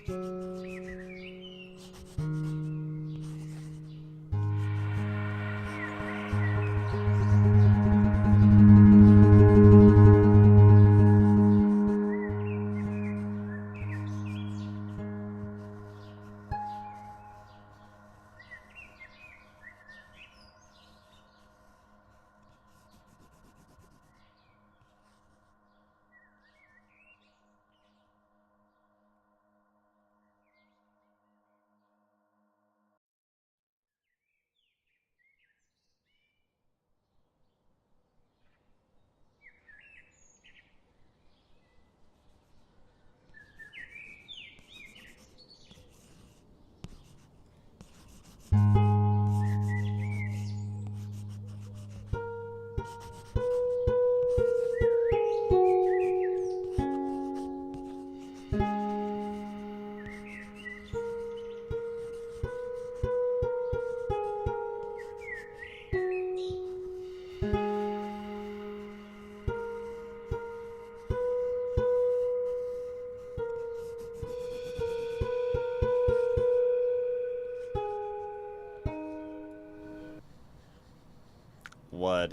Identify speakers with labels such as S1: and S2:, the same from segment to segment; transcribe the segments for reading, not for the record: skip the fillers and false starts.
S1: What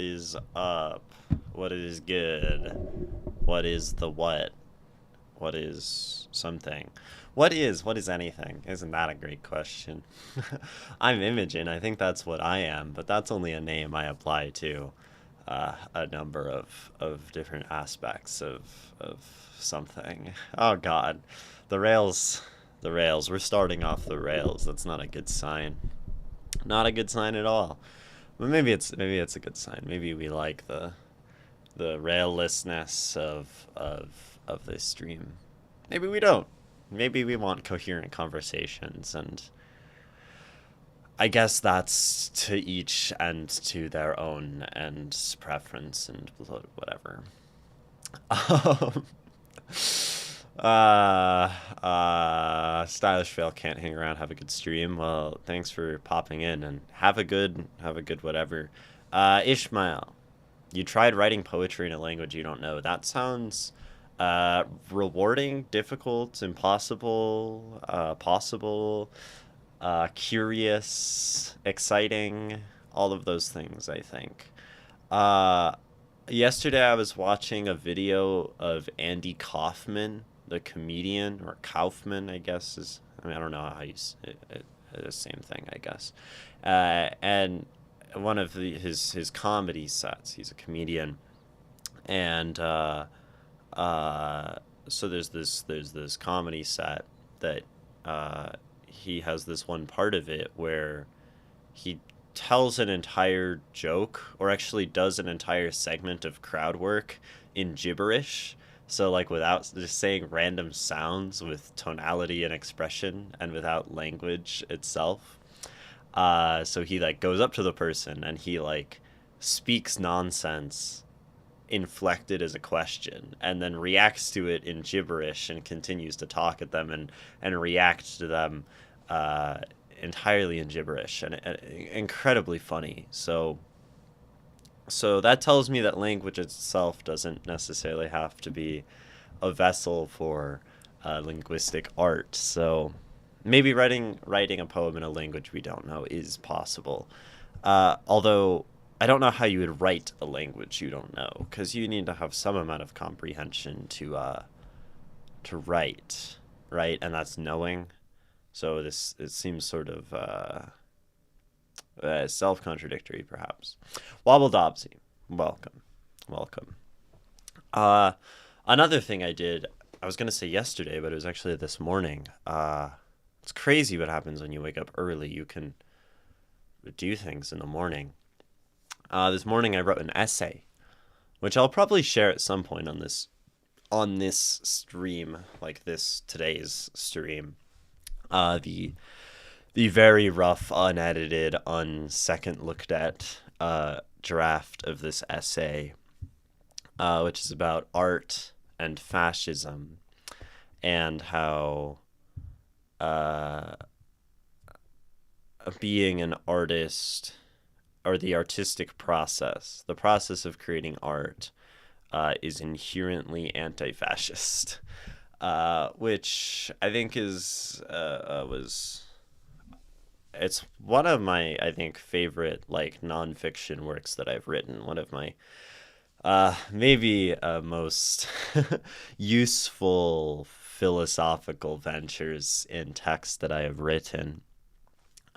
S1: is up? What is good? What is the what? What is something? What is anything? Isn't that a great question? I'm Imogen. I think that's what I am, but that's only a name I apply to a number of different aspects of something. Oh God, the rails, the rails. We're starting off the rails. That's not a good sign. Not a good sign at all. But maybe it's a good sign. Maybe we like the raillessness of this stream. Maybe we don't. Maybe we want coherent conversations, and I guess that's to each and to their own and preference and whatever. Um, Stylish Fail can't hang around. Have a good stream. Well, thanks for popping in and have a good whatever. Ishmael, you tried writing poetry in a language you don't know. That sounds rewarding, difficult, impossible, possible, curious, exciting, all of those things, I think. Yesterday I was watching a video of Andy Kaufman, the comedian, or Kaufman, I guess is. I mean, I don't know how you say it, the same thing, I guess. And one of his comedy sets. He's a comedian, and so there's this comedy set that he has this one part of it where he tells an entire joke, or actually does an entire segment of crowd work in gibberish. So like without just saying random sounds, with tonality and expression, and without language itself. So he like goes up to the person and he like speaks nonsense inflected as a question, and then reacts to it in gibberish and continues to talk at them and react to them uh, entirely in gibberish, and incredibly funny. So that tells me that language itself doesn't necessarily have to be a vessel for linguistic art. So maybe writing a poem in a language we don't know is possible. Although I don't know how you would write a language you don't know, because you need to have some amount of comprehension to write, right? And that's knowing. So it seems sort of self-contradictory, perhaps. Wobble Dobsy, welcome, welcome. Uh, Another thing I was gonna say yesterday, but it was actually this morning. It's crazy what happens when you wake up early. You can do things in the morning. This morning I wrote an essay, which I'll probably share at some point on this stream, like this today's stream. The very rough, unedited, unsecond looked at draft of this essay, which is about art and fascism, and how being an artist, or the artistic process, the process of creating art, is inherently anti-fascist. which I think is was it's one of my, I think, favorite like nonfiction works that I've written. One of my maybe most useful philosophical ventures in text that I have written.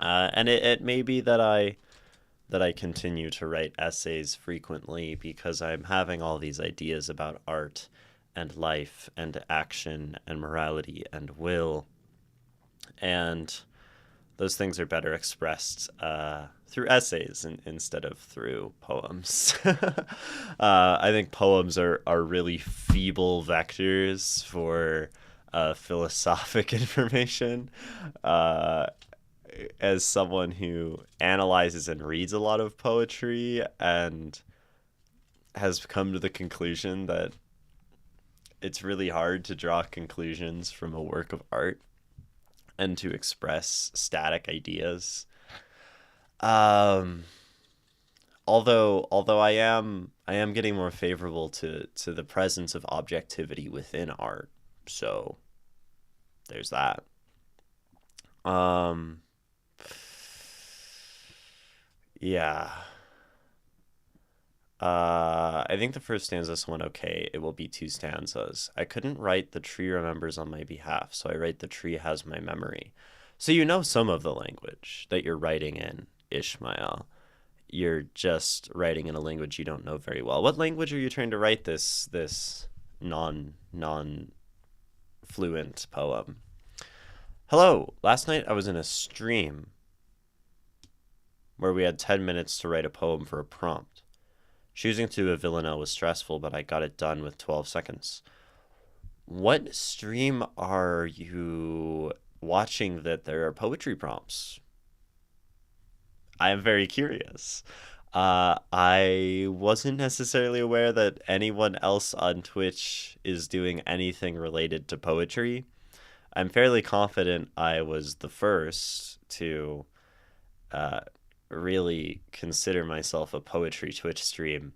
S1: And it may be that I continue to write essays frequently because I'm having all these ideas about art and life and action and morality and will. And those things are better expressed through essays instead of through poems. I think poems are really feeble vectors for philosophic information. Uh, as someone who analyzes and reads a lot of poetry and has come to the conclusion that it's really hard to draw conclusions from a work of art and to express static ideas. Um, although I am getting more favorable to the presence of objectivity within art. So there's that. Um, yeah. I think the first stanza's one okay. It will be two stanzas. I couldn't write the tree remembers on my behalf, so I write the tree has my memory. So you know some of the language that you're writing in, Ishmael. You're just writing in a language you don't know very well. What language are you trying to write this non fluent poem? Hello. Last night I was in a stream where we had 10 minutes to write a poem for a prompt. Choosing to do a villanelle was stressful, but I got it done with 12 seconds. What stream are you watching that there are poetry prompts? I am very curious. I wasn't necessarily aware that anyone else on Twitch is doing anything related to poetry. I'm fairly confident I was the first to uh, really consider myself a poetry Twitch stream.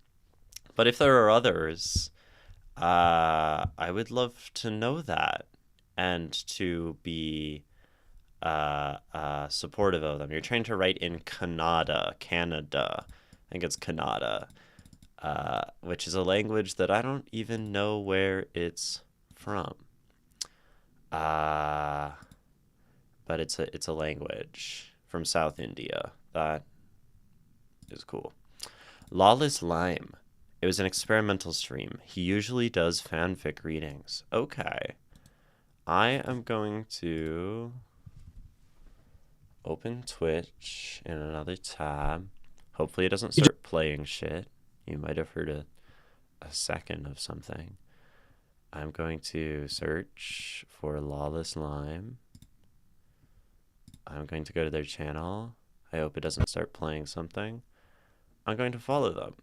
S1: But if there are others, I would love to know that and to be supportive of them. You're trying to write in Canada. I think it's Kannada, which is a language that I don't even know where it's from. Uh, but it's a language from South India. That is cool. Lawless Lime. It was an experimental stream. He usually does fanfic readings. Okay. I am going to open Twitch in another tab. Hopefully it doesn't start playing shit. You might have heard a second of something. I'm going to search for Lawless Lime. I'm going to go to their channel. I hope it doesn't start playing something. I'm going to follow them.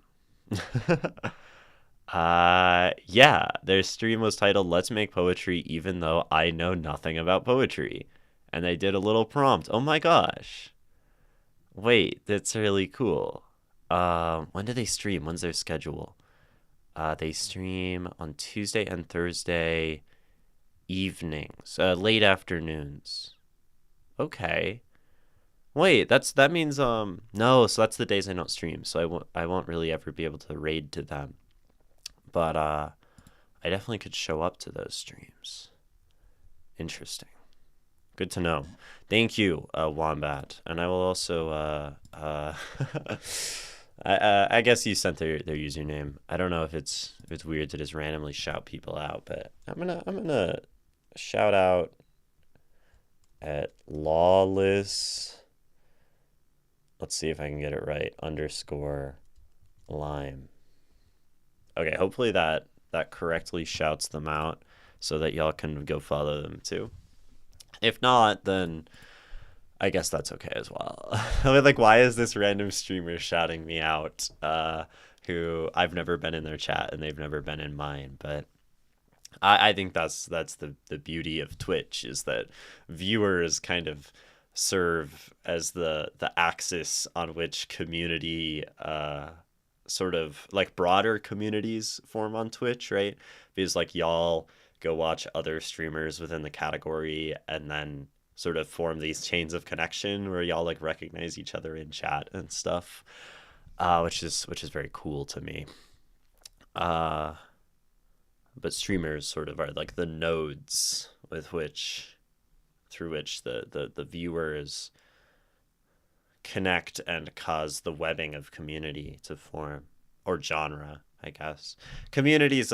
S1: Yeah, their stream was titled Let's Make Poetry Even Though I Know Nothing About Poetry. And they did a little prompt. Oh my gosh. Wait, that's really cool. When do they stream? When's their schedule? They stream on Tuesday and Thursday evenings, late afternoons. Okay. Wait, that means no, so that's the days I don't stream, so I won't really ever be able to raid to them. But I definitely could show up to those streams. Interesting. Good to know. Thank you, Wombat. And I will also I guess you sent their username. I don't know if it's weird to just randomly shout people out, but I'm gonna shout out at Lawless. Let's see if I can get it right. _ Lime. Okay, hopefully that correctly shouts them out so that y'all can go follow them too. If not, then I guess that's okay as well. I mean, like, why is this random streamer shouting me out? Who I've never been in their chat and they've never been in mine, but I think that's the beauty of Twitch is that viewers kind of serve as the axis on which community sort of like broader communities form on Twitch, right? Because like y'all go watch other streamers within the category, and then sort of form these chains of connection where y'all like recognize each other in chat and stuff, which is very cool to me. Uh, but streamers sort of are like the nodes with which through which the viewers connect and cause the webbing of community to form, or genre, I guess. Community is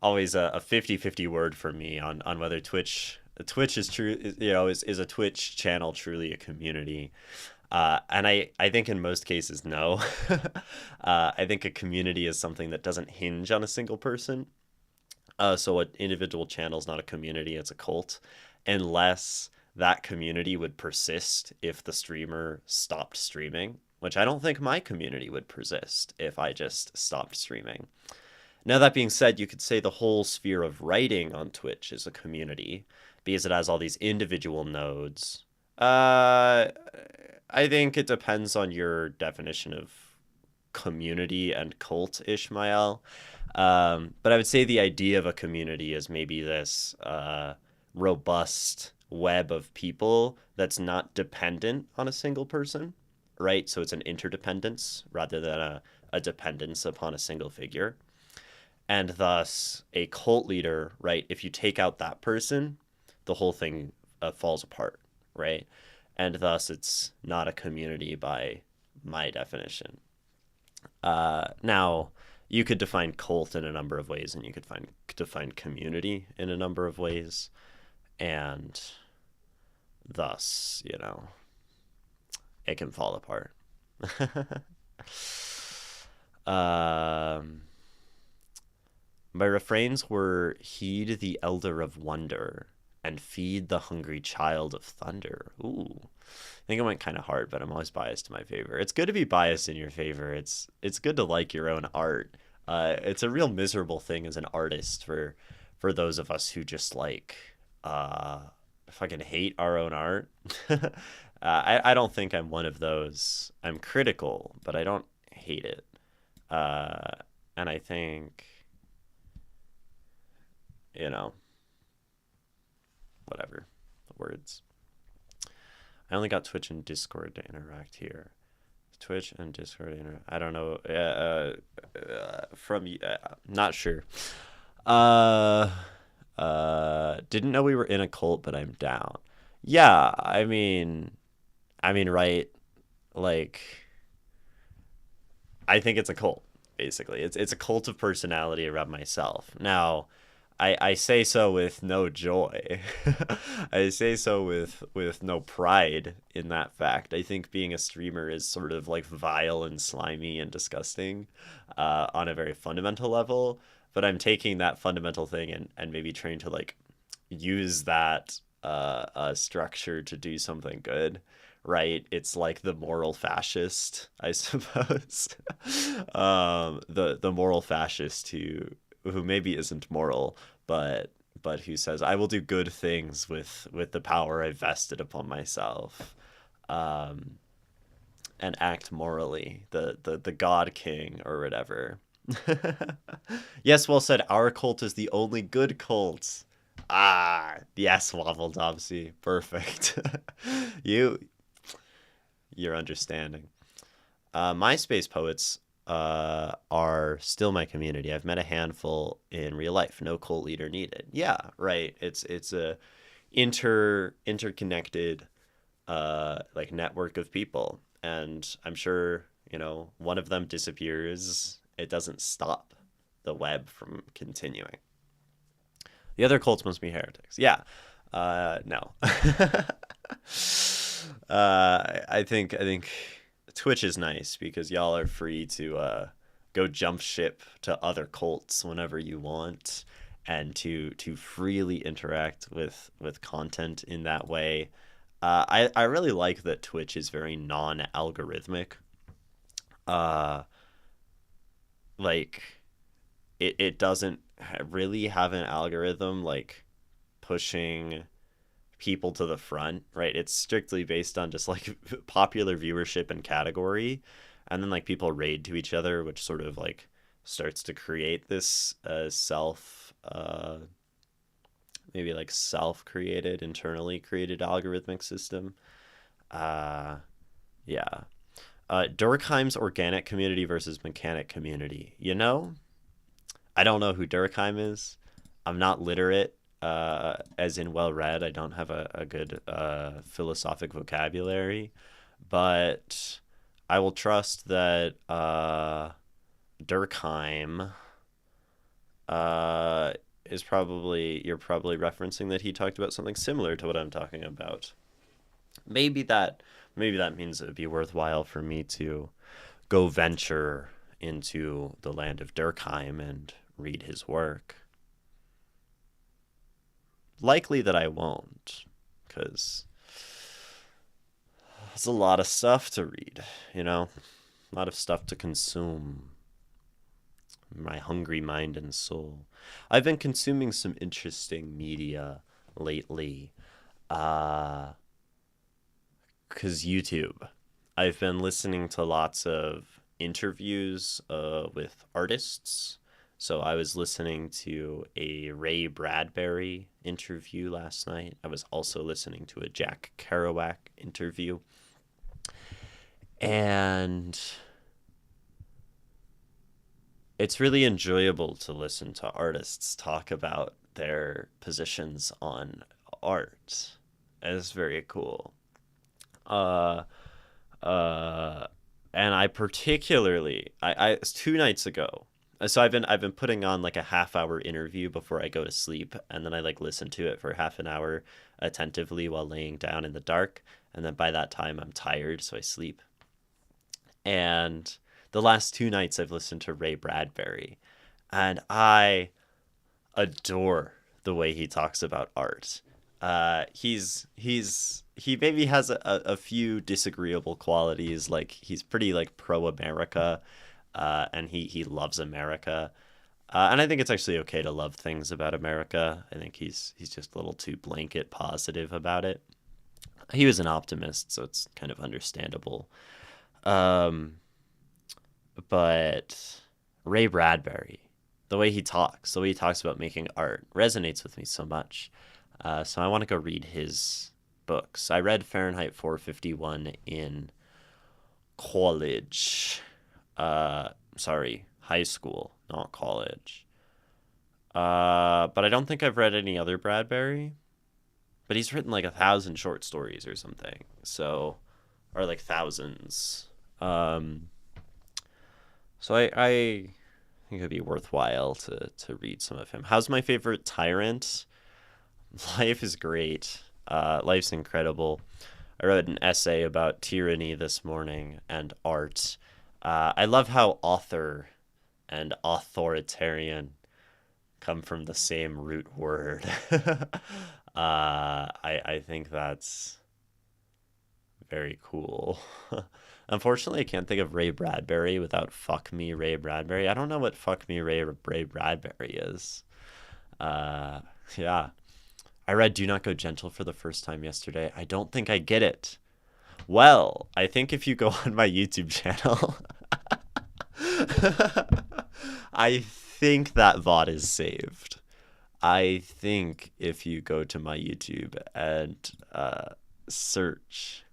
S1: always a 50-50 word for me on whether Twitch is true, is a Twitch channel truly a community. And I think in most cases, no. I think a community is something that doesn't hinge on a single person. So an individual channel is not a community, it's a cult, unless that community would persist if the streamer stopped streaming, which I don't think my community would persist if I just stopped streaming. Now, that being said, you could say the whole sphere of writing on Twitch is a community because it has all these individual nodes. I think it depends on your definition of community and cult, Ishmael. But I would say the idea of a community is maybe this robust web of people that's not dependent on a single person, right? So it's an interdependence rather than a dependence upon a single figure. And thus, a cult leader, right? If you take out that person, the whole thing falls apart, right? And thus, it's not a community by my definition. Now, you could define cult in a number of ways, and you could define community in a number of ways, and thus, it can fall apart. My refrains were heed the elder of wonder and feed the hungry child of thunder. Ooh. I think it went kind of hard, but I'm always biased to my favor. It's good to be biased in your favor. It's good to like your own art. It's a real miserable thing as an artist for those of us who just fucking hate our own art. I don't think I'm one of those. I'm critical, but I don't hate it. And I think, whatever, words. I only got Twitch and Discord to interact here. Twitch and Discord I don't know. Not sure. Didn't know we were in a cult, but I'm down. Yeah, I mean, right? Like, I think it's a cult. Basically, it's a cult of personality around myself. Now, I say so with no joy. I say so with no pride in that fact. I think being a streamer is sort of like vile and slimy and disgusting on a very fundamental level. But I'm taking that fundamental thing and maybe trying to like use that structure to do something good. Right? It's like the moral fascist, I suppose. The moral fascist who maybe isn't moral, but who says, I will do good things with the power I've vested upon myself, and act morally, the God King or whatever. Yes, well said. Our cult is the only good cult. Ah, yes, Waffle Dopsy. Perfect. You're understanding. MySpace poets are still my community. I've met a handful in real life. No cult leader needed. Yeah, right. It's a interconnected like network of people, and I'm sure one of them disappears. It doesn't stop the web from continuing. The other cults must be heretics. Yeah. No. I think Twitch is nice because y'all are free to go jump ship to other cults whenever you want, and to freely interact with content in that way. I really like that Twitch is very non-algorithmic. Like it doesn't really have an algorithm like pushing people to the front, right? It's strictly based on just like popular viewership and category, and then like people raid to each other, which sort of like starts to create this self maybe like self-created, internally created algorithmic system. Uh, yeah. Durkheim's organic community versus mechanic community. I don't know who Durkheim is. I'm not literate, as in well read. I don't have a good philosophic vocabulary, but I will trust that Durkheim uh, you're probably referencing that he talked about something similar to what I'm talking about. Maybe that maybe that means it would be worthwhile for me to go venture into the land of Durkheim and read his work. Likely that I won't, because it's a lot of stuff to read, a lot of stuff to consume. My hungry mind and soul. I've been consuming some interesting media lately. Uh, Cause YouTube. I've been listening to lots of interviews with artists. So I was listening to a Ray Bradbury interview last night. I was also listening to a Jack Kerouac interview. And it's really enjoyable to listen to artists talk about their positions on art. It's very cool. Uh, uh, and I particularly, it's 2 nights ago. So I've been putting on like a half-hour interview before I go to sleep, and then I like listen to it for half an hour attentively while laying down in the dark, and then by that time I'm tired, so I sleep. And the last 2 nights I've listened to Ray Bradbury, and I adore the way he talks about art. He maybe has a few disagreeable qualities, like he's pretty like pro America, and he loves America. And I think it's actually okay to love things about America. I think he's just a little too blanket positive about it. He was an optimist, so it's kind of understandable. Um, but Ray Bradbury, the way he talks about making art, resonates with me so much. So I want to go read his books. I read Fahrenheit 451 in college. Sorry, high school, not college. But I don't think I've read any other Bradbury. But he's written like 1,000 short stories or something. So, or like thousands. Um, so I think it'd be worthwhile to read some of him. How's my favorite tyrant? Life is great. Life's incredible. I wrote an essay about tyranny this morning and art. I love how author and authoritarian come from the same root word. I think that's very cool. Unfortunately, I can't think of Ray Bradbury without "fuck me, Ray Bradbury." I don't know what "fuck me, Ray Bradbury" is. Uh, yeah. I read Do Not Go Gentle for the first time yesterday. I don't think I get it. Well, I think if you go on my YouTube channel, I think that VOD is saved. I think if you go to my YouTube and search.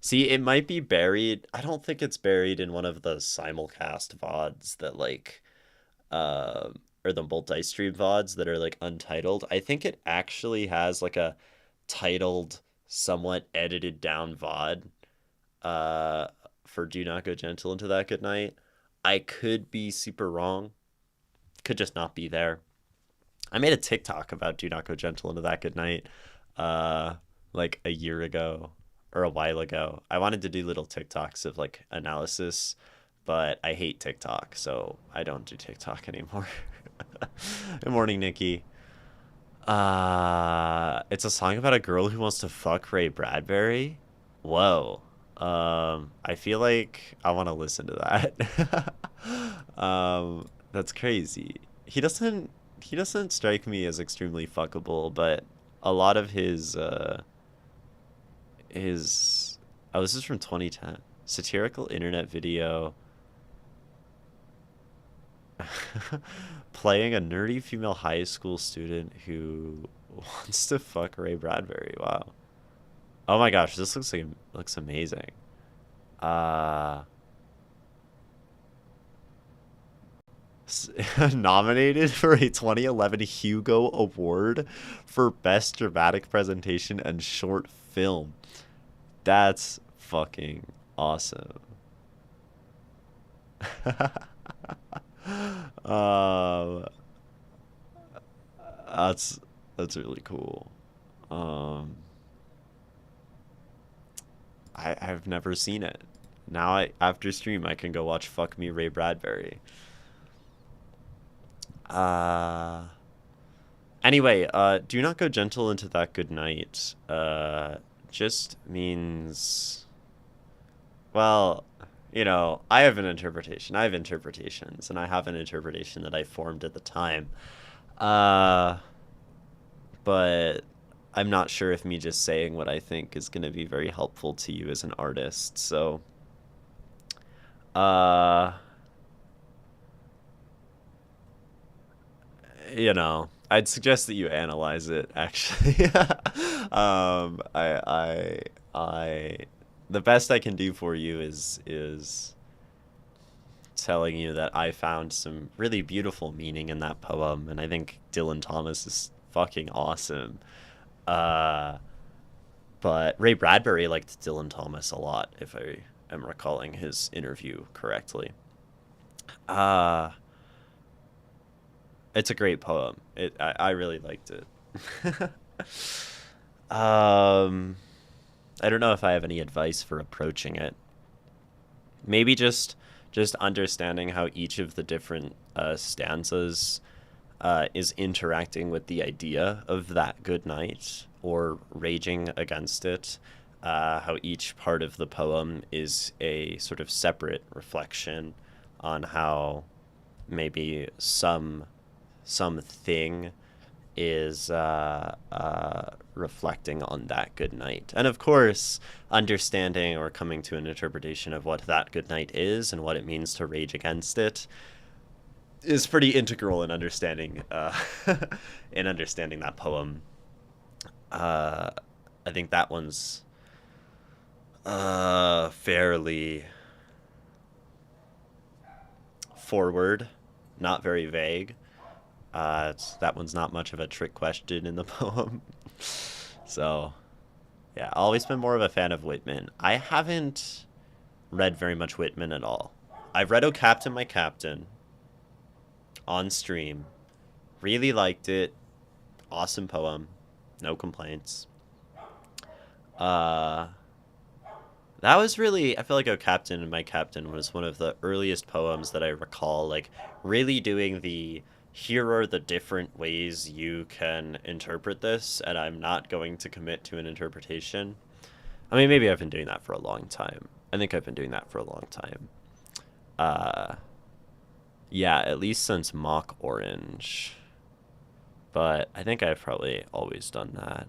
S1: See, it might be buried. I don't think it's buried in one of the simulcast VODs that like uh, or the multi-stream VODs that are like untitled. I think it actually has like a titled, somewhat edited down VOD uh, for Do Not Go Gentle Into That Good Night. I could be super wrong. Could just not be there. I made a TikTok about Do Not Go Gentle Into That Good Night uh, like a year ago or a while ago. I wanted to do little TikToks of like analysis, but I hate TikTok, so I don't do TikTok anymore. Good morning, Nikki. It's a song about a girl who wants to fuck Ray Bradbury. Whoa. I feel like I want to listen to that. That's crazy. He doesn't strike me as extremely fuckable, but a lot of his oh, this is from 2010. Satirical internet video. Playing a nerdy female high school student who wants to fuck Ray Bradbury. Wow. Oh my gosh, this looks amazing. Uh, Nominated for a 2011 Hugo Award for Best Dramatic Presentation and Short Film. That's fucking awesome. um, that's really cool. Um, I've never seen it. Now after stream I can go watch Fuck Me Ray Bradbury. Uh Anyway, do not go gentle into that good night. Just means, well, I have an interpretation. I have interpretations, and I have an interpretation that I formed at the time. Uh, but I'm not sure if me just saying what I think is going to be very helpful to you as an artist. So, uh, I'd suggest that you analyze it, actually. I, the best I can do for you is telling you that I found some really beautiful meaning in that poem, and I think Dylan Thomas is fucking awesome. Uh, but Ray Bradbury liked Dylan Thomas a lot, if I am recalling his interview correctly. Uh, it's a great poem. I really liked it. um, I don't know if I have any advice for approaching it. Maybe just understanding how each of the different stanzas is interacting with the idea of that good night or raging against it. How each part of the poem is a sort of separate reflection on how maybe something is reflecting on that good night. And of course, understanding or coming to an interpretation of what that good night is and what it means to rage against it is pretty integral in understanding that poem. I think that one's fairly forward, not very vague. That one's not much of a trick question in the poem. So, yeah, I've always been more of a fan of Whitman. I haven't read very much Whitman at all. I've read O Captain, My Captain on stream. Really liked it. Awesome poem. No complaints. That was really, I feel like O Captain and My Captain was one of the earliest poems that I recall, like, really doing the here are the different ways you can interpret this, and I'm not going to commit to an interpretation. I mean, maybe I've been doing that for a long time. I think I've been doing that for a long time. Yeah, at least since Mock Orange. But I think I've probably always done that.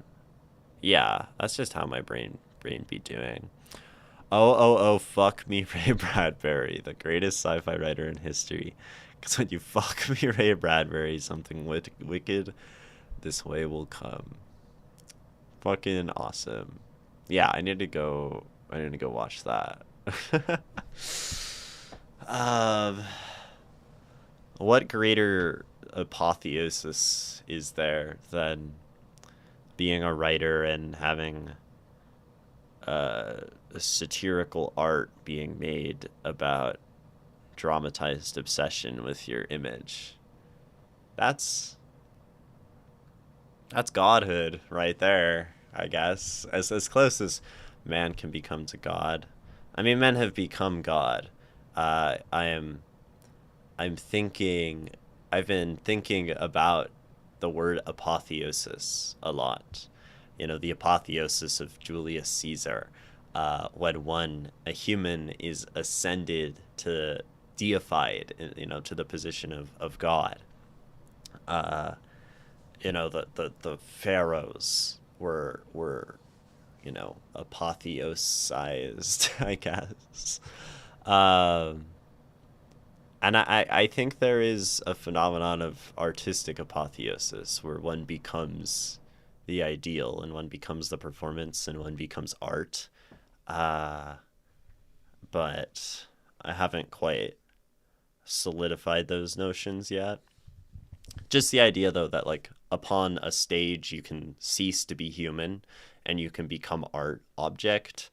S1: Yeah, that's just how my brain be doing. Oh, fuck me, Ray Bradbury, the greatest sci-fi writer in history. Because when you fuck me, Ray Bradbury, something wicked this way will come. Fucking awesome. Yeah, I need to go watch that. um, what greater apotheosis is there than being a writer and having a satirical art being made about dramatized obsession with your image? That's godhood right there, I guess. As close as man can become to God. I mean, men have become God. I'm thinking, I've been thinking about the word apotheosis a lot. The apotheosis of Julius Caesar, when a human is ascended to deified, to the position of God. The pharaohs were apotheosized, I guess. And I think there is a phenomenon of artistic apotheosis where one becomes the ideal and one becomes the performance and one becomes art. Uh, but I haven't quite solidified those notions yet. Just the idea, though, that like upon a stage you can cease to be human and you can become art object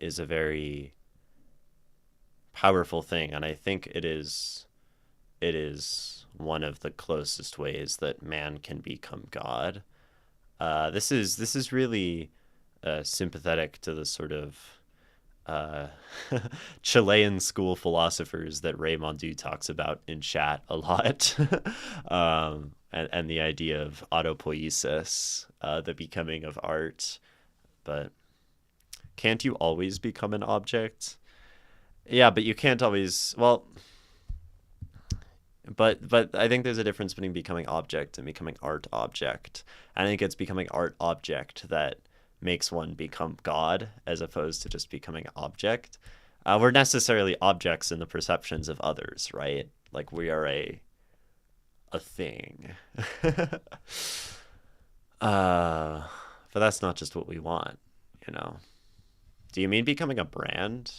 S1: is a very powerful thing, and I think it is one of the closest ways that man can become God. This is really sympathetic to the sort of uh, Chilean school philosophers that Raymond talks about in chat a lot, and the idea of autopoiesis, the becoming of art. But can't you always become an object? Yeah, but you can't always. Well, but I think there's a difference between becoming object and becoming art object. I think it's becoming art object that makes one become God as opposed to just becoming object. We're necessarily objects in the perceptions of others, right? Like we are a thing. uh, but that's not just what we want, you know. Do you mean becoming a brand?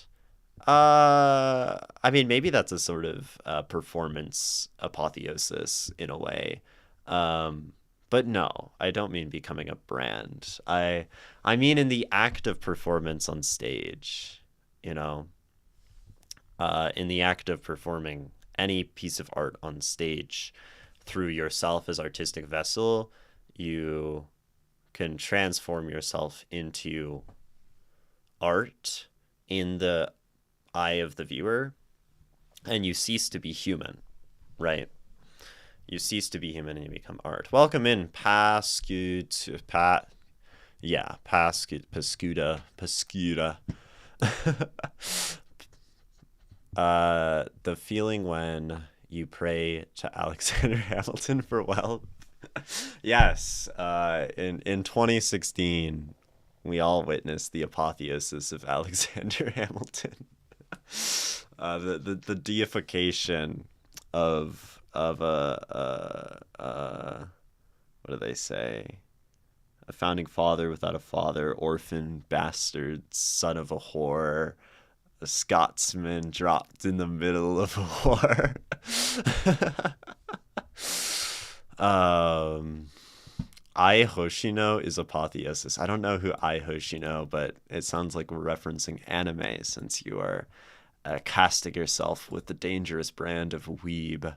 S1: I mean, maybe that's a sort of performance apotheosis in a way. Um, but no, I don't mean becoming a brand. I mean in the act of performance on stage, you know, in the act of performing any piece of art on stage through yourself as artistic vessel, you can transform yourself into art in the eye of the viewer, and you cease to be human, right? You cease to be human and you become art. Welcome in, Pat. Yeah, Pascuda. The feeling when you pray to Alexander Hamilton for wealth. Yes, in 2016, we all witnessed the apotheosis of Alexander Hamilton. The deification of a what do they say? A founding father without a father, orphan, bastard, son of a whore, a Scotsman dropped in the middle of a war. um, Ai Hoshino is apotheosis. I don't know who Ai Hoshino, but it sounds like we're referencing anime since you are casting yourself with the dangerous brand of weeb.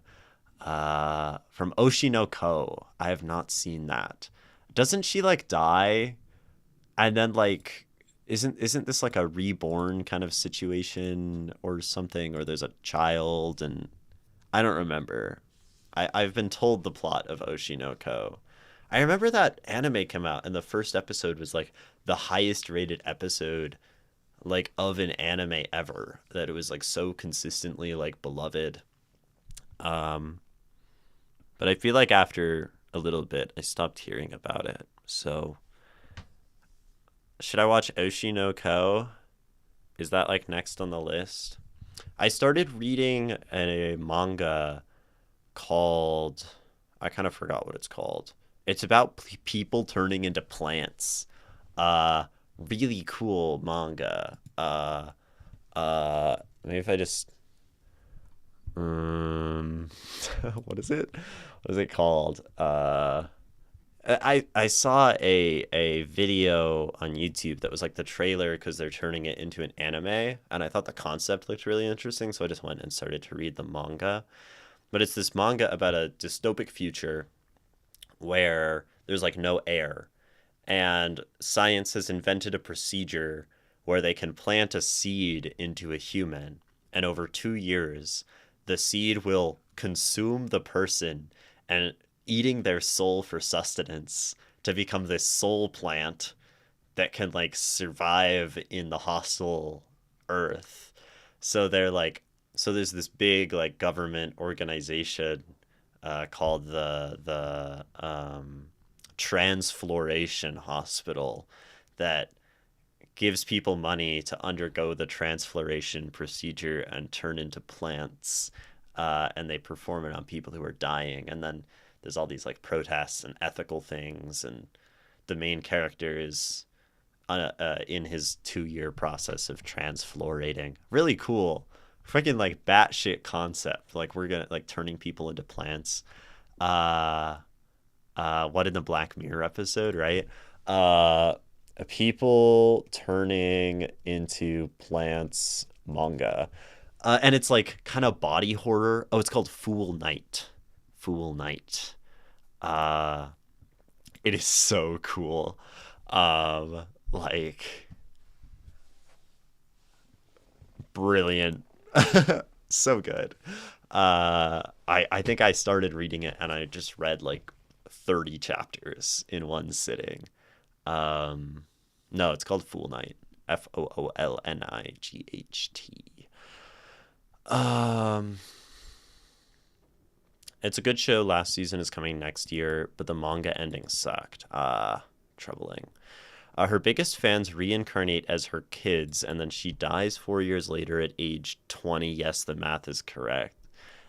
S1: From Oshino Ko. I have not seen that. Doesn't she like die? And then like isn't this like a reborn kind of situation or something? Or there's a child and I don't remember. I've been told the plot of Oshino Ko. I remember that anime came out and the first episode was like the highest rated episode like of an anime ever, that it was like so consistently like beloved. Um but I feel like after a little bit I stopped hearing about it. So should I watch Oshi no Ko? Is that like next on the list? I started reading a manga called, I kind of forgot what it's called. It's about people turning into plants. Really cool manga. Maybe if I just what is it? What is it called? I saw a video on YouTube that was like the trailer because they're turning it into an anime, and I thought the concept looked really interesting, so I just went and started to read the manga. But it's this manga about a dystopic future where there's like no air, and science has invented a procedure where they can plant a seed into a human, and over 2 years, the seed will consume the person and eating their soul for sustenance to become this soul plant that can like survive in the hostile earth. So they're like, so there's this big like government organization called the Transfloration Hospital that gives people money to undergo the transfloration procedure and turn into plants. and they perform it on people who are dying, and then there's all these like protests and ethical things, and the main character is in his 2-year process of transflorating. Really cool, freaking like batshit concept. Like we're gonna like turning people into plants. Uh, what in the Black Mirror episode, right? Uh, People turning into plants manga. And it's like kind of body horror. Oh, it's called Fool Night. Fool Night. Uh, it is so cool. Like brilliant. So good. I think I started reading it and I just read like 30 chapters in one sitting. Um, no, it's called Fool Night. Foolnight. Um, it's a good show. Last season is coming next year, but the manga ending sucked. Troubling. Her biggest fans reincarnate as her kids, and then she dies 4 years later at age 20. Yes, the math is correct.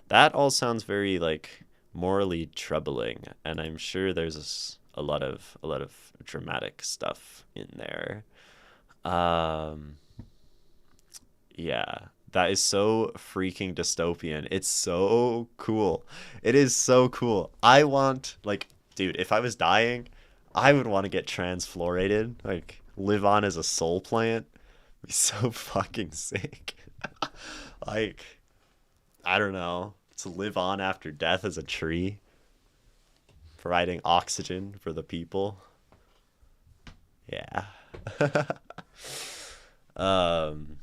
S1: That all sounds very like morally troubling, and I'm sure there's a lot of dramatic stuff in there. Um, yeah, that is so freaking dystopian. It's so cool. It is so cool. I want like, dude, if I was dying, I would want to get transflorated, like live on as a soul plant. Be so fucking sick. Like, I don't know, to live on after death as a tree, providing oxygen for the people. Yeah. um,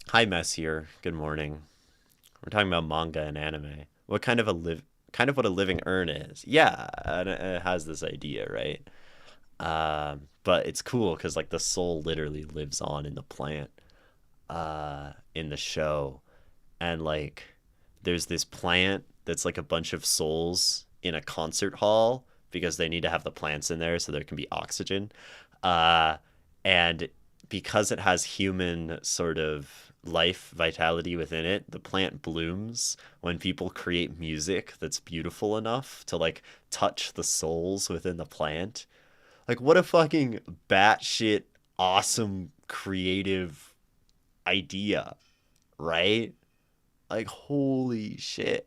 S1: Hi Mess here. Good morning. We're talking about manga and anime. What kind of what a living urn is. Yeah, and it has this idea, right? But it's cool because like the soul literally lives on in the plant, in the show, and like there's this plant that's like a bunch of souls in a concert hall because they need to have the plants in there so there can be oxygen. Uh, and because it has human sort of life vitality within it, the plant blooms when people create music that's beautiful enough to like touch the souls within the plant. Like what a fucking batshit awesome creative idea, right? Like holy shit.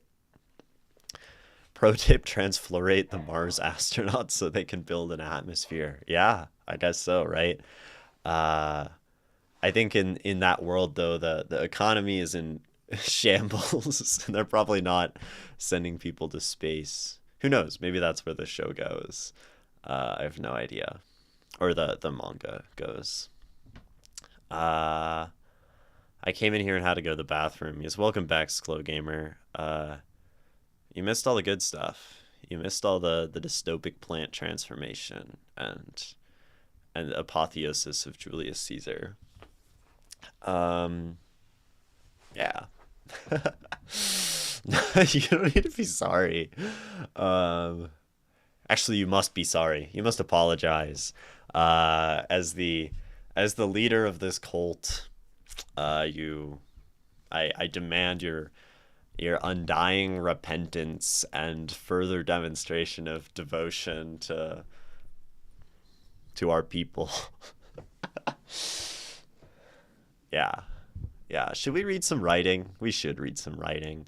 S1: Pro tip: transflorate the Mars astronauts so they can build an atmosphere. Yeah, I guess so, right? Uh, I think in that world though, the economy is in shambles, and they're probably not sending people to space. Who knows? Maybe that's where the show goes. I have no idea, or the manga goes. Uh, I came in here and had to go to the bathroom. Yes, welcome back, Slow Gamer. You missed all the good stuff. You missed all the dystopic plant transformation and the apotheosis of Julius Caesar. Um, yeah. You don't need to be sorry. Um, Actually, you must be sorry. You must apologize. As the leader of this cult, you, I demand your undying repentance and further demonstration of devotion to our people. Yeah. Yeah. Should we read some writing? We should read some writing.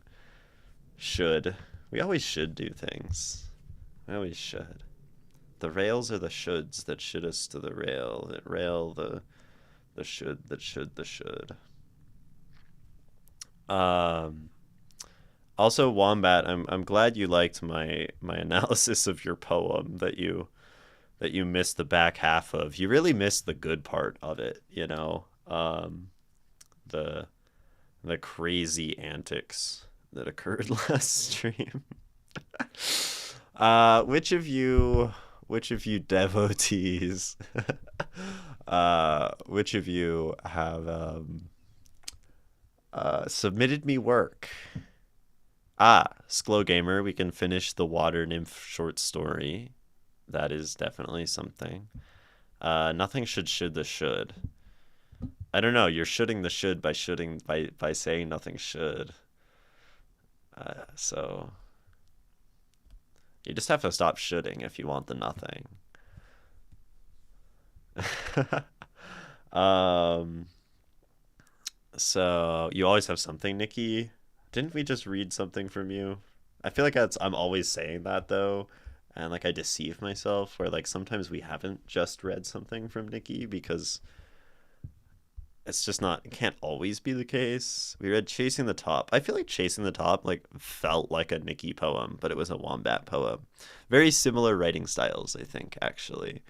S1: Should. We always should do things. We always should. The rails are the shoulds that should us to the rail. That rail the should that should the should. Um Also, Wombat, I'm glad you liked my analysis of your poem that you missed the back half of. You really missed the good part of it, you know. The the crazy antics that occurred last stream. Which of you devotees which of you have submitted me work? Sklo Gamer, we can finish the water nymph short story. That is definitely something. Nothing should the should. I don't know. You're shoulding the should by saying nothing should. So you just have to stop shoulding if you want the nothing. um, so you always have something, Nikki. Didn't we just read something from you? I feel like I'm always saying that though, and like I deceive myself where like sometimes we haven't just read something from Nikki because it's just not, it can't always be the case. We read Chasing the Top. I feel like Chasing the Top like felt like a Nikki poem, but it was a Wombat poem. Very similar writing styles, I think, actually.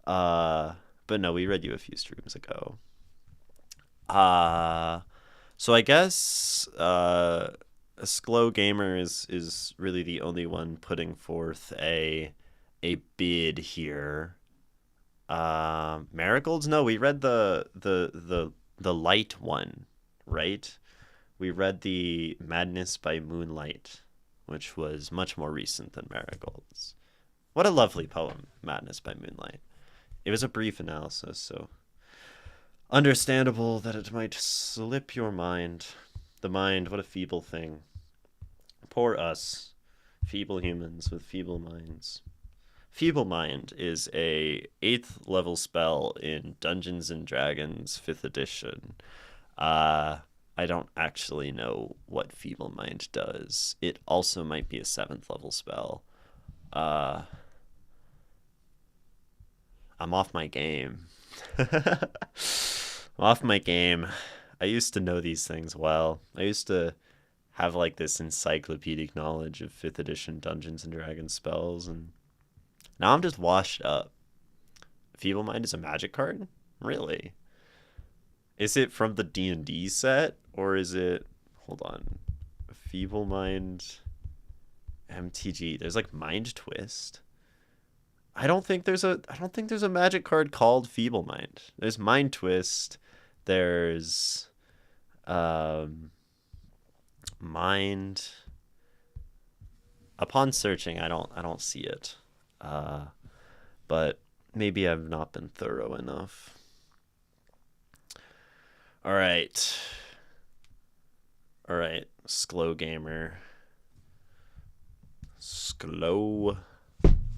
S1: Uh but no, we read you a few streams ago. Uh so I guess Sklo Gamer is really the only one putting forth a bid here. Marigolds? No, we read the light one, right? We read the Madness by Moonlight, which was much more recent than Marigolds. What a lovely poem, Madness by Moonlight. It was a brief analysis, so understandable that it might slip your mind. The mind, what a feeble thing. Poor us, feeble humans with feeble minds. Feeble Mind is a 8th level spell in Dungeons and Dragons 5th edition. I don't actually know what Feeble Mind does. It also might be a 7th level spell. Uh, I'm off my game. I'm off my game. I used to know these things well. I used to have like this encyclopedic knowledge of 5th edition Dungeons and Dragons spells, and now I'm just washed up. Feeble Mind is a magic card? Really? Is it from the D&D set or is it, hold on, Feeble Mind MTG? There's like Mind Twist. I don't think there's a magic card called Feeble Mind. There's Mind Twist. There's Mind. Upon searching, I don't see it. But maybe I've not been thorough enough. All right. All right. Sklo Gamer. Sklo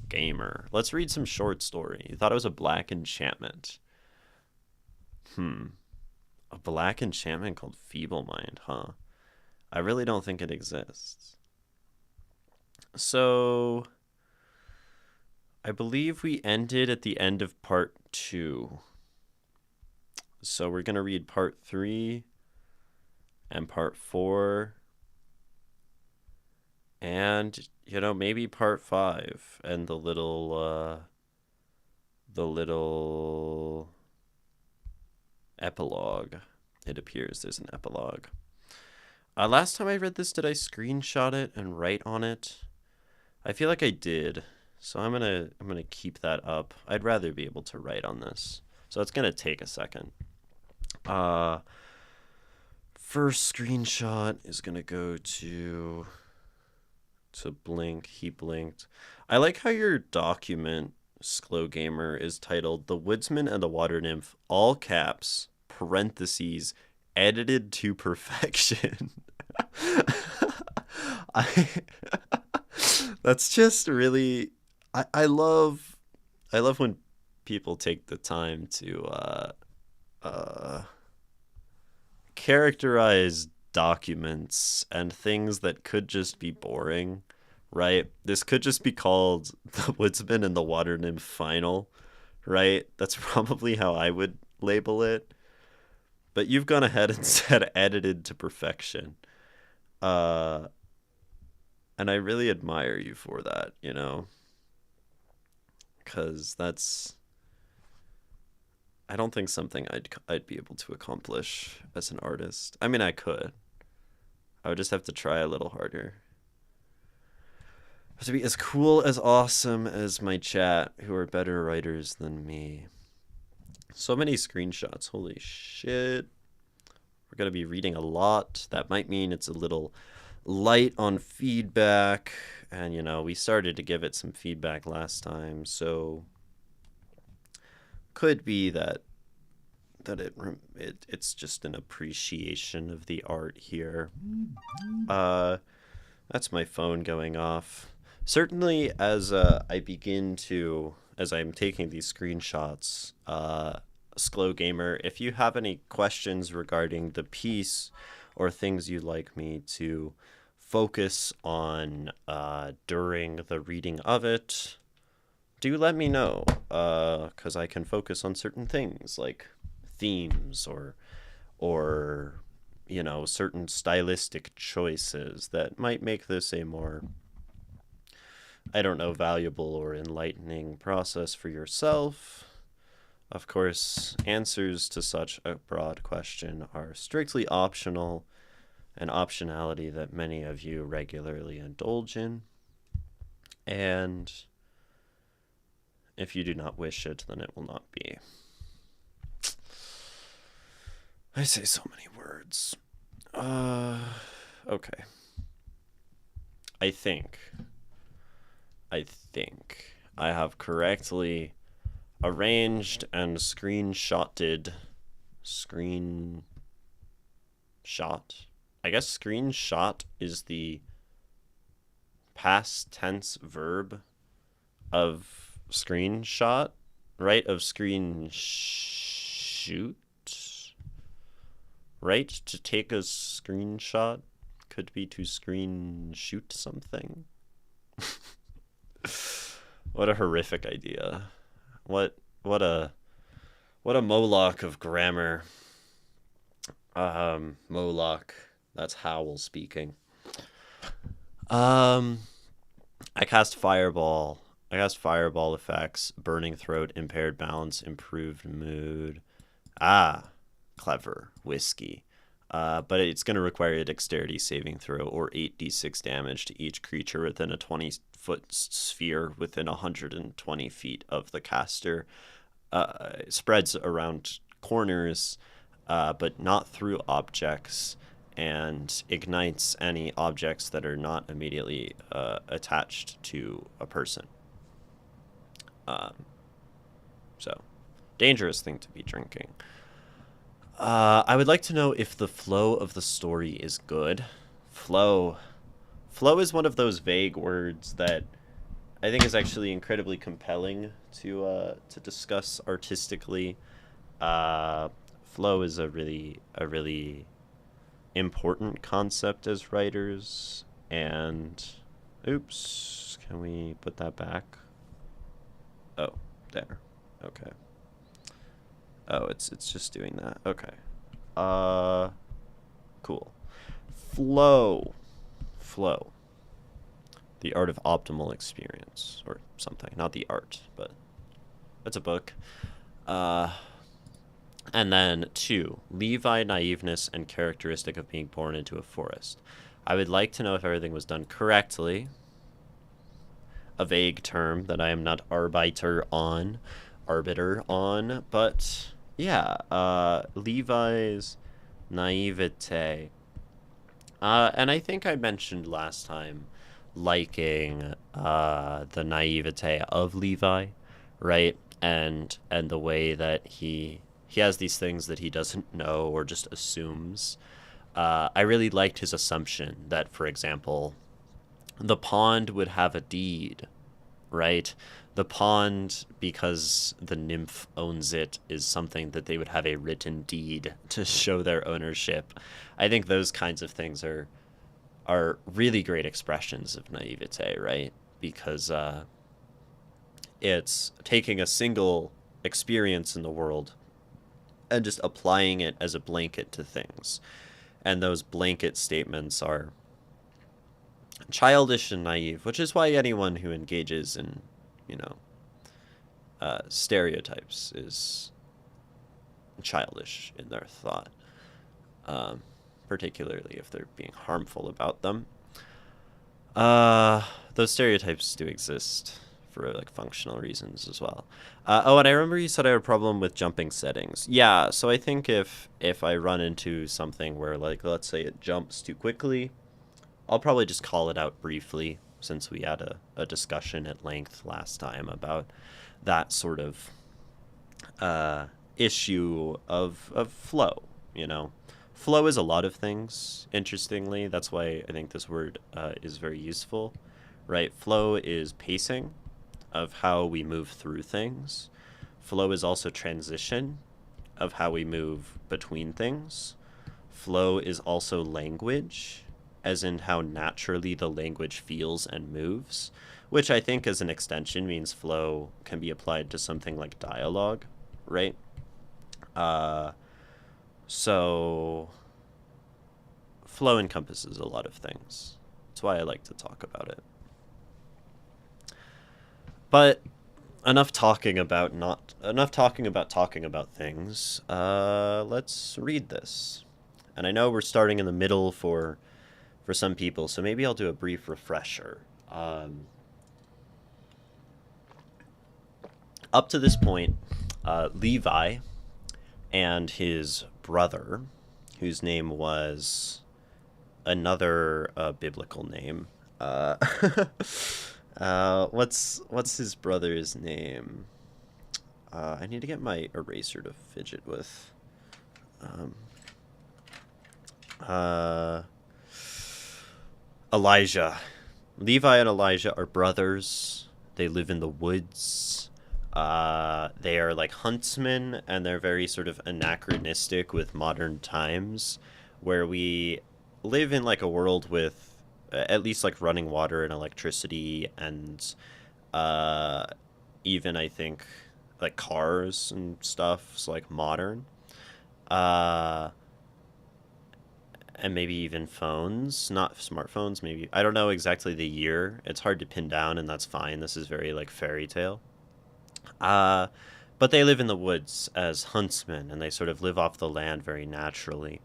S1: Gamer. Let's read some short story. You thought it was a black enchantment. A black enchantment called Feeble Mind, huh? I really don't think it exists. So, I believe we ended at the end of part 2. So we're going to read part 3 and part 4 and maybe part 5 and the little epilogue. It appears there's an epilogue. Last time I read this, did I screenshot it and write on it? I feel like I did. So I'm gonna keep that up. I'd rather be able to write on this. So it's gonna take a second. First screenshot is gonna go to Blink. He blinked. I like how your document, Sklo Gamer, is titled "The Woodsman and the Water Nymph," all caps, parentheses, edited to perfection. I that's just really I love when people take the time to characterize documents and things that could just be boring, right? This could just be called The Woodsman and the Water Nymph Final, right? That's probably how I would label it. But you've gone ahead and said edited to perfection. And I really admire you for that, because that's, I don't think something I'd be able to accomplish as an artist. I mean, I could. I would just have to try a little harder. To be as cool, as awesome as my chat, who are better writers than me. So many screenshots. Holy shit. We're going to be reading a lot. That might mean it's a little light on feedback. And, we started to give it some feedback last time. So could be that it's just an appreciation of the art here. That's my phone going off. Certainly, as as I'm taking these screenshots, Sklo Gamer, if you have any questions regarding the piece or things you'd like me to focus on during the reading of it, do let me know, because I can focus on certain things like themes or certain stylistic choices that might make this a more, I don't know, valuable or enlightening process for yourself. Of course, answers to such a broad question are strictly optional, an optionality that many of you regularly indulge in. And if you do not wish it, then it will not be. I say so many words. Okay. I think I have correctly arranged and screenshotted. Screenshot? I guess screenshot is the past tense verb of screenshot, right? Of screen shoot, right? To take a screenshot could be to screen shoot something. What a horrific idea. What a Moloch of grammar. Moloch. That's Howl speaking. I cast Fireball. I cast Fireball effects. Burning throat, impaired balance, improved mood. Clever. Whiskey. But it's going to require a dexterity saving throw or 8d6 damage to each creature within a 20-foot sphere within 120 feet of the caster. Spreads around corners, but not through objects, and ignites any objects that are not immediately attached to a person. So, dangerous thing to be drinking. I would like to know if the flow of the story is good. Flow is one of those vague words that I think is actually incredibly compelling to discuss artistically. Flow is a really important concept as writers. And oops, can we put that back? Oh, there. Okay. Oh, it's just doing that. Okay. Cool. Flow. The Art of Optimal Experience, or something. Not the art, but that's a book. And then 2, Levi naiveness and characteristic of being born into a forest. I would like to know if everything was done correctly. A vague term that I am not arbiter on, but yeah, Levi's naivete. And I think I mentioned last time liking the naivete of Levi, right? And the way that he has these things that he doesn't know or just assumes. I really liked his assumption that, for example, the pond would have a deed, right? The pond, because the nymph owns it, is something that they would have a written deed to show their ownership. I think those kinds of things are really great expressions of naivete, right? Because it's taking a single experience in the world and just applying it as a blanket to things. And those blanket statements are childish and naive, which is why anyone who engages in, stereotypes is childish in their thought, particularly if they're being harmful about them. Those stereotypes do exist for functional reasons as well. And I remember you said I had a problem with jumping settings. Yeah, so I think if I run into something where let's say it jumps too quickly, I'll probably just call it out briefly, since we had a discussion at length last time about that sort of issue of flow, Flow is a lot of things, interestingly. That's why I think this word is very useful, right? Flow is pacing of how we move through things. Flow is also transition of how we move between things. Flow is also language, as in how naturally the language feels and moves, which I think as an extension means flow can be applied to something like dialogue, right? Uh, so flow encompasses a lot of things. That's why I like to talk about it. But enough talking about things. Let's read this. And I know we're starting in the middle for some people, so maybe I'll do a brief refresher. Up to this point, Levi and his brother, whose name was another biblical name. What's his brother's name? I need to get my eraser to fidget with. Elijah. Levi and Elijah are brothers. They live in the woods. They are like huntsmen, and they're very sort of anachronistic with modern times, where we live in like a world with at least like running water and electricity, and uh, even I think like cars and stuff. It's like modern. Uh, and maybe even phones, not smartphones. Maybe I don't know exactly the year. It's hard to pin down, and that's fine. This is very like fairy tale. Uh, but they live in the woods as huntsmen, and they sort of live off the land very naturally.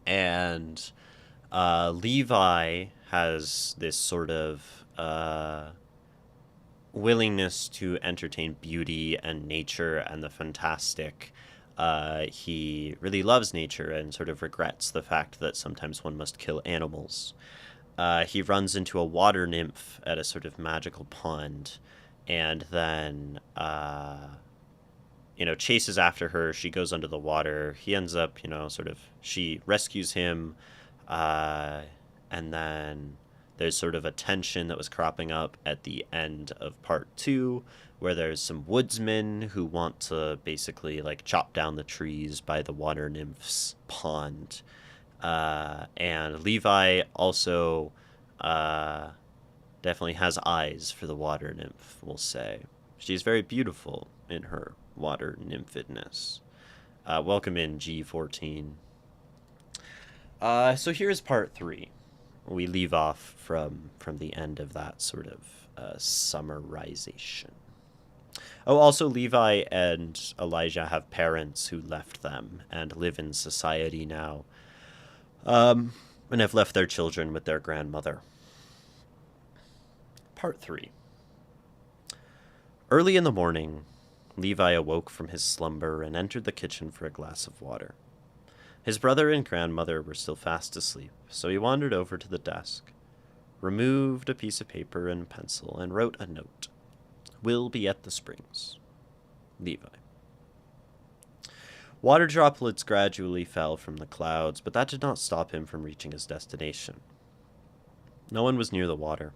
S1: And Levi has this sort of willingness to entertain beauty and nature and the fantastic. He really loves nature and sort of regrets the fact that sometimes one must kill animals. He runs into a water nymph at a sort of magical pond, and then chases after her. She goes under the water. He ends up, sort of, she rescues him, uh, and then there's sort of a tension that was cropping up at the end of part two, where there's some woodsmen who want to basically like chop down the trees by the water nymph's pond. And Levi also uh, definitely has eyes for the water nymph, we'll say. She's very beautiful in her water nymphedness. Welcome in, G14. So here's part three. We leave off from the end of that sort of summarization. Oh, also, Levi and Elijah have parents who left them and live in society now, and have left their children with their grandmother. Part 3. Early in the morning, Levi awoke from his slumber and entered the kitchen for a glass of water. His brother and grandmother were still fast asleep, so he wandered over to the desk, removed a piece of paper and pencil, and wrote a note. Will be at the springs. Levi. Water droplets gradually fell from the clouds, but that did not stop him from reaching his destination. No one was near the water.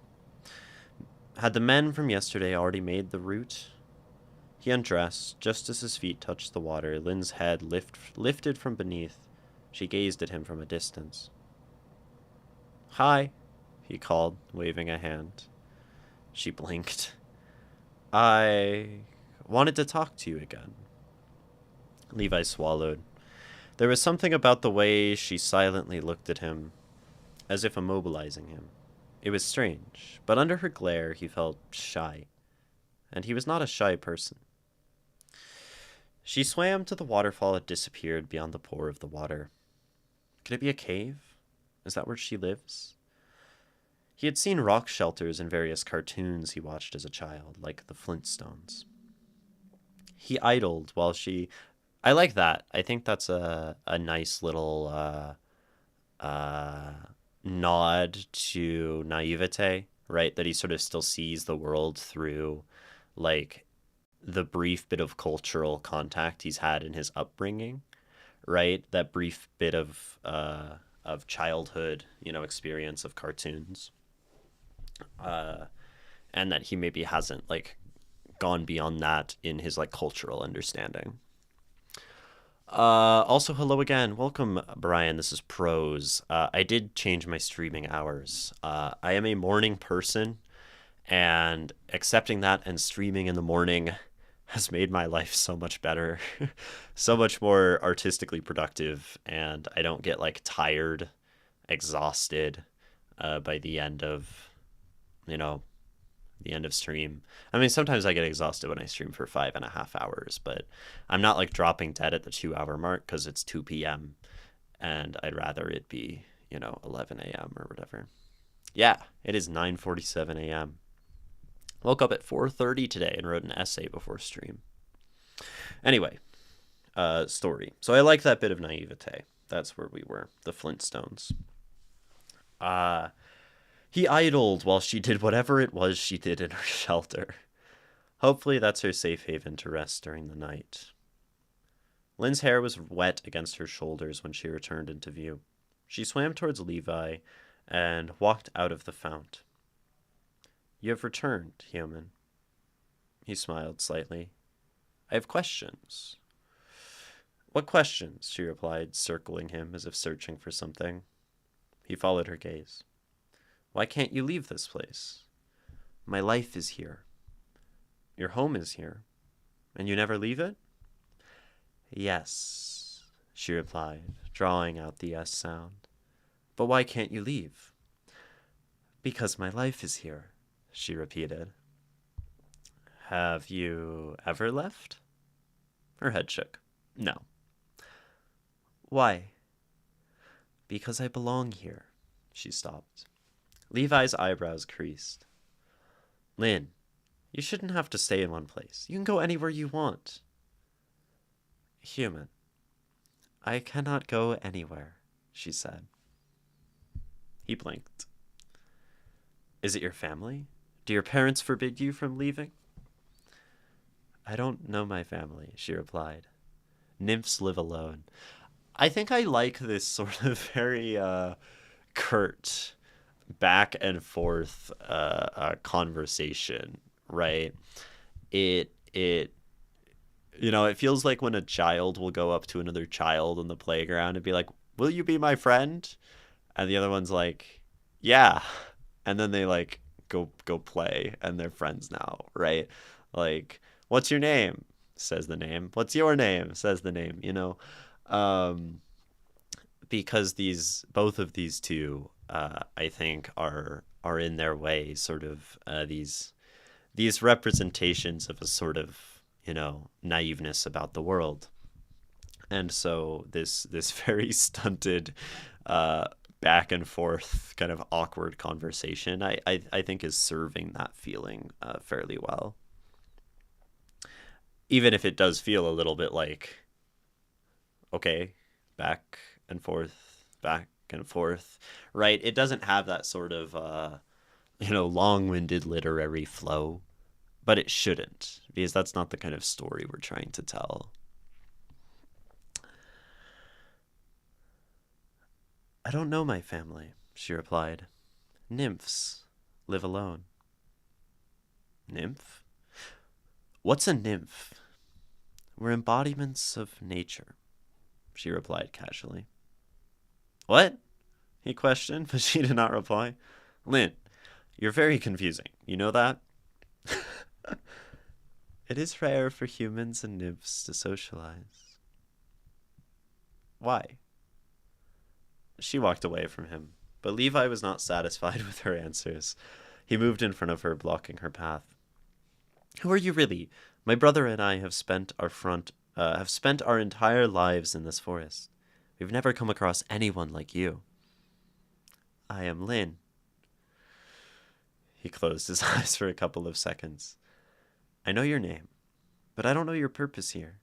S1: Had the men from yesterday already made the route? He undressed. Just as his feet touched the water, Lynn's head lifted from beneath. She gazed at him from a distance. Hi, he called, waving a hand. She blinked. I wanted to talk to you again. Levi swallowed. There was something about the way she silently looked at him, as if immobilizing him. It was strange, but under her glare he felt shy, and he was not a shy person. She swam to the waterfall and disappeared beyond the pour of the water. Could it be a cave? Is that where she lives? He had seen rock shelters in various cartoons he watched as a child, like the Flintstones. He idled while she... I like that. I think that's a nice little nod to naivete, right? That he sort of still sees the world through, like, the brief bit of cultural contact he's had in his upbringing, right? That brief bit of childhood, experience of cartoons, and that he maybe hasn't like gone beyond that in his like cultural understanding. Also, hello again. Welcome, Brian. This is Prose. I did change my streaming hours. I am a morning person, and accepting that and streaming in the morning has made my life so much better, so much more artistically productive, and I don't get like tired, exhausted by you know, the end of stream. I mean, sometimes I get exhausted when I stream for 5.5 hours, but I'm not like dropping dead at the 2 hour mark because it's 2 p.m. and I'd rather it be, 11 a.m. or whatever. Yeah, it is 9:47 a.m. Woke up at 4:30 today and wrote an essay before stream. Anyway, story. So I like that bit of naivete. That's where we were, the Flintstones. Uh, he idled while she did whatever it was she did in her shelter. Hopefully that's her safe haven to rest during the night. Lynn's hair was wet against her shoulders when she returned into view. She swam towards Levi and walked out of the fount. You have returned, human. He smiled slightly. I have questions. What questions? She replied, circling him as if searching for something. He followed her gaze. Why can't you leave this place? My life is here. Your home is here. And you never leave it? Yes, she replied, drawing out the S sound. But why can't you leave? Because my life is here, she repeated. Have you ever left? Her head shook. No. Why? Because I belong here, she stopped. Levi's eyebrows creased. Lynn, you shouldn't have to stay in one place. You can go anywhere you want. Human, I cannot go anywhere, she said. He blinked. Is it your family? Do your parents forbid you from leaving? I don't know my family, she replied. Nymphs live alone. I think I like this sort of very curt back and forth conversation, right? It it feels like when a child will go up to another child in the playground and be like, "Will you be my friend?" And the other one's like, "Yeah." And then they like go play and they're friends now, right? Like, "What's your name?" says the name. "What's your name?" says the name, Um because these both of these two I think are in their way sort of these representations of a sort of naiveness about the world, and so this very stunted back and forth kind of awkward conversation I think is serving that feeling fairly well, even if it does feel a little bit like okay, back and forth, back and forth, right? It doesn't have that sort of, long-winded literary flow, but it shouldn't, because that's not the kind of story we're trying to tell. I don't know my family, she replied. Nymphs live alone. Nymph? What's a nymph? We're embodiments of nature, she replied casually. What? He questioned, but she did not reply. Lynn, you're very confusing. You know that? It is rare for humans and nymphs to socialize. Why? She walked away from him, but Levi was not satisfied with her answers. He moved in front of her, blocking her path. Who are you really? My brother and I have spent our entire lives in this forest. We've never come across anyone like you. I am Lynn. He closed his eyes for a couple of seconds. I know your name, but I don't know your purpose here.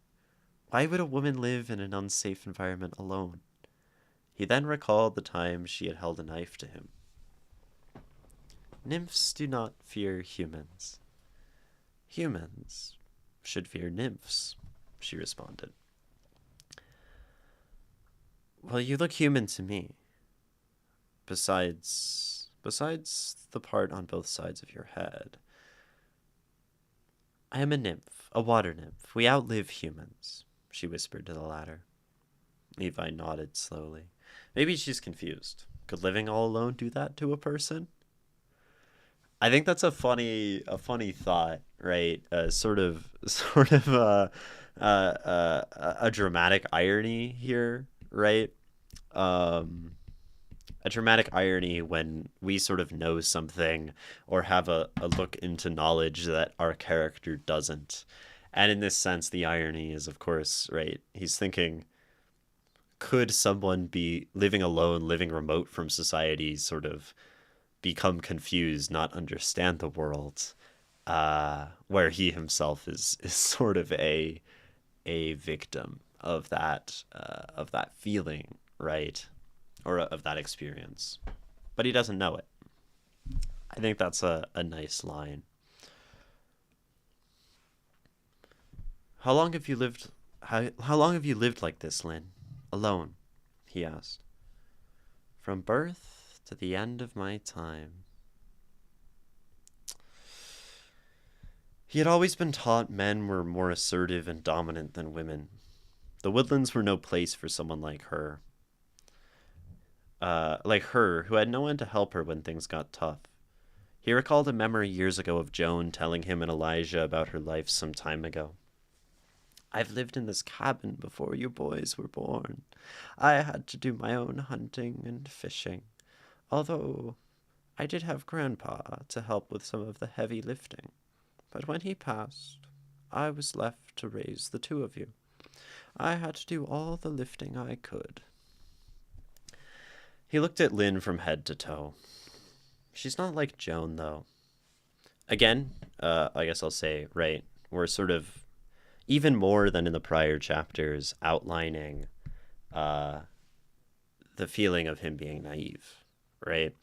S1: Why would a woman live in an unsafe environment alone? He then recalled the time she had held a knife to him. Nymphs do not fear humans. Humans should fear nymphs, she responded. Well, you look human to me. Besides the part on both sides of your head. I am a nymph, a water nymph. We outlive humans, she whispered to the latter. Levi nodded slowly. Maybe she's confused. Could living all alone do that to a person? I think that's a funny thought, right? A dramatic irony here, right? Um, a dramatic irony when we sort of know something or have a look into knowledge that our character doesn't. And in this sense, the irony is, of course, right? He's thinking, could someone be living alone, living remote from society, sort of become confused, not understand the world, where he himself is sort of a victim of that feeling, right? Or of that experience, but he doesn't know it. I think that's a nice line. How long have you lived? How long have you lived like this, Lynn? Alone? He asked. From birth to the end of my time. He had always been taught men were more assertive and dominant than women. The woodlands were no place for someone like her, who had no one to help her when things got tough. He recalled a memory years ago of Joan telling him and Elijah about her life some time ago. I've lived in this cabin before you boys were born. I had to do my own hunting and fishing, although I did have Grandpa to help with some of the heavy lifting. But when he passed, I was left to raise the two of you. I had to do all the lifting I could. He looked at Lynn from head to toe. She's not like Joan, though. Again, I guess I'll say, right, we're sort of, even more than in the prior chapters, outlining the feeling of him being naive, right?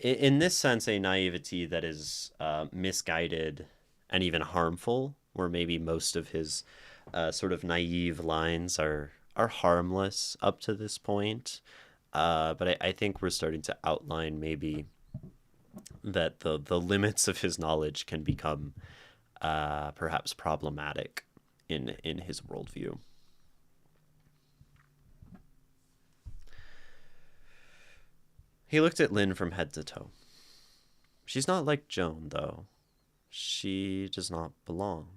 S1: In this sense, a naivety that is misguided and even harmful, where maybe most of his sort of naive lines are harmless up to this point. But I think we're starting to outline maybe that the limits of his knowledge can become perhaps problematic in his worldview. He looked at Lynn from head to toe. She's not like Joan, though. She does not belong.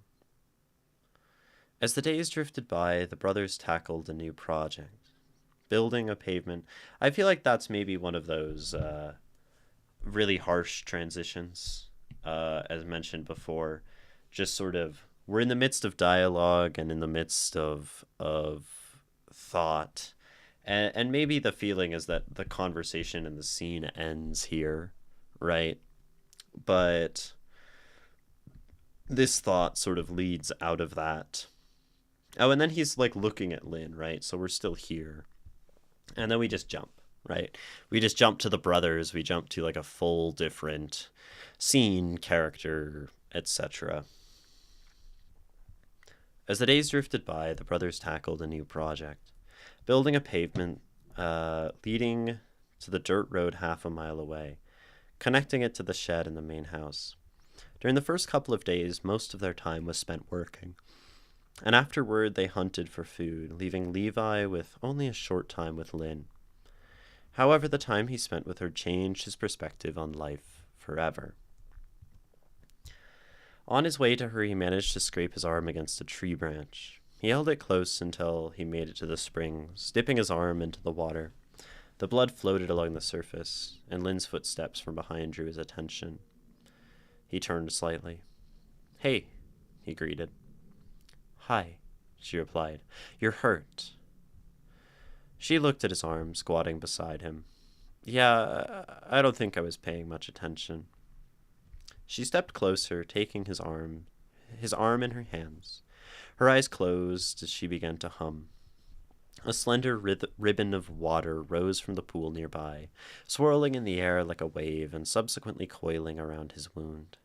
S1: As the days drifted by, the brothers tackled a new project. Building a pavement. I feel like that's maybe one of those really harsh transitions, as mentioned before. Just sort of, we're in the midst of dialogue and in the midst of thought. And maybe the feeling is that the conversation and the scene ends here, right? But this thought sort of leads out of that. Oh, and then he's like looking at Lynn, right? So we're still here. And then we just jump, right? We just jump to the brothers. We jump to like a full different scene, character, etc. As the days drifted by, the brothers tackled a new project. Building a pavement leading to the dirt road half a mile away, connecting it to the shed and the main house. During the first couple of days, most of their time was spent working. And afterward, they hunted for food, leaving Levi with only a short time with Lynn. However, the time he spent with her changed his perspective on life forever. On his way to her, he managed to scrape his arm against a tree branch. He held it close until he made it to the springs, dipping his arm into the water. The blood floated along the surface, and Lynn's footsteps from behind drew his attention. He turned slightly. Hey, he greeted. Hi, she replied. You're hurt. She looked at his arm, squatting beside him. Yeah, I don't think I was paying much attention. She stepped closer, taking his arm in her hands. Her eyes closed as she began to hum. A slender ribbon of water rose from the pool nearby, swirling in the air like a wave and subsequently coiling around his wound.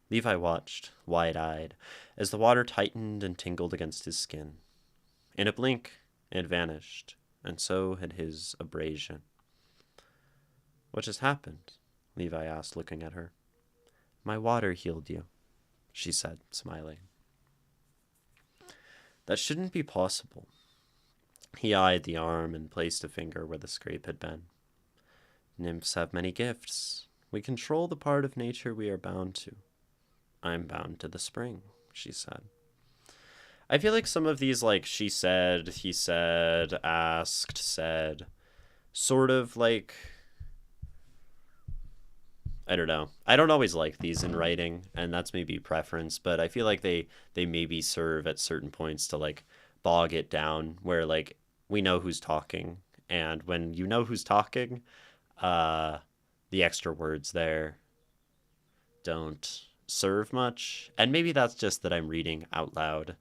S1: Levi watched, wide-eyed, as the water tightened and tingled against his skin. In a blink, it vanished, and so had his abrasion. What has happened? Levi asked, looking at her. My water healed you, she said, smiling. That shouldn't be possible. He eyed the arm and placed a finger where the scrape had been. Nymphs have many gifts. We control the part of nature we are bound to. I'm bound to the spring, she said. I feel like some of these, like, she said, he said, asked, said, sort of like, I don't know. I don't always like these in writing, and that's maybe preference, but I feel like they maybe serve at certain points to, like, bog it down, where, like, we know who's talking, and when you know who's talking, the extra words there don't serve much. And maybe that's just that I'm reading out loud,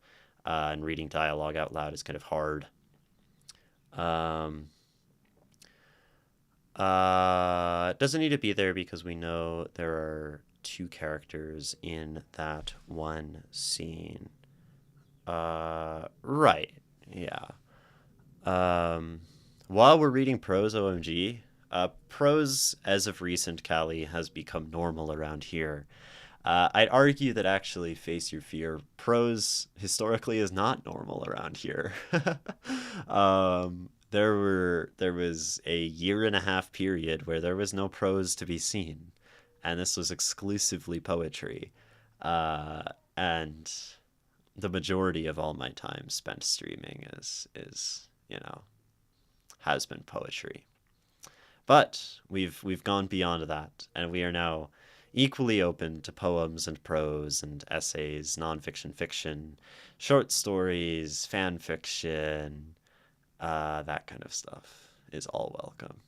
S1: and reading dialogue out loud is kind of hard. It doesn't need to be there because we know there are two characters in that one scene. Right. Yeah. While we're reading prose, OMG, prose, as of recent, Callie, has become normal around here. I'd argue that actually, face your fear, prose historically is not normal around here. There was a year and a half period where there was no prose to be seen, and this was exclusively poetry. And the majority of all my time spent streaming is has been poetry. But we've gone beyond that, and we are now equally open to poems and prose and essays, nonfiction, fiction, short stories, fan fiction, that kind of stuff is all welcome.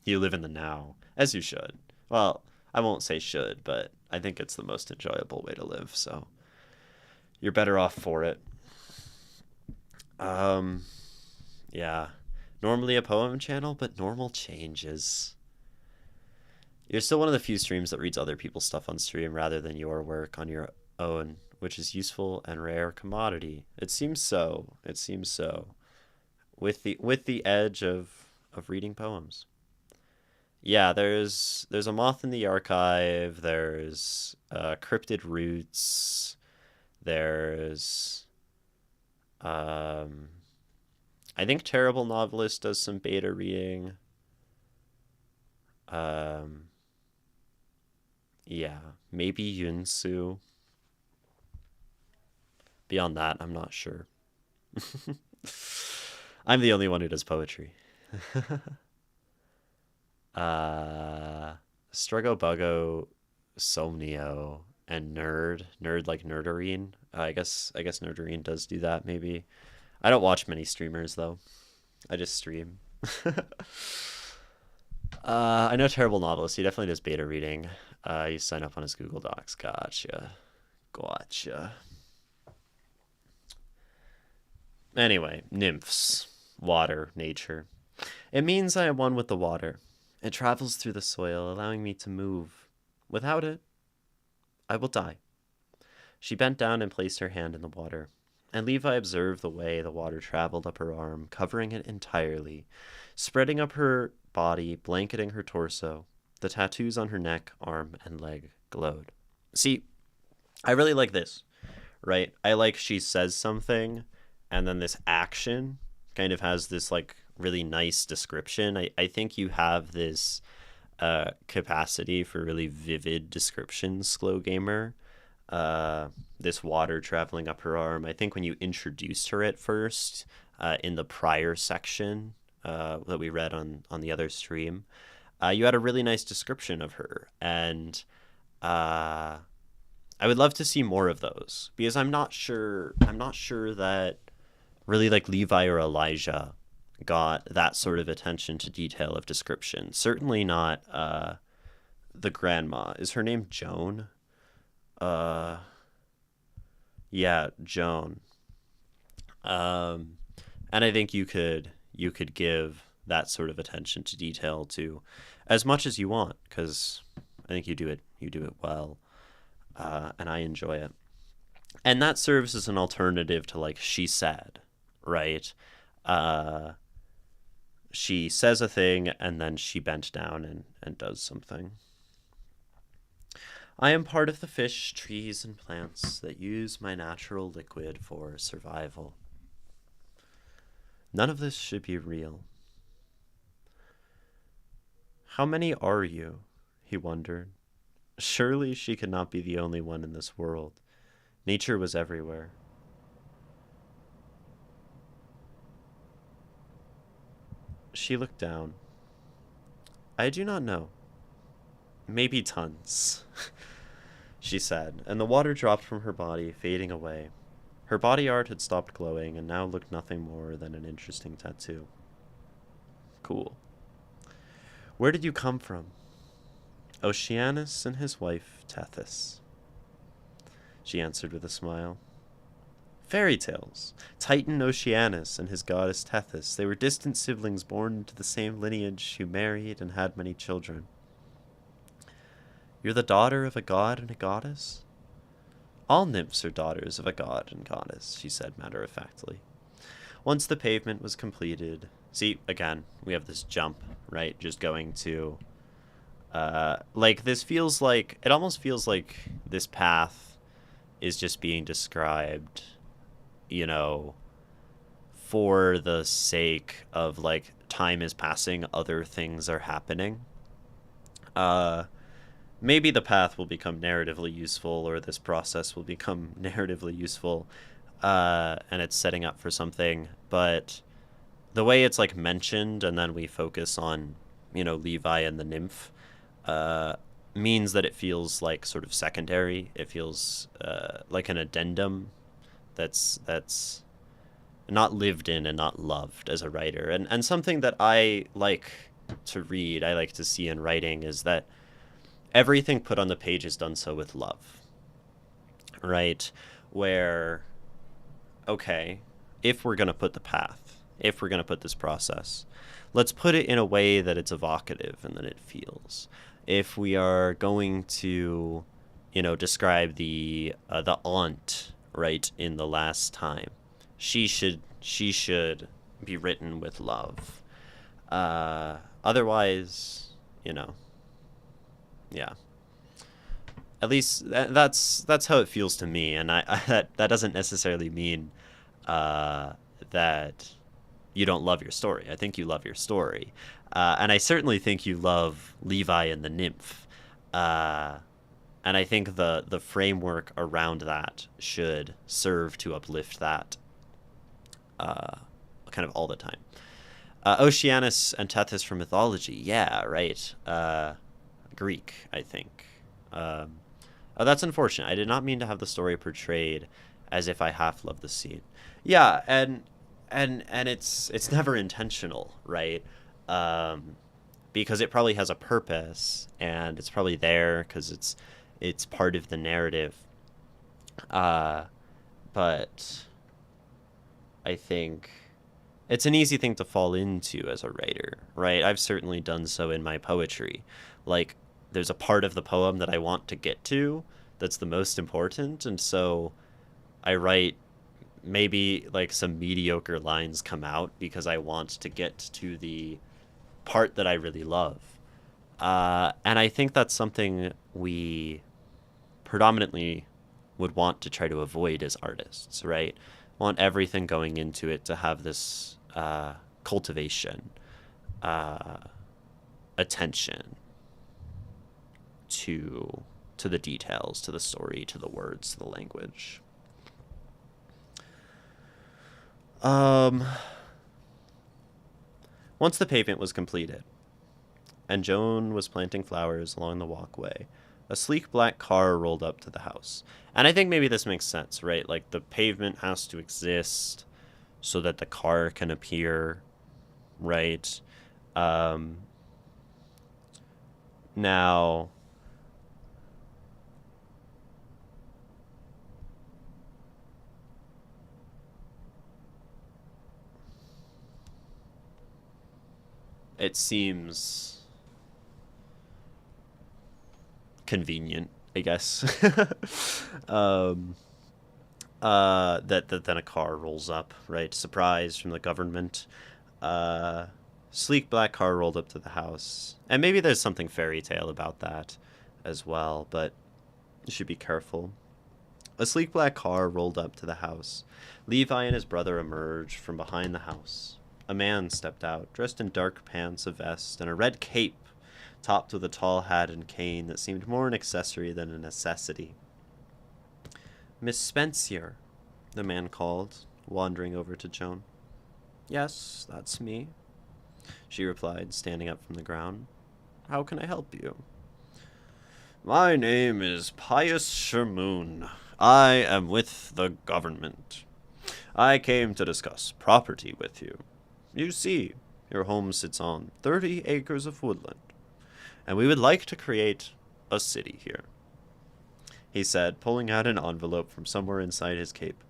S1: You live in the now, as you should. Well, I won't say should, but I think it's the most enjoyable way to live, so you're better off for it. Yeah. Normally a poem channel, but normal changes. You're still one of the few streams that reads other people's stuff on stream rather than your work on your own, which is useful and rare commodity. It seems so. It seems so. With the edge of reading poems. Yeah, there's a moth in the archive. There's cryptid roots. There's I think Terrible Novelist does some beta reading. Yeah, maybe Yunsu. Beyond that, I'm not sure. I'm the only one who does poetry. Struggo Buggo, Somnio, and Nerd like Nerdarine. I guess Nerdarine does do that maybe. I don't watch many streamers though. I just stream. I know Terrible Novelist. He definitely does beta reading. You sign up on his Google Docs. Gotcha. Anyway, nymphs, water, nature. It means I am one with the water. It travels through the soil, allowing me to move. Without it, I will die. She bent down and placed her hand in the water, and Levi observed the way the water traveled up her arm, covering it entirely, spreading up her body, blanketing her torso. The tattoos on her neck, arm, and leg glowed. See, I really like this, right? I like she says something, and then this action kind of has this, like, really nice description. I think you have this capacity for really vivid descriptions, Slow Gamer. This water traveling up her arm. I think when you introduced her at first, in the prior section that we read on the other stream, you had a really nice description of her, and I would love to see more of those, because I'm not sure that really, like, Levi or Elijah got that sort of attention to detail of description. Certainly not the grandma. Is her name Joan? Yeah, Joan. And I think you could give that sort of attention to detail to as much as you want, because I think you do it well, and I enjoy it. And that serves as an alternative to, like, she said, right? Uh, she says a thing and then she bent down and does something. I am part of the fish, trees, and plants that use my natural liquid for survival. None of this should be real. How many are you? He wondered. Surely she could not be the only one in this world. Nature was everywhere. She looked down. I do not know. Maybe tons, she said, and the water dropped from her body, fading away. Her body art had stopped glowing and now looked nothing more than an interesting tattoo. Cool. Where did you come from? Oceanus and his wife, Tethys, she answered with a smile. Fairy tales. Titan Oceanus and his goddess Tethys. They were distant siblings born into the same lineage who married and had many children. You're the daughter of a god and a goddess? All nymphs are daughters of a god and goddess, she said matter-of-factly. Once the pavement was completed... See, again, we have this jump, right? Just going to... like, this feels like... It almost feels like this path is just being described, you know, for the sake of, like, time is passing, other things are happening. Maybe the path will become narratively useful, or this process will become narratively useful, and it's setting up for something, but the way it's, like, mentioned, and then we focus on, you know, Levi and the nymph, means that it feels like sort of secondary. It feels like an addendum that's not lived in and not loved as a writer. And something that I like to read, I like to see in writing, is that everything put on the page is done so with love, right? Where, okay, if we're going to put the path, if we're going to put this process, let's put it in a way that it's evocative and that it feels. If we are going to, you know, describe the aunt, right, in The Last Time, she should be written with love. Otherwise, you know, yeah. At least that's how it feels to me, and that doesn't necessarily mean that you don't love your story. I think you love your story, and I certainly think you love Levi and the nymph, and I think the framework around that should serve to uplift that, kind of all the time. Oceanus and Tethys from mythology, yeah, right. Greek, I think. Oh, that's unfortunate. I did not mean to have the story portrayed as if I half love the scene. Yeah, and it's never intentional, right? Because it probably has a purpose, and it's probably there because it's part of the narrative. But I think it's an easy thing to fall into as a writer, right? I've certainly done so in my poetry. Like, there's a part of the poem that I want to get to that's the most important, and so I write maybe like some mediocre lines come out because I want to get to the part that I really love. And I think that's something we predominantly would want to try to avoid as artists, right? Want everything going into it to have this cultivation, attention to the details, to the story, to the words, to the language. Once the pavement was completed, and Joan was planting flowers along the walkway, a sleek black car rolled up to the house. And I think maybe this makes sense, right? Like, the pavement has to exist so that the car can appear, right? Now, it seems convenient, I guess. That then a car rolls up, right? Surprise from the government. Uh, Sleek black car rolled up to the house, and maybe there's something fairy tale about that as well, but you should be careful. A sleek black car rolled up to the house. Levi and his brother emerged from behind the house. A man stepped out, dressed in dark pants, a vest, and a red cape, topped with a tall hat and cane that seemed more an accessory than a necessity. Miss Spencer, the man called, wandering over to Joan. Yes, that's me, she replied, standing up from the ground. How can I help you? My name is Pius Shermoon. I am with the government. I came to discuss property with you. You see, your home sits on 30 acres of woodland, and we would like to create a city here, he said, pulling out an envelope from somewhere inside his cape.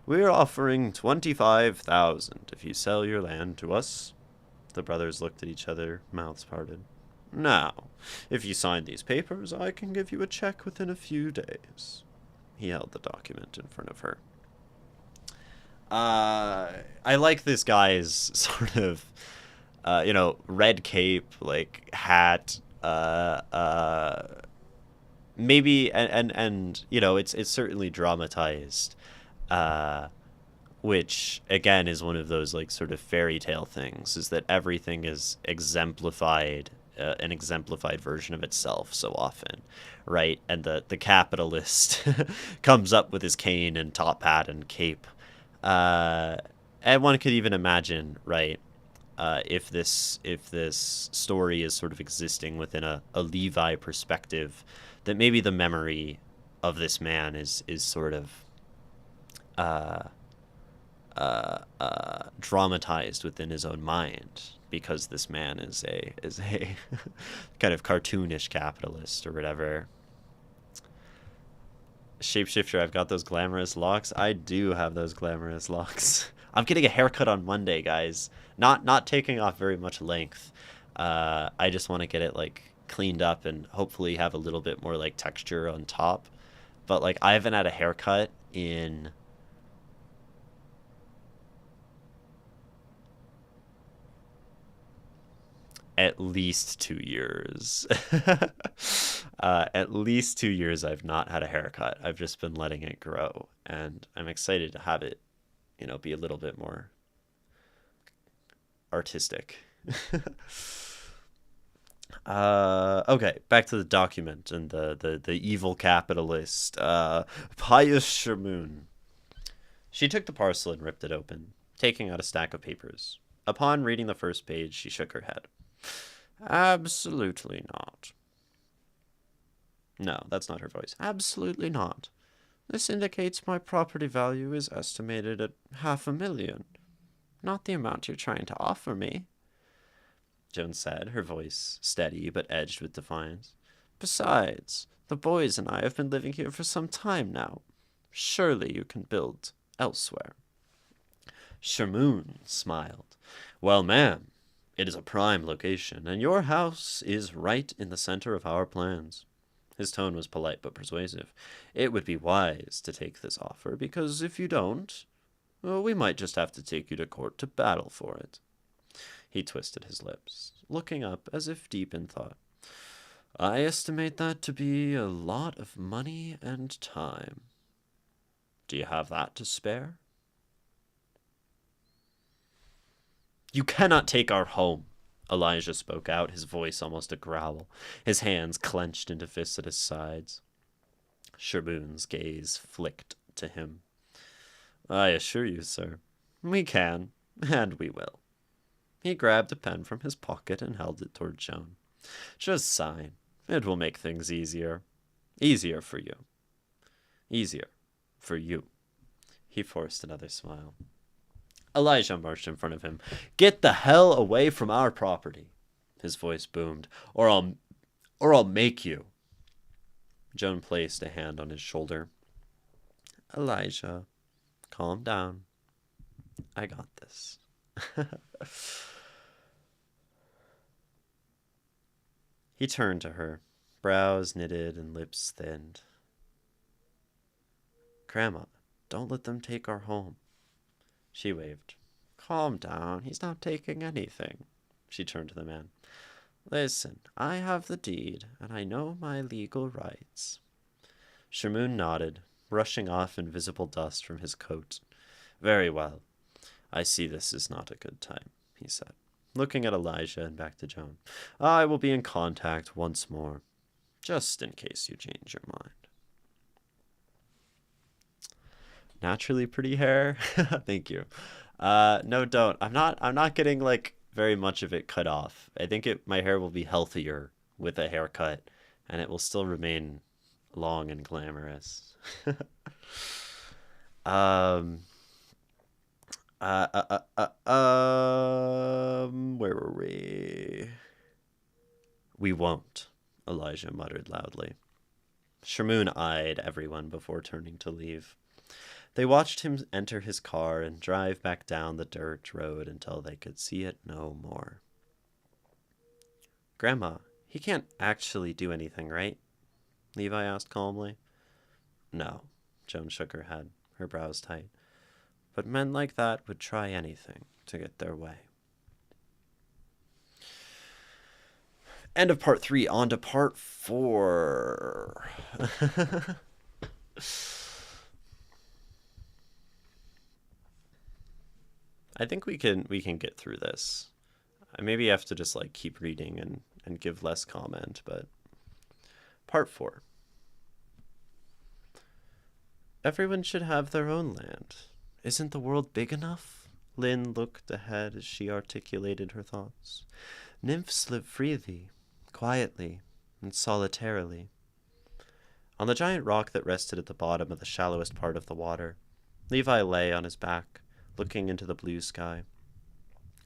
S1: We're offering 25,000 if you sell your land to us. The brothers looked at each other, mouths parted. Now, if you sign these papers, I can give you a check within a few days. He held the document in front of her. I like this guy's sort of, red cape, like hat, maybe, and it's certainly dramatized, which again is one of those like sort of fairy tale things, is that everything is exemplified, an exemplified version of itself so often, right? And the capitalist comes up with his cane and top hat and cape, and one could even imagine, right? If this story is sort of existing within a Levi perspective, that maybe the memory of this man is sort of dramatized within his own mind, because this man is a kind of cartoonish capitalist or whatever. Shapeshifter, I've got those glamorous locks. I do have those glamorous locks. I'm getting a haircut on Monday, guys. Not taking off very much length. I just want to get it like cleaned up and hopefully have a little bit more like texture on top. But like I haven't had a haircut in at least 2 years. At least 2 years I've not had a haircut. I've just been letting it grow, and I'm excited to have it, be a little bit more artistic. Okay, back to the document and the evil capitalist, Pius Shermoon. She took the parcel and ripped it open, taking out a stack of papers. Upon reading the first page, she shook her head. Absolutely not. No, that's not her voice. Absolutely not. This indicates my property value is estimated at 500,000. Not the amount you're trying to offer me, Joan said, her voice steady but edged with defiance. Besides, the boys and I have been living here for some time now. Surely you can build elsewhere. Shermoon smiled. Well, ma'am, it is a prime location, and your house is right in the center of our plans. His tone was polite but persuasive. It would be wise to take this offer, because if you don't, well, we might just have to take you to court to battle for it. He twisted his lips, looking up as if deep in thought. I estimate that to be a lot of money and time. Do you have that to spare? You cannot take our home, Elijah spoke out, his voice almost a growl, his hands clenched into fists at his sides. Shermoon's gaze flicked to him. I assure you, sir, we can, and we will. He grabbed a pen from his pocket and held it toward Joan. Just sign. It will make things easier. Easier for you. Easier for you. He forced another smile. Elijah marched in front of him. Get the hell away from our property, his voice boomed, or I'll make you. Joan placed a hand on his shoulder. Elijah, calm down. I got this. He turned to her, brows knitted and lips thinned. Grandma, Don't let them take our home. She waved. Calm down. He's not taking anything. She turned to the man. Listen, I have the deed, and I know my legal rights. Shamoon nodded, brushing off invisible dust from his coat. Very well. I see this is not a good time, he said, looking at Elijah and back to Joan. I will be in contact once more, just in case you change your mind. Naturally pretty hair. Thank you. No, don't. I'm not getting like very much of it cut off. I think my hair will be healthier with a haircut, and it will still remain long and glamorous. um where were we? We won't, Elijah muttered loudly. Shamoon eyed everyone before turning to leave. They watched him enter his car and drive back down the dirt road until they could see it no more. Grandma, he can't actually do anything, right? Levi asked calmly. No, Joan shook her head, her brows tight. But men like that would try anything to get their way. End of part 3, on to part 4. I think we can get through this. I maybe have to just like keep reading and give less comment, but part 4. Everyone should have their own land. Isn't the world big enough? Lynn looked ahead as she articulated her thoughts. Nymphs live freely, quietly, and solitarily. On the giant rock that rested at the bottom of the shallowest part of the water, Levi lay on his back, looking into the blue sky.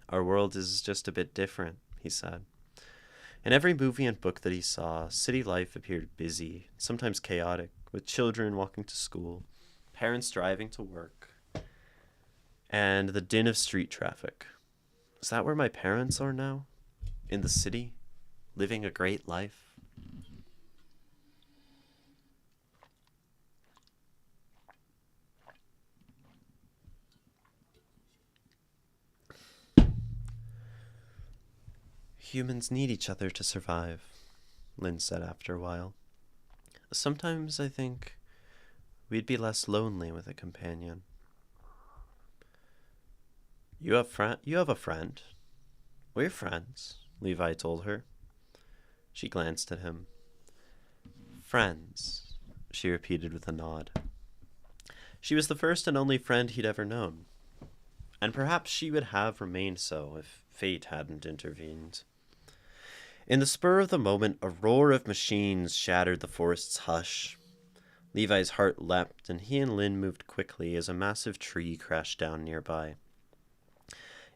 S1: Our world is just a bit different, he said. In every movie and book that he saw, city life appeared busy, sometimes chaotic, with children walking to school, parents driving to work, and the din of street traffic. Is that where my parents are now? In the city? Living a great life? Humans need each other to survive, Lynn said after a while. Sometimes I think we'd be less lonely with a companion. You have a friend. We're friends, Levi told her. She glanced at him. Friends, she repeated with a nod. She was the first and only friend he'd ever known, and perhaps she would have remained so if fate hadn't intervened. In the spur of the moment, a roar of machines shattered the forest's hush. Levi's heart leapt, and he and Lynn moved quickly as a massive tree crashed down nearby.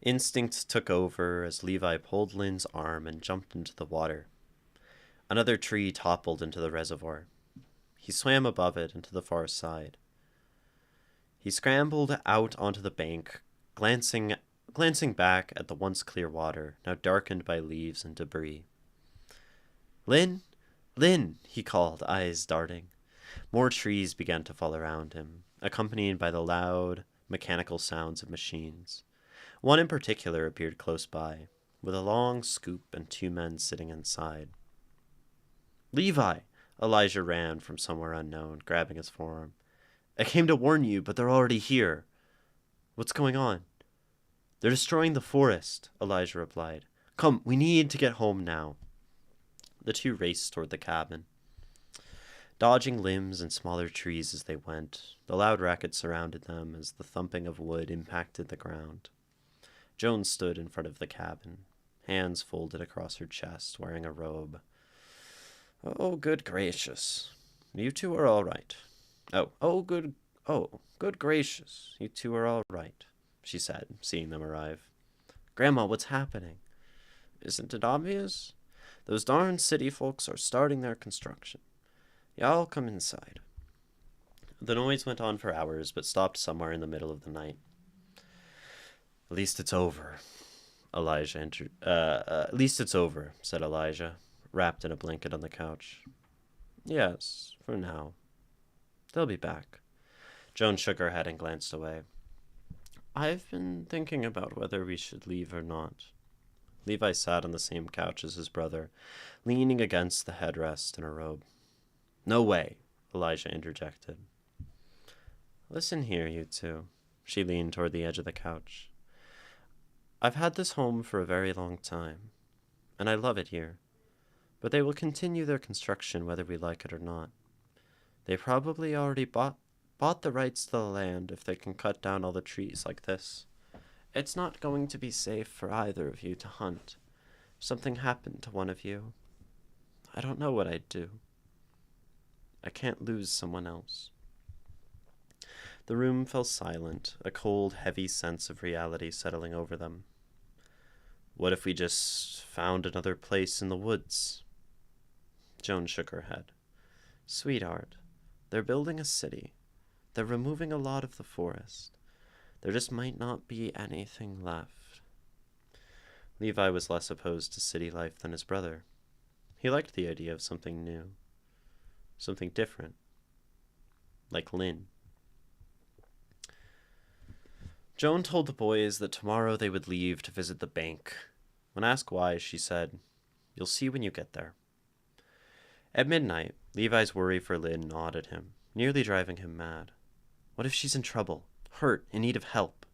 S1: Instinct took over as Levi pulled Lynn's arm and jumped into the water. Another tree toppled into the reservoir. He swam above it and to the far side. He scrambled out onto the bank, glancing back at the once clear water, now darkened by leaves and debris. Lynn! Lynn! He called, eyes darting. More trees began to fall around him, accompanied by the loud, mechanical sounds of machines. One in particular appeared close by, with a long scoop and 2 men sitting inside. Levi! Elijah ran from somewhere unknown, grabbing his forearm. I came to warn you, but they're already here. What's going on? They're destroying the forest, Elijah replied. Come, we need to get home now. The 2 raced toward the cabin, dodging limbs and smaller trees as they went. The loud racket surrounded them as the thumping of wood impacted the ground. Joan stood in front of the cabin, hands folded across her chest, wearing a robe. Oh, good gracious. You 2 are all right. Good gracious. You 2 are all right, she said, seeing them arrive. Grandma, what's happening? Isn't it obvious? Those darn city folks are starting their construction. Y'all come inside. The noise went on for hours, but stopped somewhere in the middle of the night. At least it's over. At least it's over, said Elijah, wrapped in a blanket on the couch. Yes, for now. They'll be back. Joan shook her head and glanced away. I've been thinking about whether we should leave or not. Levi sat on the same couch as his brother, leaning against the headrest in a robe. No way, Elijah interjected. Listen here, you two. She leaned toward the edge of the couch. I've had this home for a very long time, and I love it here. But they will continue their construction whether we like it or not. They probably already bought the rights to the land if they can cut down all the trees like this. It's not going to be safe for either of you to hunt. If something happened to one of you, I don't know what I'd do. I can't lose someone else. The room fell silent, a cold, heavy sense of reality settling over them. What if we just found another place in the woods? Joan shook her head. Sweetheart, they're building a city. They're removing a lot of the forest. There just might not be anything left. Levi was less opposed to city life than his brother. He liked the idea of something new, something different, like Lynn. Joan told the boys that tomorrow they would leave to visit the bank. When asked why, she said, You'll see when you get there. At midnight, Levi's worry for Lynn gnawed at him, nearly driving him mad. What if she's in trouble, hurt, in need of help?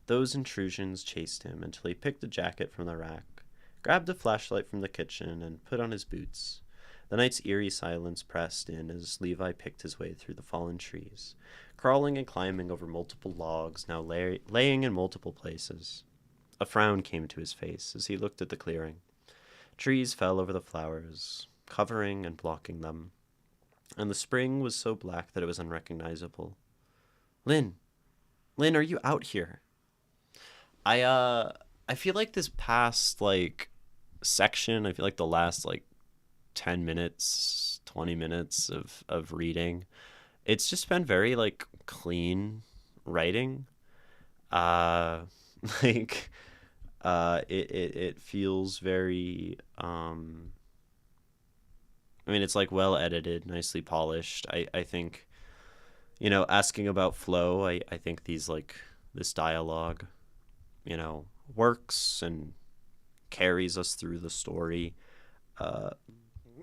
S1: Those intrusions chased him until he picked a jacket from the rack, grabbed a flashlight from the kitchen, and put on his boots. The night's eerie silence pressed in as Levi picked his way through the fallen trees, crawling and climbing over multiple logs, now laying in multiple places. A frown came to his face as he looked at the clearing. Trees fell over the flowers, covering and blocking them, and the spring was so black that it was unrecognizable. Lynn, are you out here? I feel like this past, section, I feel like the last, 10 minutes, 20 minutes of reading, it's just been very, clean writing. It feels very, it's, well edited, nicely polished. I think, asking about flow, I think this dialogue, works and carries us through the story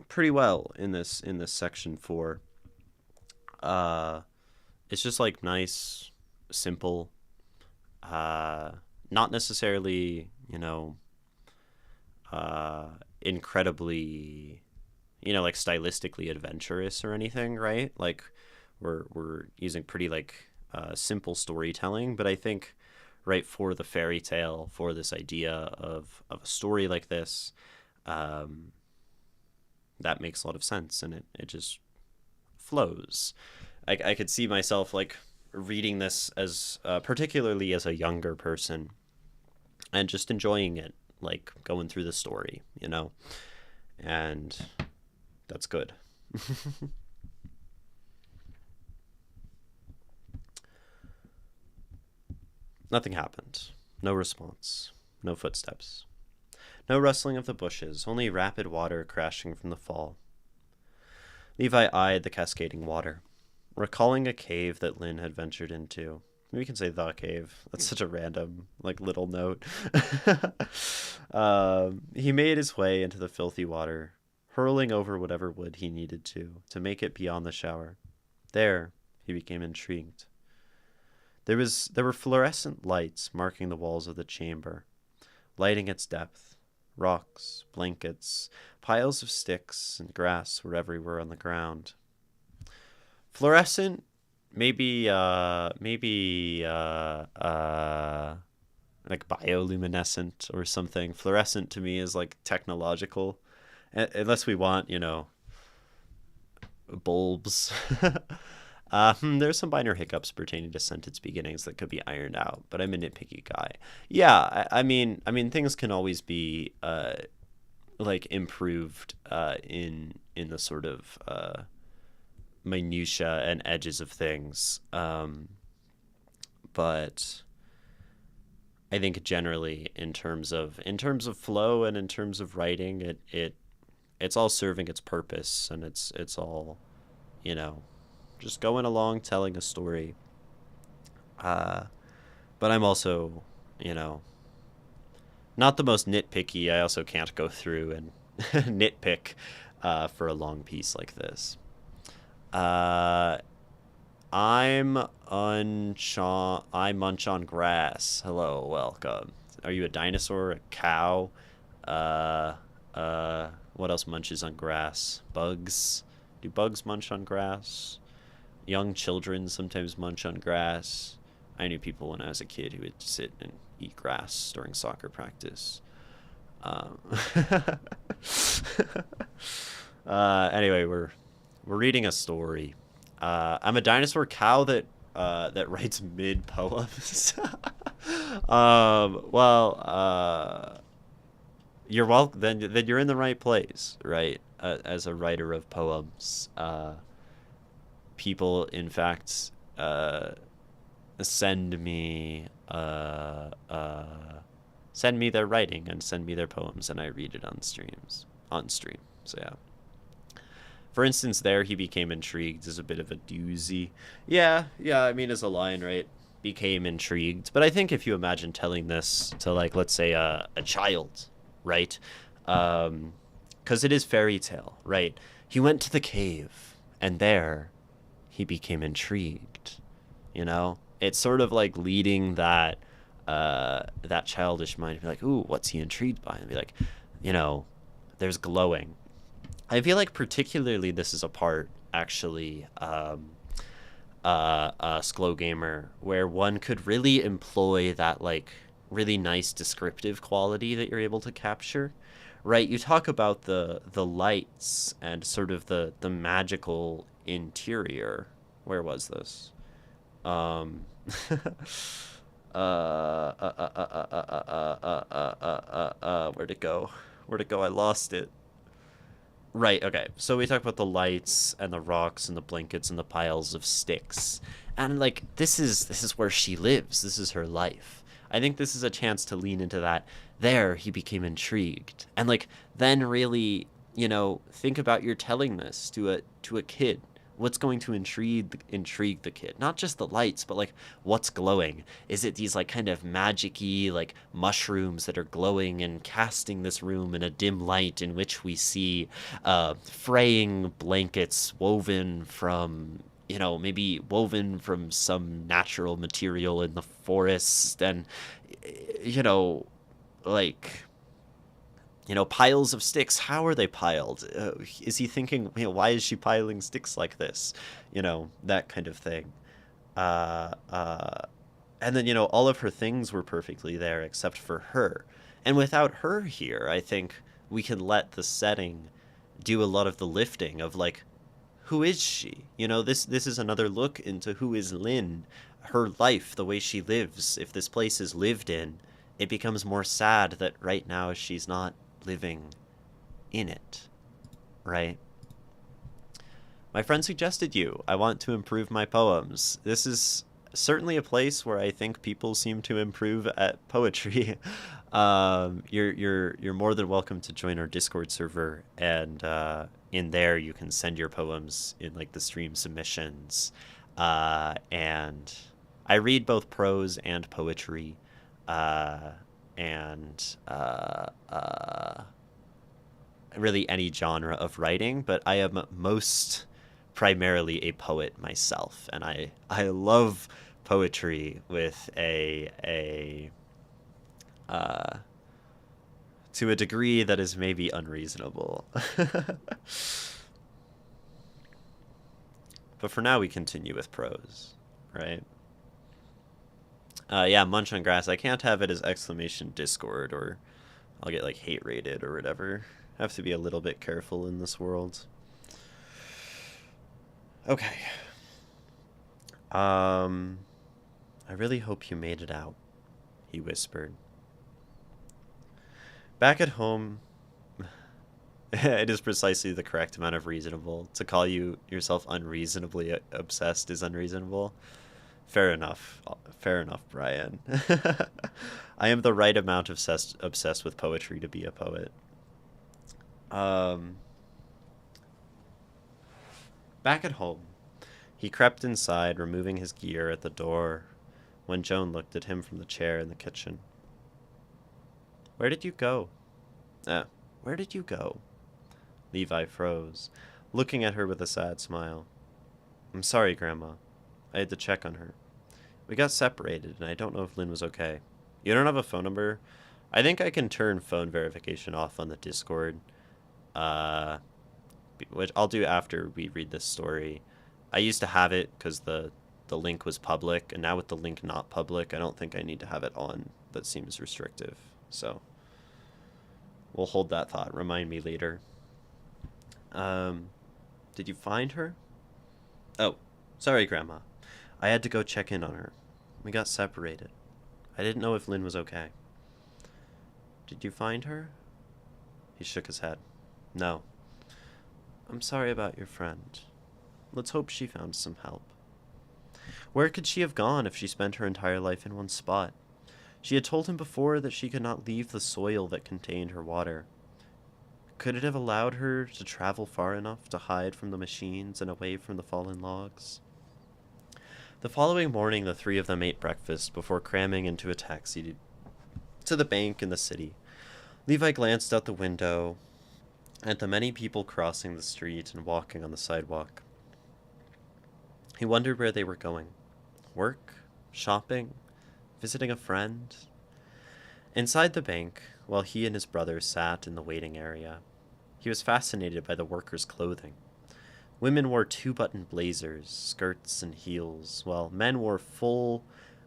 S1: pretty well in this section 4. It's just nice, simple, not necessarily, incredibly, stylistically adventurous or anything, right? We're using pretty simple storytelling, but I think right for the fairy tale, for this idea of a story like this, that makes a lot of sense, and it just flows. I could see myself reading this as particularly as a younger person and just enjoying it, going through the story, and that's good. Nothing happened. No response. No footsteps. No rustling of the bushes, only rapid water crashing from the fall. Levi eyed the cascading water, recalling a cave that Lynn had ventured into. Maybe we can say the cave. That's such a random, little note. He made his way into the filthy water, hurling over whatever wood he needed to make it beyond the shower. There, he became intrigued. There were fluorescent lights marking the walls of the chamber, lighting its depth. Rocks, blankets, piles of sticks, and grass were everywhere on the ground. Fluorescent, maybe bioluminescent or something. Fluorescent to me is technological, unless we want, bulbs. There's some minor hiccups pertaining to sentence beginnings that could be ironed out, but I'm a nitpicky guy. Yeah, I mean, things can always be improved in the sort of minutia and edges of things, but I think generally in terms of flow and in terms of writing, it's all serving its purpose, and it's all, just going along telling a story. But I'm also, you know, not the most nitpicky. I also can't go through and nitpick for a long piece like this. Uh, I munch on grass. Hello, welcome. Are you a dinosaur? A cow? Uh, what else munches on grass? Bugs? Do bugs munch on grass? Young children sometimes munch on grass. I knew people when I was a kid who would sit and eat grass during soccer practice. Um, anyway, we're reading a story. I'm a dinosaur cow that writes mid poems. Well, you're welcome. Then you're in the right place, right? As a writer of poems, people, in fact, send me send me their writing and send me their poems, and I read it on stream. So yeah. For instance, there he became intrigued is a bit of a doozy. Yeah. I mean, as a line, right? Became intrigued, but I think if you imagine telling this to, like, let's say a child, right? Because it is fairy tale, right? He went to the cave, and there he became intrigued. You know, it's sort of like leading that childish mind to be like, ooh, what's he intrigued by? And be like, you know, there's glowing. I feel like particularly this is a part, actually, Sklo Gamer, where one could really employ that, like, really nice descriptive quality that you're able to capture, right? You talk about the lights and sort of the magical interior. Where was this? Um, where'd it go? Where'd it go? I lost it. Right, okay. So we talk about the lights and the rocks and the blankets and the piles of sticks. And, like, this is where she lives. This is her life. I think this is a chance to lean into that. There he became intrigued. And, like, then really, you know, think about you're telling this to a kid. What's going to intrigue the kid? Not just the lights, but, like, what's glowing? Is it these, like, kind of magic-y, like, mushrooms that are glowing and casting this room in a dim light in which we see fraying blankets woven from, you know, maybe woven from some natural material in the forest, and, you know, like, you know, piles of sticks. How are they piled? Is he thinking, you know, why is she piling sticks like this? You know, that kind of thing. Uh, uh, and then, you know, all of her things were perfectly there except for her. And without her here, I think we can let the setting do a lot of the lifting of, like, who is she? You know, this is another look into who is Lynn, her life, the way she lives. If this place is lived in, it becomes more sad that right now she's not living in it, right? My friend suggested you. I want to improve my poems. This is certainly a place where I think people seem to improve at poetry. You're more than welcome to join our Discord server, and in there you can send your poems in, like, the stream submissions. And I read both prose and poetry. And really any genre of writing, but I am most primarily a poet myself, and I love poetry with a to a degree that is maybe unreasonable. But for now, we continue with prose, right? Yeah, munch on grass. I can't have it as exclamation Discord, or I'll get, like, hate rated or whatever. Have to be a little bit careful in this world. Okay. I really hope you made it out, he whispered. Back at home, it is precisely the correct amount of reasonable. To call you yourself unreasonably obsessed is unreasonable. Fair enough. Fair enough, Brian. I am the right amount obsessed with poetry to be a poet. Back at home, He crept inside, removing his gear at the door when Joan looked at him from the chair in the kitchen. Where did you go? Where did you go? Levi froze, looking at her with a sad smile. I'm sorry, Grandma. I had to check on her. We got separated, and I don't know if Lynn was okay. You don't have a phone number? I think I can turn phone verification off on the Discord. Which I'll do after we read this story. I used to have it because the link was public, and now with the link not public, I don't think I need to have it on. That seems restrictive. So we'll hold that thought. Remind me later. Did you find her? Oh, sorry, Grandma. I had to go check in on her. We got separated. I didn't know if Lynn was okay. Did you find her? He shook his head. No. I'm sorry about your friend. Let's hope she found some help. Where could she have gone if she spent her entire life in one spot? She had told him before that she could not leave the soil that contained her water. Could it have allowed her to travel far enough to hide from the machines and away from the fallen logs? The following morning, the three of them ate breakfast before cramming into a taxi to the bank in the city. Levi glanced out the window at the many people crossing the street and walking on the sidewalk. He wondered where they were going. Work? Shopping? Visiting a friend? Inside the bank, while he and his brother sat in the waiting area, he was fascinated by the workers' clothing. Women wore two-button blazers, skirts, and heels, while men wore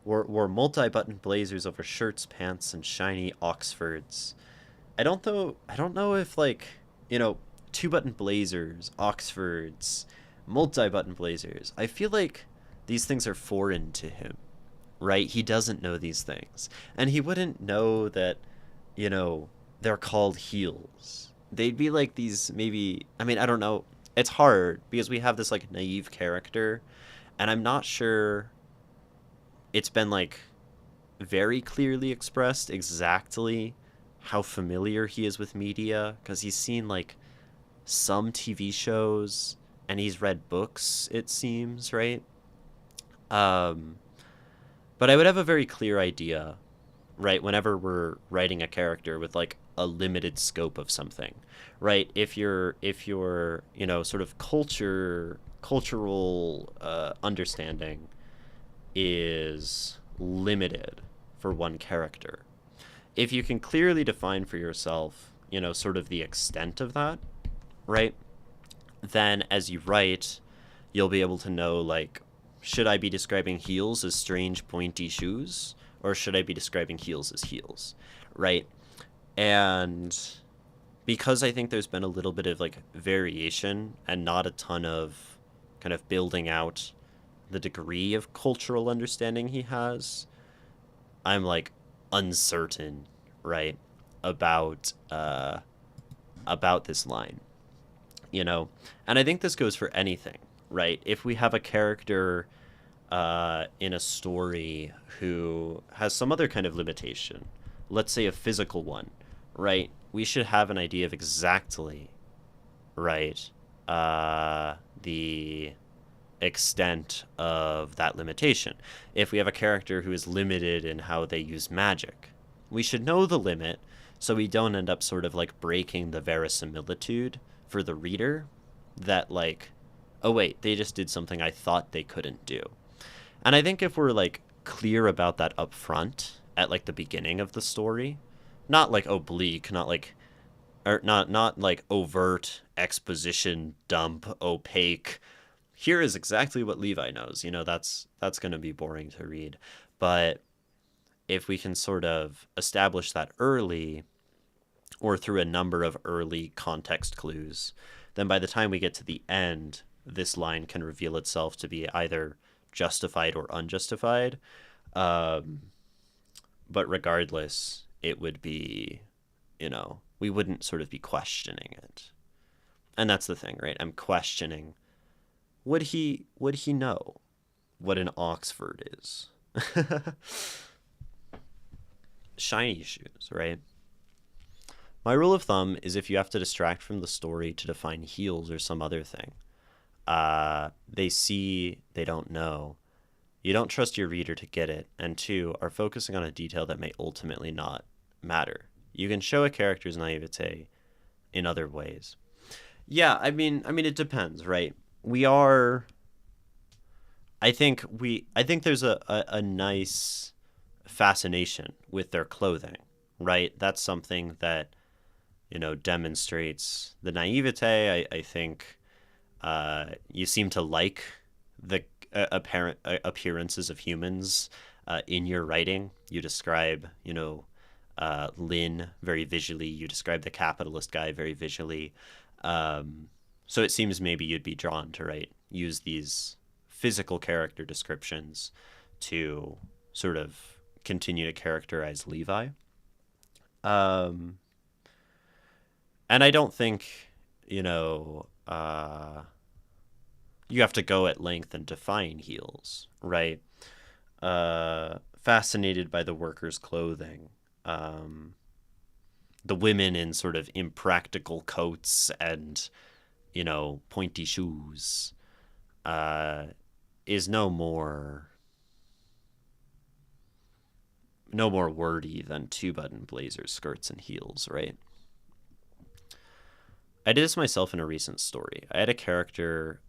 S1: multi-button blazers over shirts, pants, and shiny Oxfords. I don't know if, like, two-button blazers, Oxfords, multi-button blazers. I feel like these things are foreign to him, right? He doesn't know these things. And he wouldn't know that, they're called heels. They'd be like these, maybe, I mean, I don't know. It's hard because we have this, like, naive character, and I'm not sure it's been, like, very clearly expressed exactly how familiar he is with media, because he's seen, like, some TV shows, and he's read books, it seems, right? But I would have a very clear idea, right, whenever we're writing a character with, like, a limited scope of something, right? If your sort of cultural understanding is limited for one character, if you can clearly define for yourself, sort of the extent of that, right, then as you write, you'll be able to know, like, should I be describing heels as strange pointy shoes, or should I be describing heels as heels, right? And because I think there's been a little bit of, like, variation and not a ton of kind of building out the degree of cultural understanding he has, I'm, like, uncertain, right, about this line, and I think this goes for anything, right? If we have a character in a story who has some other kind of limitation, let's say a physical one, right? We should have an idea of exactly, right, the extent of that limitation. If we have a character who is limited in how they use magic, we should know the limit so we don't end up sort of, like, breaking the verisimilitude for the reader that, like, oh wait, they just did something I thought they couldn't do. And I think if we're, like, clear about that up front at, like, the beginning of the story, not, like, oblique, not like overt exposition dump, opaque, here is exactly what Levi knows, that's going to be boring to read. But if we can sort of establish that early, or through a number of early context clues, then by the time we get to the end, this line can reveal itself to be either justified or unjustified. But regardless, it would be, we wouldn't sort of be questioning it. And that's the thing, right? I'm questioning, would he know what an Oxford is? Shiny shoes, right? My rule of thumb is if you have to distract from the story to define heels or some other thing, They see, they don't know. You don't trust your reader to get it, and two, are focusing on a detail that may ultimately not matter. You can show a character's naivete in other ways. Yeah, I mean, it depends, right? We are. I think there's a nice fascination with their clothing, right? That's something that demonstrates the naivete. I think you seem to like the apparent appearances of humans in your writing. You describe, Lynn very visually. You describe the capitalist guy very visually. Um, so it seems maybe you'd be drawn to use these physical character descriptions to sort of continue to characterize Levi. Um, and I don't think, you know, you have to go at length and define heels, right? Fascinated by the workers' clothing. Um, the women in sort of impractical coats and, pointy shoes uh, is no more wordy than two-button blazers, skirts, and heels, right? I did this myself in a recent story. I had a character.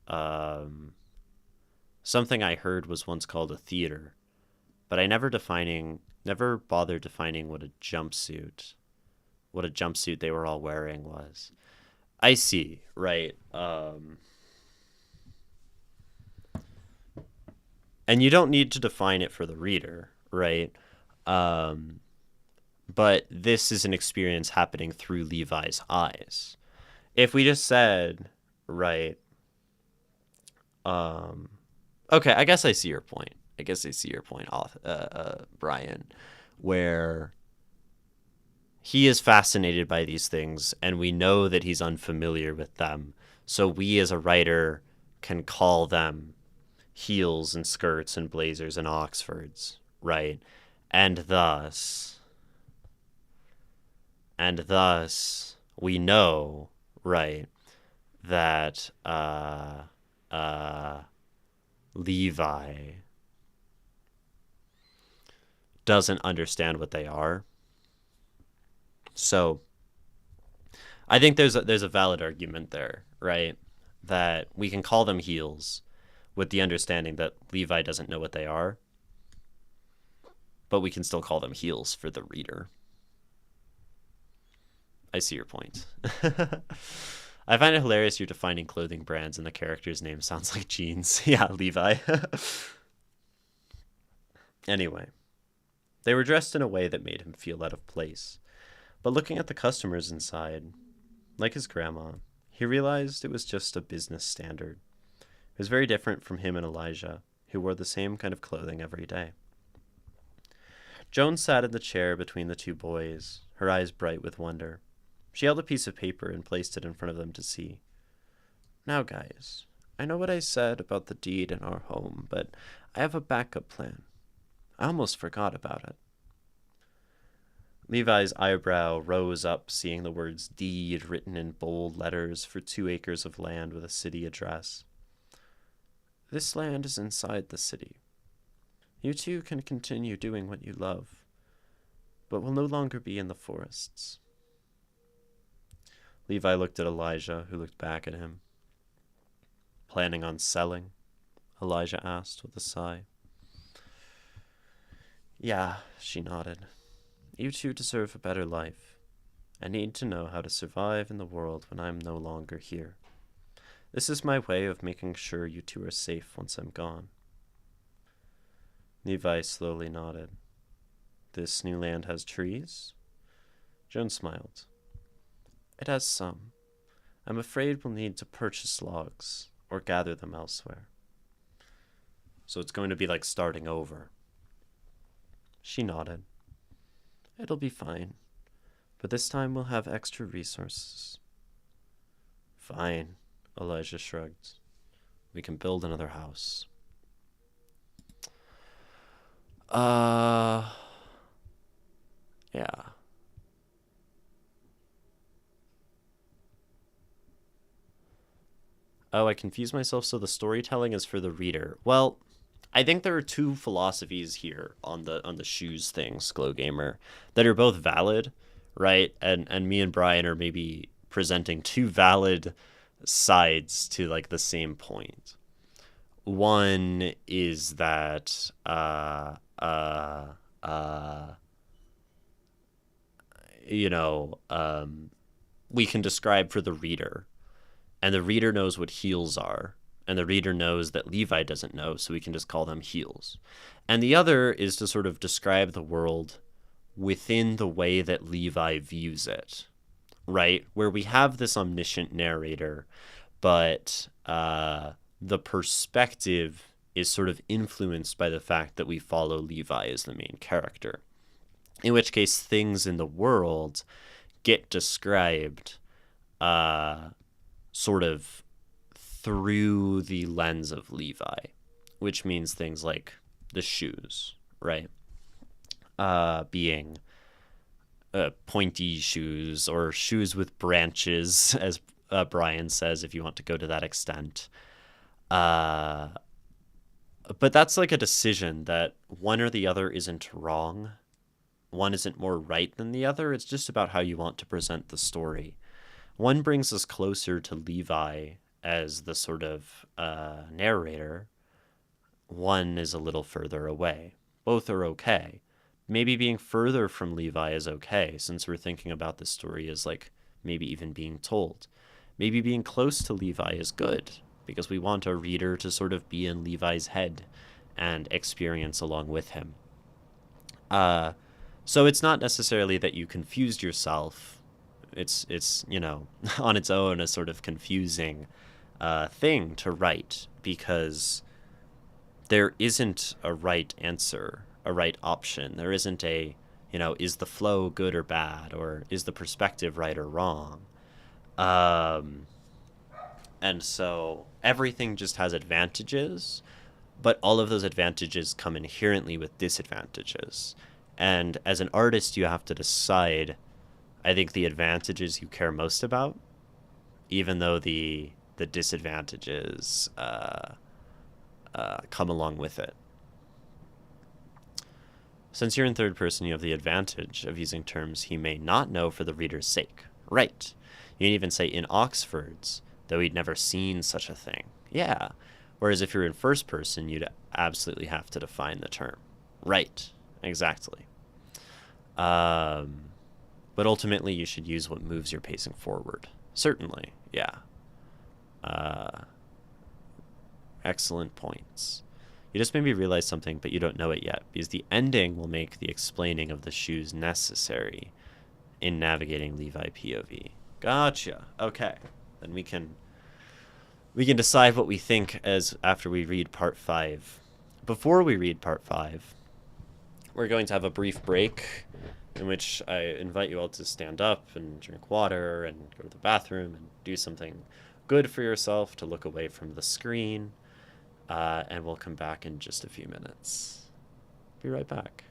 S1: Something I heard was once called a theater, but I never bothered defining what a jumpsuit they were all wearing was. I see, right? And you don't need to define it for the reader, right? Um, but this is an experience happening through Levi's eyes. If we just said, right, um, okay, I guess I see your point. I guess I see your point, Brian, where he is fascinated by these things, and we know that he's unfamiliar with them. So we, as a writer, can call them heels and skirts and blazers and Oxfords, right? And thus, we know, right, that uh, Levi doesn't understand what they are. So I think there's a valid argument there, right? That we can call them heels with the understanding that Levi doesn't know what they are, but we can still call them heels for the reader. I see your point. I find it hilarious you're defining clothing brands and the character's name sounds like jeans. Yeah, Levi. Anyway, they were dressed in a way that made him feel out of place. But looking at the customers inside, like his grandma, he realized it was just a business standard. It was very different from him and Elijah, who wore the same kind of clothing every day. Joan sat in the chair between the two boys, her eyes bright with wonder. She held a piece of paper and placed it in front of them to see. Now, guys, I know what I said about the deed in our home, but I have a backup plan. I almost forgot about it. Levi's eyebrow rose up, seeing the words deed written in bold letters for 2 acres of land with a city address. This land is inside the city. You two can continue doing what you love, but will no longer be in the forests. Levi looked at Elijah, who looked back at him. Planning on selling? Elijah asked with a sigh. Yeah, she nodded. You two deserve a better life. I need to know how to survive in the world when I'm no longer here. This is my way of making sure you two are safe once I'm gone. Levi slowly nodded. This new land has trees? Joan smiled. It has some. I'm afraid we'll need to purchase logs or gather them elsewhere. So it's going to be like starting over. She nodded. It'll be fine, but this time we'll have extra resources. Fine, Elijah shrugged. We can build another house. Yeah. Oh, I confuse myself, so the storytelling is for the reader. Well, I think there are two philosophies here on the shoes thing, Glow Gamer, that are both valid, right? And me and Brian are maybe presenting two valid sides to like the same point. One is that you know, we can describe for the reader, and the reader knows what heels are, and the reader knows that Levi doesn't know, so we can just call them heels. And the other is to sort of describe the world within the way that Levi views it, right? Where we have this omniscient narrator, but the perspective is sort of influenced by the fact that we follow Levi as the main character. In which case, things in the world get described sort of through the lens of Levi, which means things like the shoes, right? Being pointy shoes or shoes with branches, as Brian says, if you want to go to that extent. But that's like a decision that one or the other isn't wrong. One isn't more right than the other. It's just about how you want to present the story. One brings us closer to Levi as the sort of narrator. One is a little further away. Both are okay. Maybe being further from Levi is okay, since we're thinking about this story as like maybe even being told. Maybe being close to Levi is good, because we want our reader to sort of be in Levi's head and experience along with him. So it's not necessarily that you confused yourself. It's you know, on its own a sort of confusing thing to write, because there isn't a right answer, a right option. There isn't a, you know, is the flow good or bad, or is the perspective right or wrong? And so everything just has advantages, but all of those advantages come inherently with disadvantages. And as an artist, you have to decide, I think, the advantages you care most about, even though the disadvantages come along with it. Since you're in third person, you have the advantage of using terms he may not know for the reader's sake. Right. You can even say in Oxford's, though he'd never seen such a thing. Yeah. Whereas if you're in first person, you'd absolutely have to define the term. Right. Exactly. But ultimately, you should use what moves your pacing forward. Certainly. Yeah. Excellent points. You just made me realize something, but you don't know it yet, because the ending will make the explaining of the shoes necessary in navigating Levi POV. Gotcha. Okay. Then we can decide what we think as after we read part 5. Before we read part 5, we're going to have a brief break in which I invite you all to stand up and drink water and go to the bathroom and do something good for yourself, to look away from the screen. And we'll come back in just a few minutes. Be right back.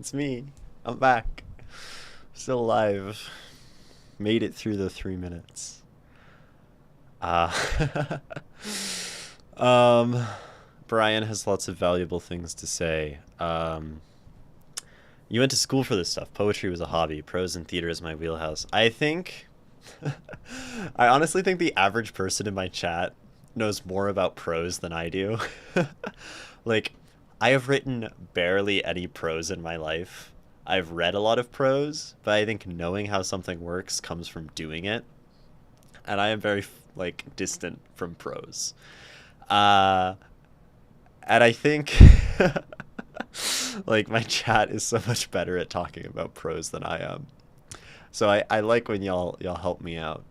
S1: It's me. I'm back. Still alive. Made it through the 3 minutes. Uh, um, Brian has lots of valuable things to say. You went to school for this stuff. Poetry was a hobby. Prose and theater is my wheelhouse. I think, I honestly think the average person in my chat knows more about prose than I do. Like, I have written barely any prose in my life. I've read a lot of prose, but I think knowing how something works comes from doing it. And I am very, like, distant from prose. Uh, and I think, like, my chat is so much better at talking about prose than I am. So I like when y'all help me out.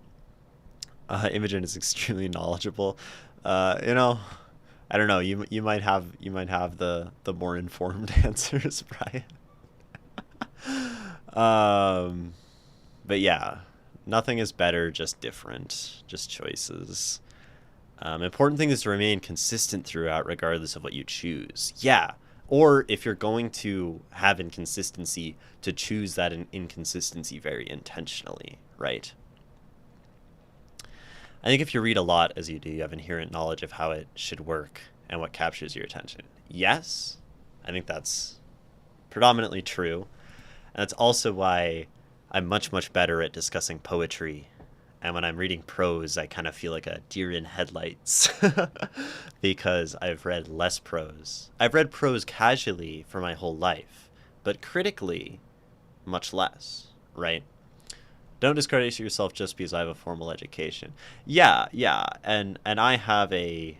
S1: Imogen is extremely knowledgeable. You know, I don't know. You might have the more informed answers, Brian. Um, but yeah, nothing is better, just different, just choices. Important thing is to remain consistent throughout, regardless of what you choose. Yeah, or if you're going to have inconsistency, to choose that inconsistency very intentionally, right? I think if you read a lot as you do, you have inherent knowledge of how it should work and what captures your attention. Yes, I think that's predominantly true. And that's also why I'm much, much better at discussing poetry. And when I'm reading prose, I kind of feel like a deer in headlights because I've read less prose. I've read prose casually for my whole life, but critically, much less, right? Don't discredit yourself just because I have a formal education. Yeah, yeah, and I have an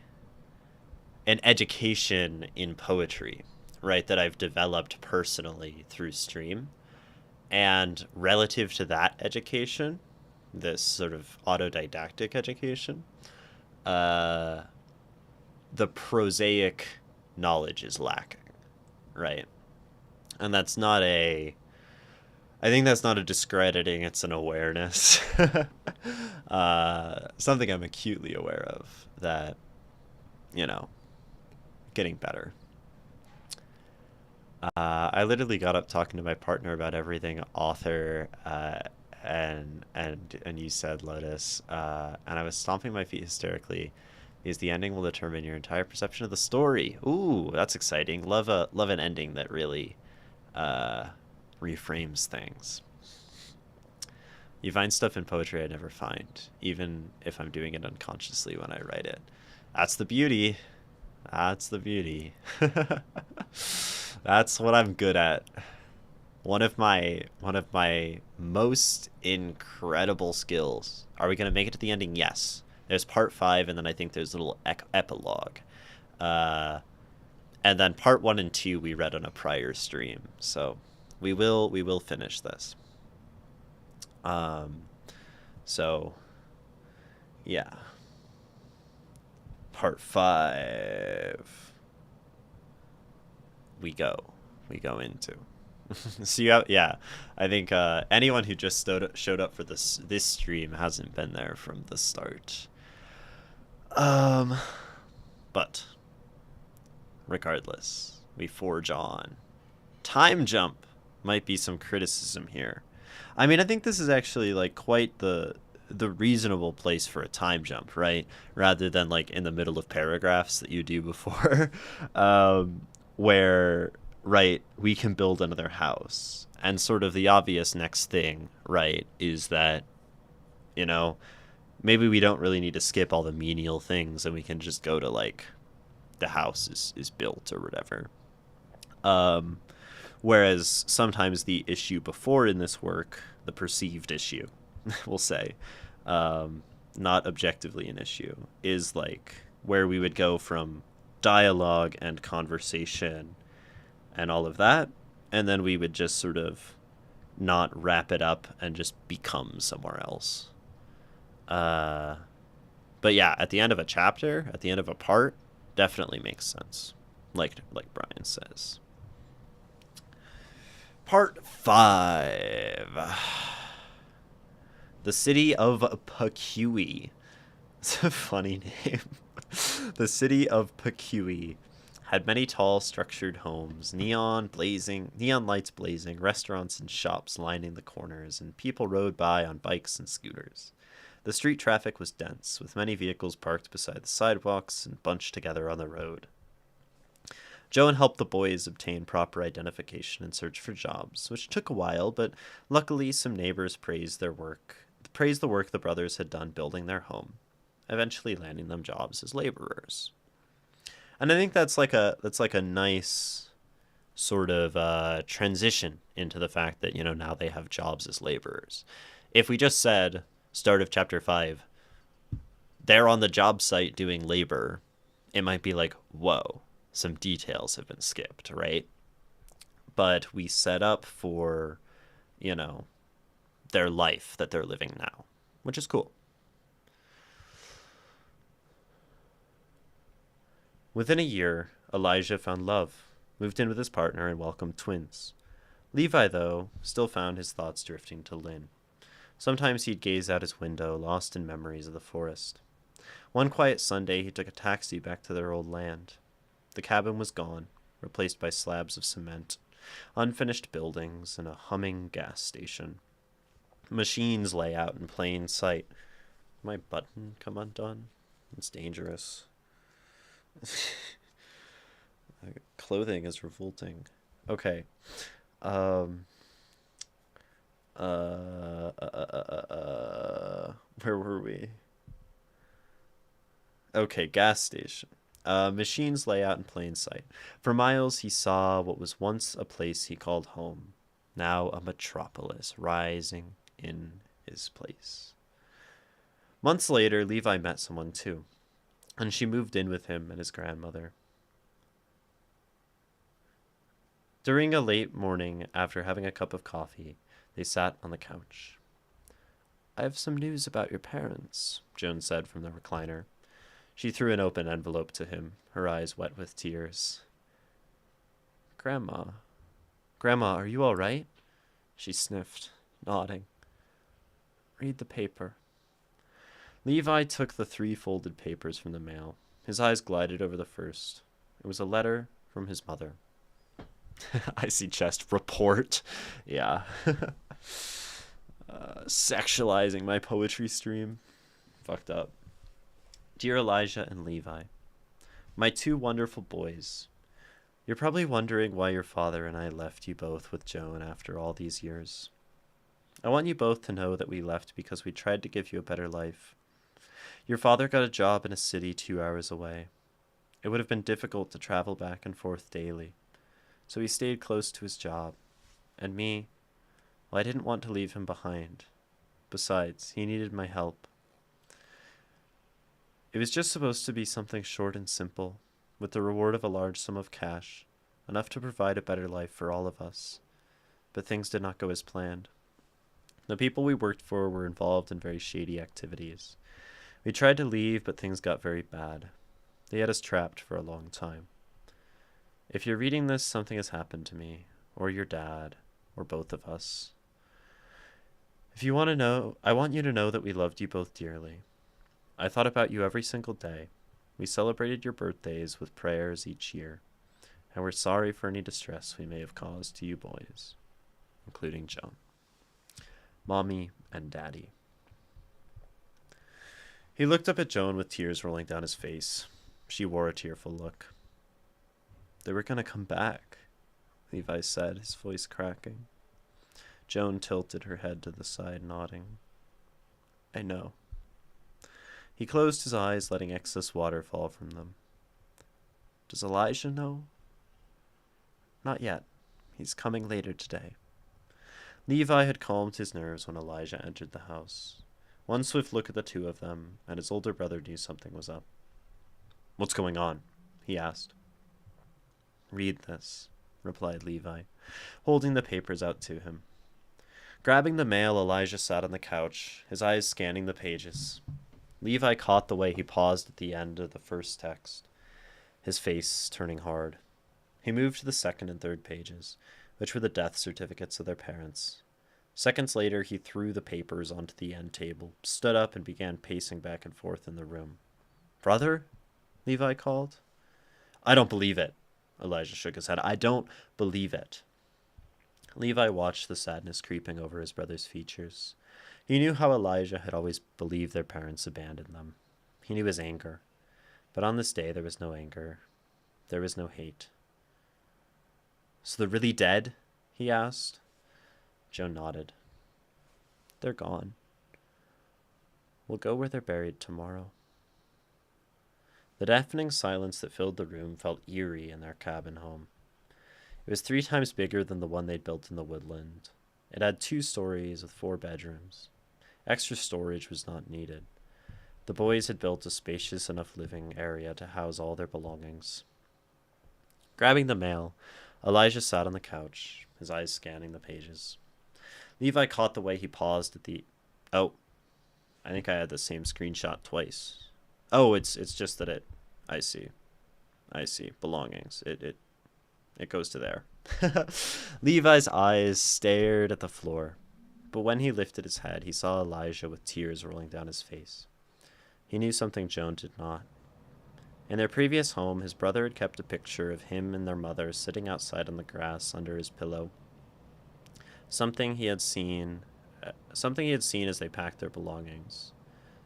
S1: education in poetry, right, that I've developed personally through stream. And relative to that education, this sort of autodidactic education, uh, the prosaic knowledge is lacking, right? And that's not a, I think that's not a discrediting, it's an awareness. Something I'm acutely aware of, that, you know, getting better. I literally got up talking to my partner about everything author, and you said Lotus, and I was stomping my feet hysterically because the ending will determine your entire perception of the story. Ooh, that's exciting. Love an ending that really reframes things. You find stuff in poetry I never find, even if I'm doing it unconsciously when I write it. That's the beauty. That's the beauty. That's what I'm good at. One of my most incredible skills. Are we gonna make it to the ending? Yes. There's part 5, and then I think there's a little epilogue. And then part 1 and 2 we read on a prior stream. So we will finish this. So yeah. Part 5 we go into. So yeah, I think anyone who just showed up for this stream hasn't been there from the start. But regardless, we forge on. Time jump might be some criticism here. I mean, I think this is actually like quite the reasonable place for a time jump, right? Rather than like in the middle of paragraphs that you do before, where, right, we can build another house. And sort of the obvious next thing, right, is that, you know, maybe we don't really need to skip all the menial things and we can just go to like the house is built or whatever. Whereas sometimes the issue before in this work, the perceived issue, we'll say, not objectively an issue, is like where we would go from dialogue and conversation and all of that, and then we would just sort of not wrap it up and just become somewhere else. But yeah, at the end of a chapter, at the end of a part, definitely makes sense, like Brian says. Part 5. The city of Pakui. It's a funny name. The city of Pakui had many tall, structured homes, neon lights blazing, restaurants and shops lining the corners, and people rode by on bikes and scooters. The street traffic was dense, with many vehicles parked beside the sidewalks and bunched together on the road. Joan helped the boys obtain proper identification and search for jobs, which took a while, but luckily some neighbors praised the work the brothers had done building their home, eventually landing them jobs as laborers. And I think that's like a nice sort of transition into the fact that, now they have jobs as laborers. If we just said, start of chapter 5, they're on the job site doing labor, it might be like, whoa, some details have been skipped, right? But we set up for, their life that they're living now, which is cool. Within a year, Elijah found love, moved in with his partner, and welcomed twins. Levi, though, still found his thoughts drifting to Lynn. Sometimes he'd gaze out his window, lost in memories of the forest. One quiet Sunday, he took a taxi back to their old land. The cabin was gone, replaced by slabs of cement, unfinished buildings, and a humming gas station. Machines lay out in plain sight. My button come undone? It's dangerous. Clothing is revolting. Okay. Where were we? Okay, gas station. Machines lay out in plain sight. For miles he saw what was once a place he called home, now a metropolis rising in his place. Months later, Levi met someone too, and she moved in with him and his grandmother. During a late morning, after having a cup of coffee, they sat on the couch. "I have some news about your parents," Joan said from the recliner. She threw an open envelope to him, her eyes wet with tears. Grandma, are you all right?" She sniffed, nodding. "Read the paper." Levi took the 3 folded papers from the mail. His eyes glided over the first. It was a letter from his mother. Icy chest report. Yeah. Sexualizing my poetry stream. Fucked up. Dear Elijah and Levi, my 2 wonderful boys. You're probably wondering why your father and I left you both with Joan after all these years. I want you both to know that we left because we tried to give you a better life. Your father got a job in a city 2 hours away. It would have been difficult to travel back and forth daily, so he stayed close to his job. And me, well, I didn't want to leave him behind. Besides, he needed my help. It was just supposed to be something short and simple, with the reward of a large sum of cash, enough to provide a better life for all of us. But things did not go as planned. The people we worked for were involved in very shady activities. We tried to leave, but things got very bad. They had us trapped for a long time. If you're reading this, something has happened to me, or your dad, or both of us. If you want to know, I want you to know that we loved you both dearly. I thought about you every single day. We celebrated your birthdays with prayers each year, and we're sorry for any distress we may have caused to you boys, including Joan, Mommy, and Daddy. He looked up at Joan with tears rolling down his face. She wore a tearful look. They were going to come back, Levi said, his voice cracking. Joan tilted her head to the side, nodding. I know. He closed his eyes, letting excess water fall from them. Does Elijah know? Not yet. He's coming later today. Levi had calmed his nerves when Elijah entered the house. One swift look at the 2 of them, and his older brother knew something was up. What's going on? He asked. Read this, replied Levi, holding the papers out to him. Grabbing the mail, Elijah sat on the couch, his eyes scanning the pages. Levi caught the way he paused at the end of the first text, his face turning hard. He moved to the 2nd and 3rd pages, which were the death certificates of their parents. Seconds later, he threw the papers onto the end table, stood up, and began pacing back and forth in the room. Brother? Levi called. I don't believe it, Elijah shook his head. I don't believe it. Levi watched the sadness creeping over his brother's features. He knew how Elijah had always believed their parents abandoned them. He knew his anger. But on this day, there was no anger. There was no hate. So they're really dead? He asked. Joe nodded. They're gone. We'll go where they're buried tomorrow. The deafening silence that filled the room felt eerie in their cabin home. It was 3 times bigger than the one they'd built in the woodland. It had 2 stories with 4 bedrooms. Extra storage was not needed. The boys had built a spacious enough living area to house all their belongings. Grabbing the mail, Elijah sat on the couch, his eyes scanning the pages. Levi caught the way he paused at the... Oh, I think I had the same screenshot twice. Oh, it's just that it... I see. Belongings. It goes to there. Levi's eyes stared at the floor, but when he lifted his head, he saw Elijah with tears rolling down his face. He knew something Joan did not. In their previous home, his brother had kept a picture of him and their mother sitting outside on the grass under his pillow. Something he had seen as they packed their belongings.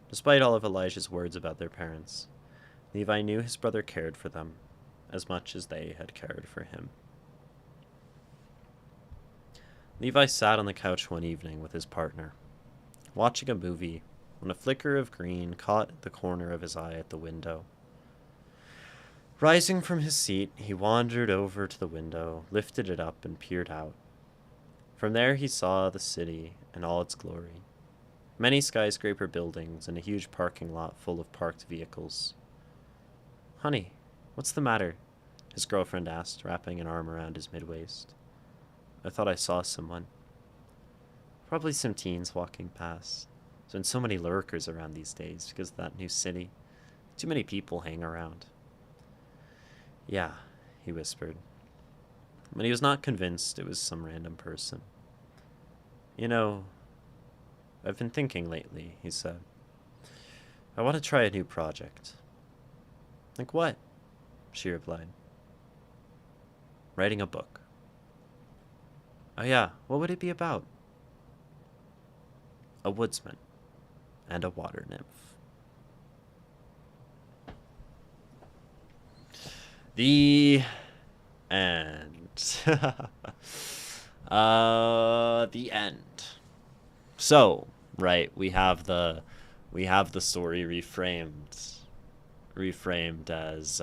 S1: Despite all of Elijah's words about their parents, Levi knew his brother cared for them as much as they had cared for him. Levi sat on the couch one evening with his partner, watching a movie, when a flicker of green caught the corner of his eye at the window. Rising from his seat, he wandered over to the window, lifted it up, and peered out. From there he saw the city in all its glory. Many skyscraper buildings and a huge parking lot full of parked vehicles. Honey, what's the matter? His girlfriend asked, wrapping an arm around his mid-waist. I thought I saw someone. Probably some teens walking past. There's been so many lurkers around these days because of that new city. Too many people hang around. Yeah, he whispered. But he was not convinced it was some random person. You know, I've been thinking lately, he said. I want to try a new project. Like what? She replied. Writing a book. Oh yeah, what would it be about? A woodsman and a water nymph. The end. The end. So, right, we have the story reframed as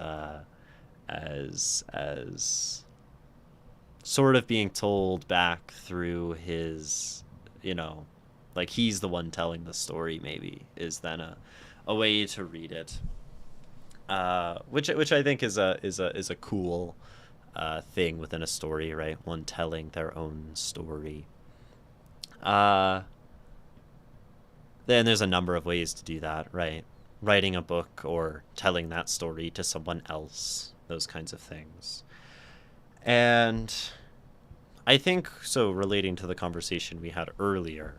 S1: sort of being told back through his, like he's the one telling the story, maybe, is then a way to read it. Which I think is a cool thing within a story, right? One telling their own story. Then there's a number of ways to do that, right? Writing a book or telling that story to someone else, those kinds of things. And I think, so relating to the conversation we had earlier,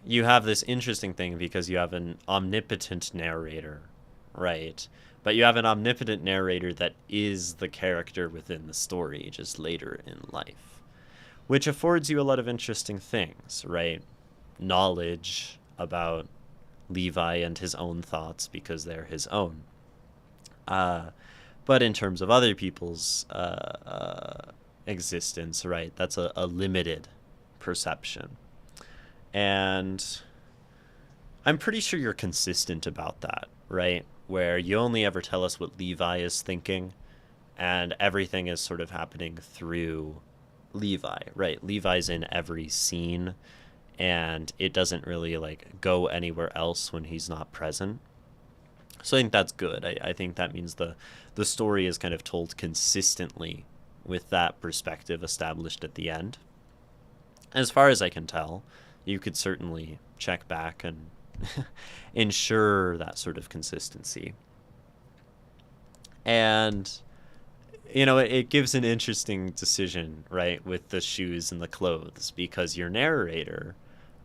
S1: you have this interesting thing because you have an omnipotent narrator, right? But you have an omnipotent narrator that is the character within the story just later in life, which affords you a lot of interesting things, right? Knowledge about Levi and his own thoughts because they're his own. But in terms of other people's existence, right, that's a limited perception. And I'm pretty sure you're consistent about that, right? Where you only ever tell us what Levi is thinking, and everything is sort of happening through Levi, right? Levi's in every scene, and it doesn't really like go anywhere else when he's not present. So I think that's good. I think that means the story is kind of told consistently with that perspective established at the end. As far as I can tell, you could certainly check back and ensure that sort of consistency. And, it gives an interesting decision, right, with the shoes and the clothes, because your narrator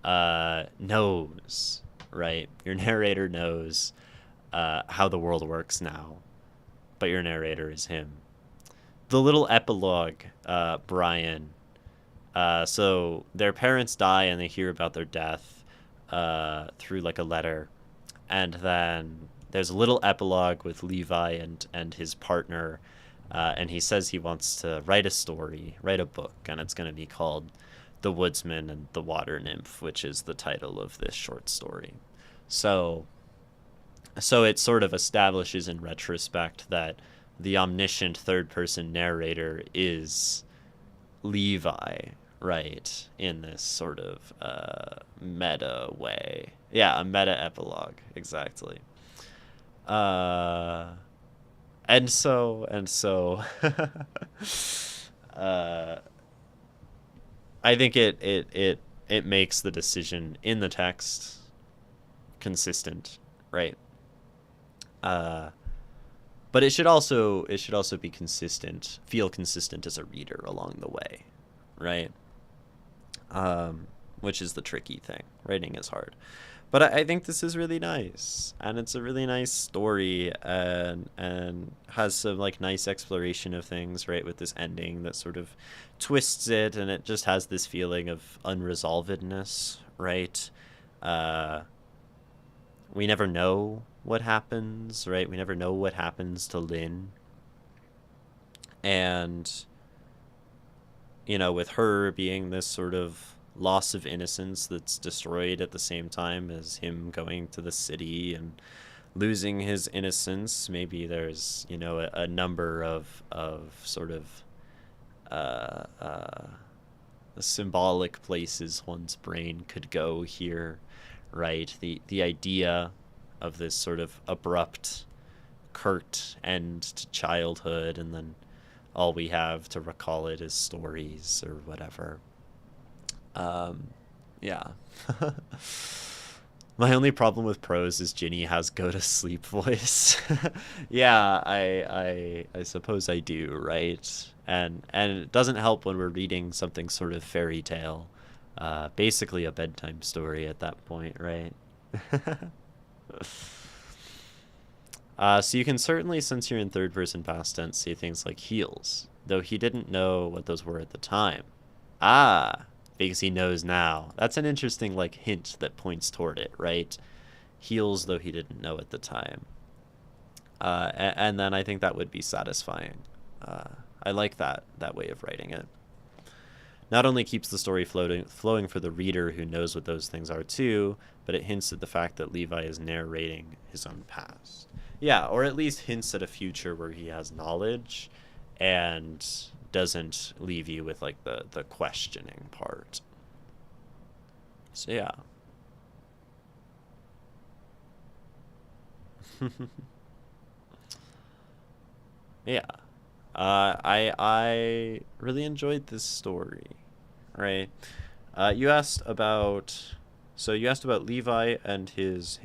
S1: knows, right? Your narrator knows how the world works now. but your narrator is him. The little epilogue, Brian. So their parents die and they hear about their death through like a letter. And then there's a little epilogue with Levi and his partner. And he says he wants to write a story, write a book, and it's going to be called The Woodsman and the Water Nymph, which is the title of this short story. So it sort of establishes in retrospect that the omniscient third person narrator is Levi, right? In this sort of meta way. Yeah, a meta epilogue, exactly. Uh and so uh I think it makes the decision in the text consistent, right? Uh but it should also be consistent, feel consistent as a reader along the way, right? Which is the tricky thing. Writing is hard. But I think this is really nice, and it's a really nice story, and has some like nice exploration of things, right? With this ending that sort of twists it, and it just has this feeling of unresolvedness, right? Uh, we never know what happens, right? We never know what happens to Lynn, and with her being this sort of loss of innocence that's destroyed at the same time as him going to the city and losing his innocence. Maybe there's, a number of sort of uh, uh, symbolic places one's brain could go here, right? The idea of this sort of abrupt, curt end to childhood, and then all we have to recall it is stories or whatever. Um, yeah. My only problem with prose is Ginny has go to sleep voice. Yeah, I suppose I do, right? And it doesn't help when we're reading something sort of fairy tale, basically a bedtime story at that point, right? So you can certainly, since you're in third person past tense, say things like heals, though he didn't know what those were at the time. Ah, because he knows now. That's an interesting like hint that points toward it, right? Heals, though he didn't know at the time. And then I think that would be satisfying. I like that way of writing it. Not only keeps the story flowing for the reader who knows what those things are too, but it hints at the fact that Levi is narrating his own past. Yeah, or at least hints at a future where he has knowledge and doesn't leave you with like the questioning part. So yeah. Yeah. I really enjoyed this story, right? You asked about Levi and his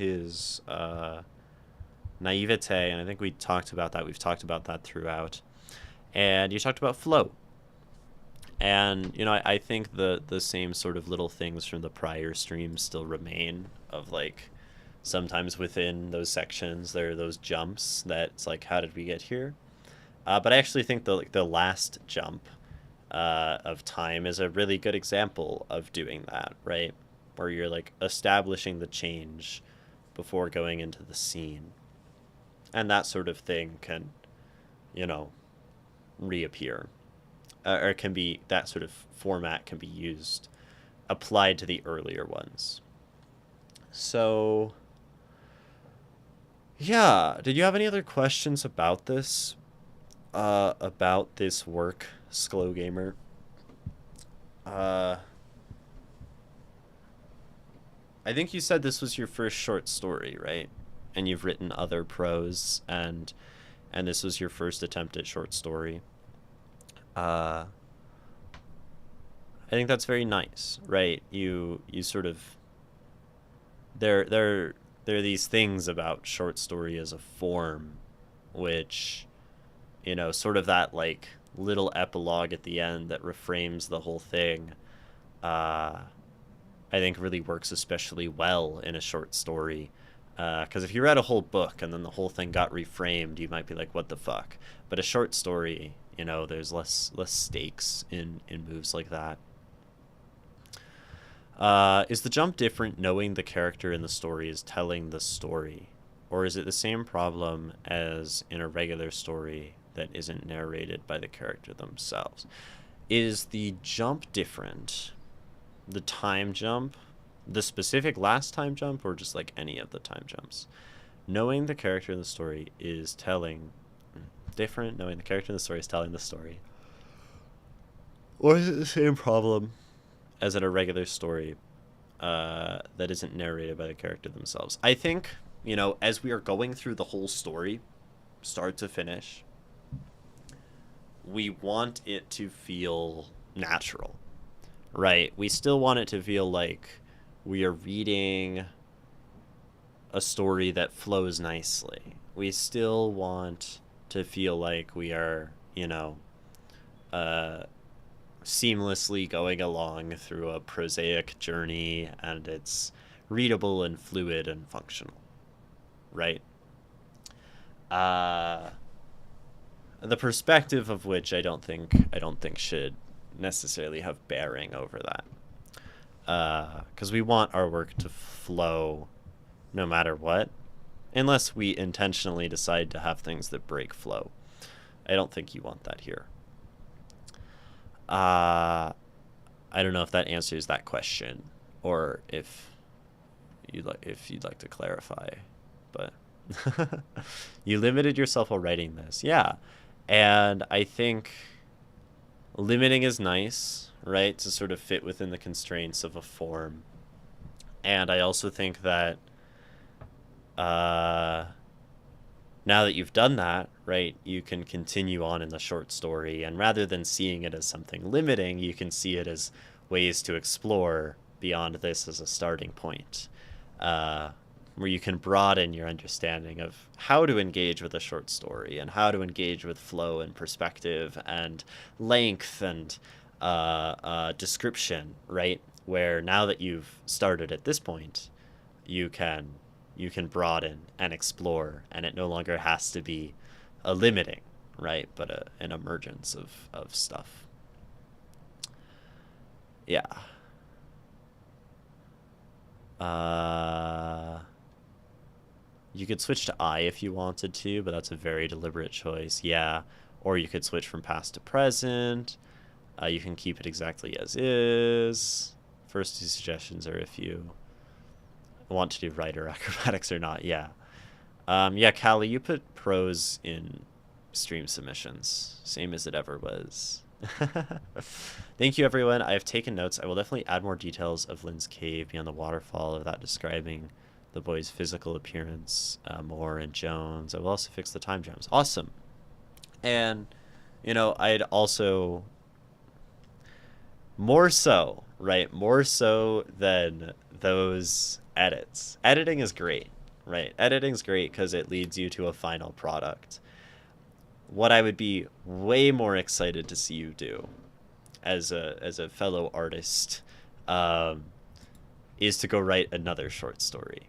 S1: naivete, and I think we talked about that. We've talked about that throughout. And you talked about flow. And I think the same sort of little things from the prior streams still remain, of like sometimes within those sections there are those jumps that's like, how did we get here? But I actually think the last jump of time is a really good example of doing that, right? Where you're like establishing the change before going into the scene. And that sort of thing can, reappear. Or can be, that sort of format can be used, applied to the earlier ones. So, yeah. Did you have any other questions about this? About this work, Sklo Gamer? I think you said this was your first short story, right? And you've written other prose, and this was your first attempt at short story. I think that's very nice, right? You sort of, there are these things about short story as a form, which, sort of that like little epilogue at the end that reframes the whole thing. I think really works especially well in a short story. Because if you read a whole book and then the whole thing got reframed, you might be like, what the fuck? But a short story, there's less stakes in moves like that. Is the jump different knowing the character in the story is telling the story? Or is it the same problem as in a regular story that isn't narrated by the character themselves? Is the jump different? The time jump? The specific last time jump, or just like any of the time jumps? Knowing the character in the story is telling different, knowing the character in the story is telling the story. Or is it the same problem as in a regular story that isn't narrated by the character themselves? I think, as we are going through the whole story, start to finish, we want it to feel natural, right? We still want it to feel like we are reading a story that flows nicely. We still want to feel like we are, seamlessly going along through a prosaic journey and it's readable and fluid and functional, right? The perspective of which I don't think should necessarily have bearing over that, because we want our work to flow no matter what, unless we intentionally decide to have things that break flow. I don't think you want that here. I don't know if that answers that question, or if you'd like to clarify, but you limited yourself while writing this, yeah, and I think limiting is nice, right, to sort of fit within the constraints of a form, and I also think that now that you've done that, right, you can continue on in the short story, and rather than seeing it as something limiting, you can see it as ways to explore beyond this as a starting point, where you can broaden your understanding of how to engage with a short story and how to engage with flow and perspective and length and description, right? Where now that you've started at this point, you can broaden and explore, and it no longer has to be a limiting, right, but an emergence of stuff. Yeah. You could switch to I if you wanted to, but that's a very deliberate choice. Yeah. Or you could switch from past to present. You can keep it exactly as is. First two suggestions are if you want to do writer acrobatics or not. Yeah. Yeah, Callie, you put prose in stream submissions, same as it ever was. Thank you, everyone. I have taken notes. I will definitely add more details of Lynn's cave beyond the waterfall, of that describing the boy's physical appearance, Moore and Jones. I will also fix the time jumps. Awesome. And, I'd also, more so, right? More so than those edits. Editing is great, right? Editing's great because it leads you to a final product. What I would be way more excited to see you do as a fellow artist is to go write another short story.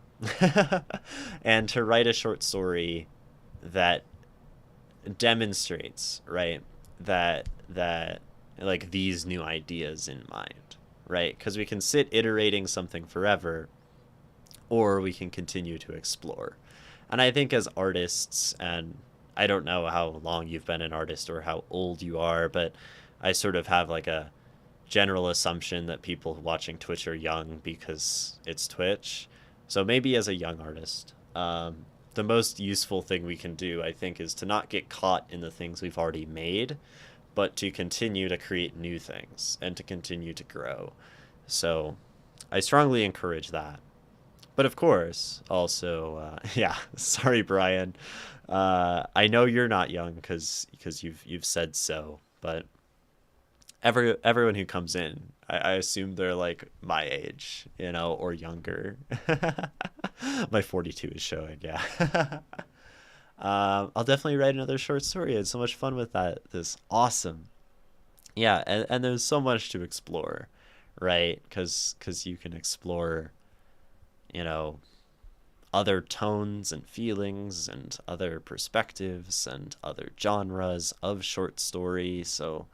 S1: And to write a short story that demonstrates, right, that like these new ideas in mind, right? Because we can sit iterating something forever, or we can continue to explore. And I think as artists, and I don't know how long you've been an artist or how old you are, but I sort of have like a general assumption that people watching Twitch are young because it's Twitch. So maybe as a young artist, the most useful thing we can do, I think, is to not get caught in the things we've already made, but to continue to create new things and to continue to grow. So I strongly encourage that. But of course, also, yeah, sorry, Brian. I know you're not young because you've said so, but everyone who comes in, I assume they're like my age, or younger. My 42 is showing, yeah. I'll definitely write another short story. I had so much fun with that. This awesome. Yeah, and there's so much to explore, right? Because you can explore, other tones and feelings and other perspectives and other genres of short story. So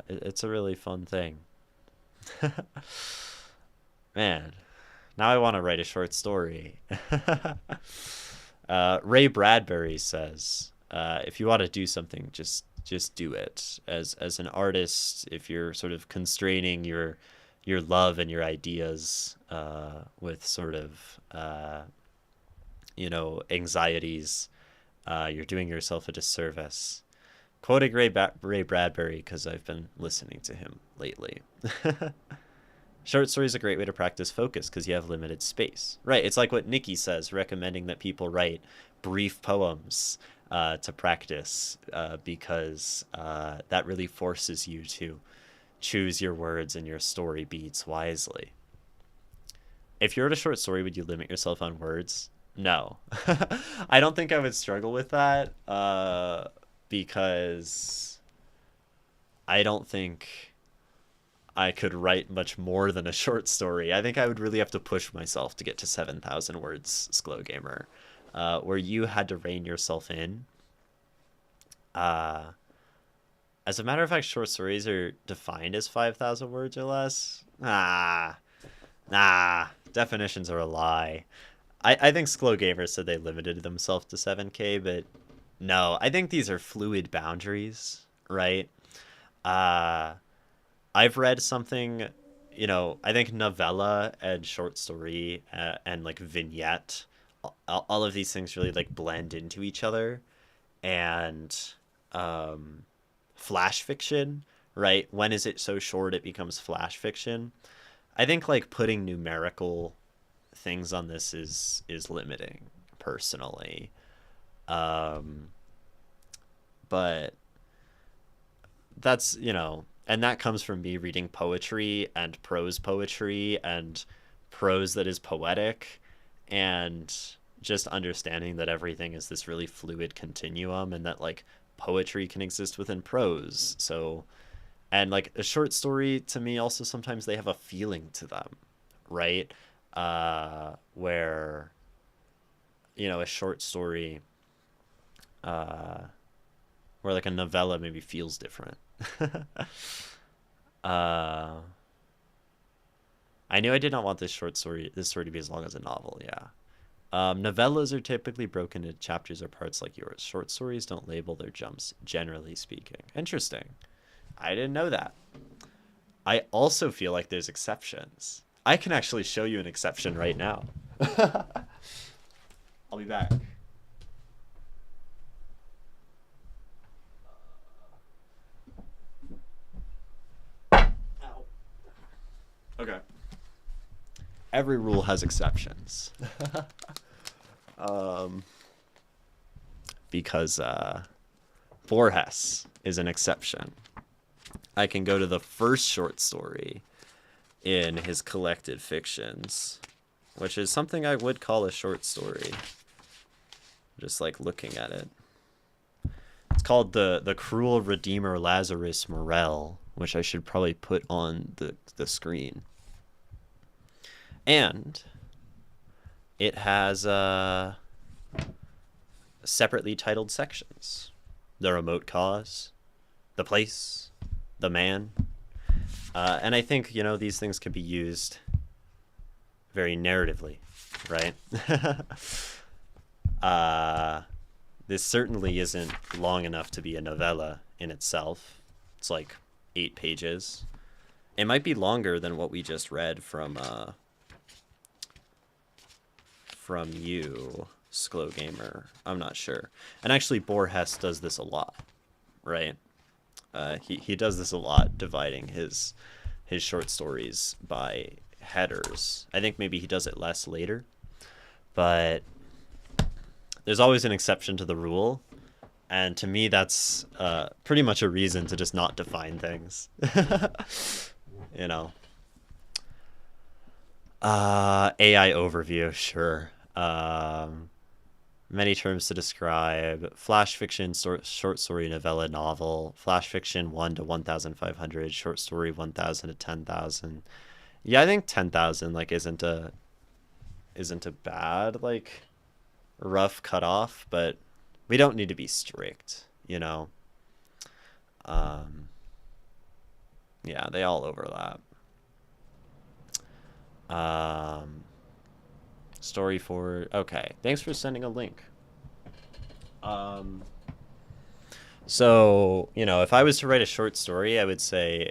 S1: it's a really fun thing. Man, now I want to write a short story. Ray Bradbury says, if you want to do something, just do it. As an artist, if you're sort of constraining your love and your ideas with sort of anxieties, you're doing yourself a disservice. Quoting Ray Bradbury because I've been listening to him lately. Short story is a great way to practice focus because you have limited space. Right, it's like what Nikki says, recommending that people write brief poems to practice because that really forces you to choose your words and your story beats wisely. If you wrote a short story, would you limit yourself on words? No. I don't think I would struggle with that because I don't think I could write much more than a short story. I think I would really have to push myself to get to 7,000 words, Sklo Gamer, where you had to rein yourself in. As a matter of fact, short stories are defined as 5,000 words or less. Nah, definitions are a lie. I think Sklo Gamer said they limited themselves to 7K, but no, I think these are fluid boundaries, right? I've read something, I think novella and short story and like vignette, all of these things really like blend into each other. And flash fiction, right? When is it so short it becomes flash fiction? I think like putting numerical things on this is limiting personally. But that's, and that comes from me reading poetry and prose poetry and prose that is poetic and just understanding that everything is this really fluid continuum and that like poetry can exist within prose. So, and like a short story to me also sometimes they have a feeling to them, right? Where, a short story, where like a novella maybe feels different. I knew I did not want this story to be as long as a novel. Yeah. Novellas are typically broken into chapters or parts like yours. Short stories don't label their jumps, generally speaking. Interesting. I didn't know that. I also feel like there's exceptions. I can actually show you an exception right now. I'll be back. Okay. Every rule has exceptions. Because Borges is an exception. I can go to the first short story in his collected fictions, which is something I would call a short story. Just like looking at it. It's called the Cruel Redeemer Lazarus Morel, which I should probably put on the screen. And it has separately titled sections. The remote cause, the place, the man. And I think, these things could be used very narratively, right? This certainly isn't long enough to be a novella in itself. It's like 8 pages. It might be longer than what we just read from you, Sklo Gamer. I'm not sure. And actually, Borges does this a lot, right? He does this a lot, dividing his short stories by headers. I think maybe he does it less later, but there's always an exception to the rule, and to me that's pretty much a reason to just not define things. AI overview, sure. Many terms to describe: flash fiction, short story, novella, novel. Flash fiction 1 to 1,500, short story 1,000 to 10,000. Yeah, I think 10,000 like isn't isn't a bad, like, rough cutoff, but we don't need to be strict, you know? Um, yeah, they all overlap. Um, story forward. Okay, thanks for sending a link. Um, so, you know, if I was to write a short story, I would say,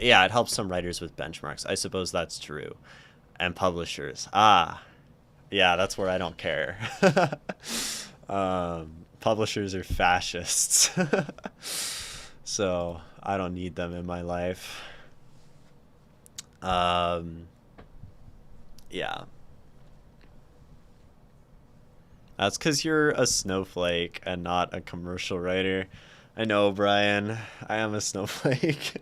S1: yeah, it helps some writers with benchmarks. I suppose that's true. And publishers. Ah, yeah, that's where I don't care. Publishers are fascists. So I don't need them in my life. Um, yeah. That's because you're a snowflake and not a commercial writer. I know, Brian. I am a snowflake.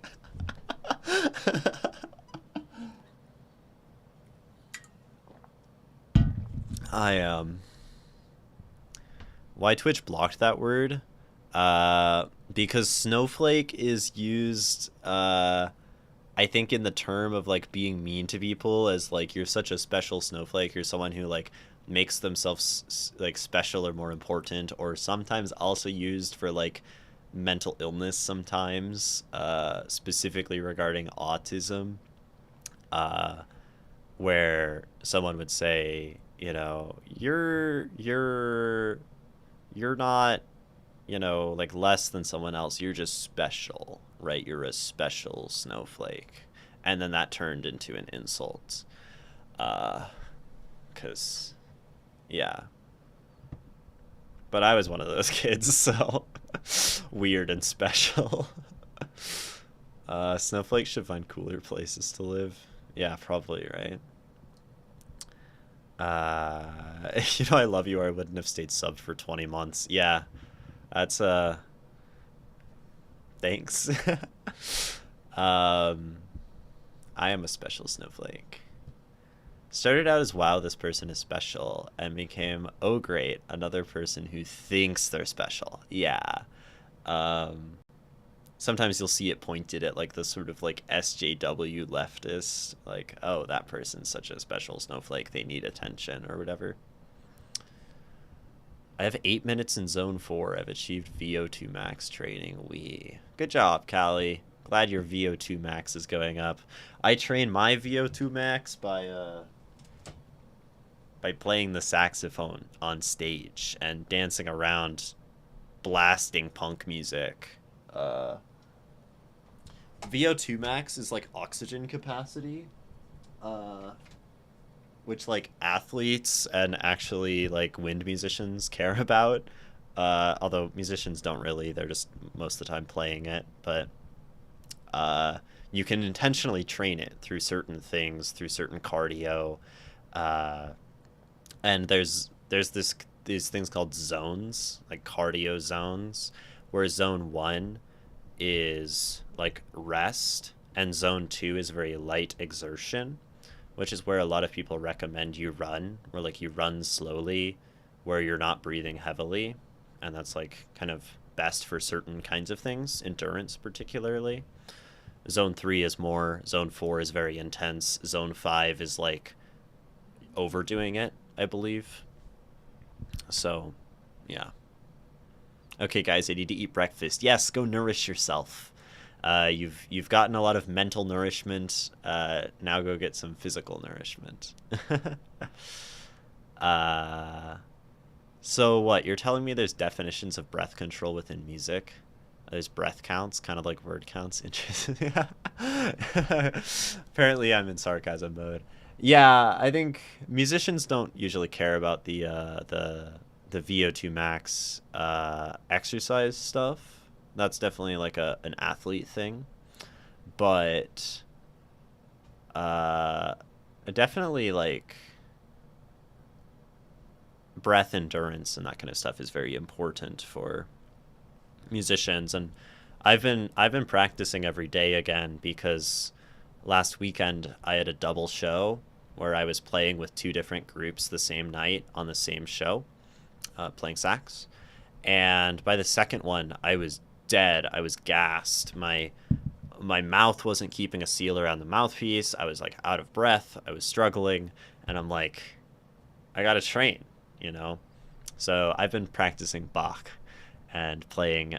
S1: I Why Twitch blocked that word? Because snowflake is used I think in the term of like being mean to people as like you're such a special snowflake, you're someone who like makes themselves like special or more important, or sometimes also used for like mental illness sometimes, specifically regarding autism, uh, where someone would say, you know, you're not, you know, like less than someone else. You're just special, right? You're a special snowflake. And then that turned into an insult. Uh, 'Cause, yeah. But I was one of those kids, so weird and special. Snowflakes should find cooler places to live. Yeah, probably, right? You know, I love you or I wouldn't have stayed subbed for 20 months. Yeah, that's, thanks. um, I am a special snowflake. Started out as wow, this person is special, and became oh great, another person who thinks they're special. Yeah. Um, Sometimes you'll see it pointed at like the sort of like SJW leftist, like, oh, that person's such a special snowflake, they need attention or whatever. I have 8 minutes in zone 4. I've achieved VO2 max training. Good job, Callie. Glad your VO2 max is going up. I train my VO2 max by playing the saxophone on stage and dancing around, blasting punk music. VO2 max is like oxygen capacity, which like athletes and actually like wind musicians care about. Although musicians don't really, they're just most of the time playing it. But you can intentionally train it through certain things, through certain cardio. Uh, and there's these things called zones, like cardio zones, where zone 1 is like rest and zone 2 is very light exertion, which is where a lot of people recommend you run, where like you run slowly, where you're not breathing heavily, and that's like kind of best for certain kinds of things, endurance particularly. Zone 3 is more, zone 4 is very intense, zone 5 is like overdoing it, I believe. So, yeah. Okay, guys, I need to eat breakfast. Yes, go nourish yourself. You've gotten a lot of mental nourishment. Now go get some physical nourishment. uh, so what? You're telling me there's definitions of breath control within music? There's breath counts, kind of like word counts. Interesting. Apparently, I'm in sarcasm mode. Yeah, I think musicians don't usually care about the VO2 max exercise stuff. That's definitely like an athlete thing, but uh, definitely like breath endurance and that kind of stuff is very important for musicians. And I've been practicing every day again because last weekend I had a double show where I was playing with two different groups the same night on the same show, playing sax. And by the second one, I was dead. I was gassed. My mouth wasn't keeping a seal around the mouthpiece. I was like out of breath. I was struggling, and I'm like, I gotta train, you know? So I've been practicing Bach and playing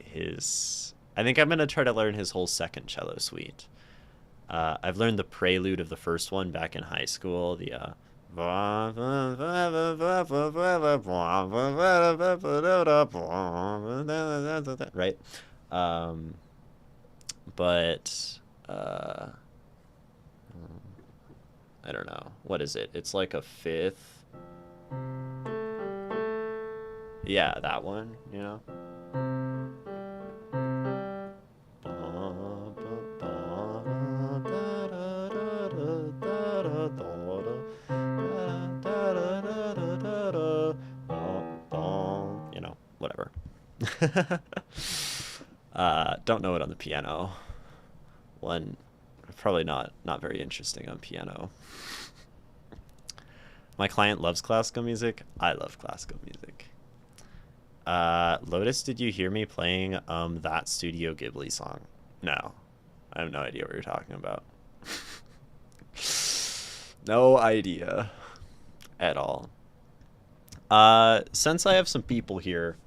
S1: his... I think I'm gonna try to learn his whole second cello suite. I've learned the prelude of the first one back in high school, the right? But I don't know. What is it? It's like a fifth. Yeah, that one, you know? You know, whatever. Don't know it on the piano. One, probably not very interesting on piano. My client loves classical music. I love classical music. Lotus, did you hear me playing that Studio Ghibli song? No. I have no idea what you're talking about. No idea at all. Since I have some people here,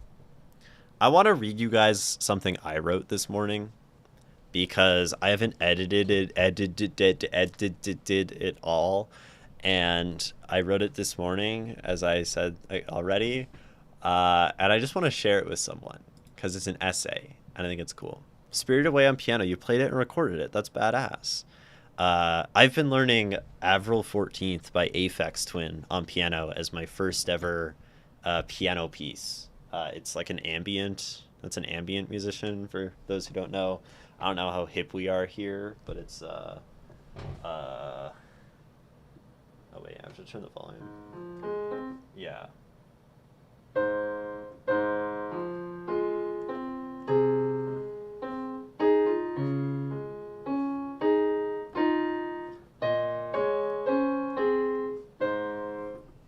S1: I want to read you guys something I wrote this morning because I haven't edited it all, and I wrote it this morning, as I said already, and I just want to share it with someone because it's an essay and I think it's cool. Spirited Away on piano. You played it and recorded it. That's badass. I've been learning Avril 14th by Aphex Twin on piano as my first ever piano piece. It's like an ambient. That's an ambient musician for those who don't know. I don't know how hip we are here, but it's oh wait, I have to turn the volume. Yeah.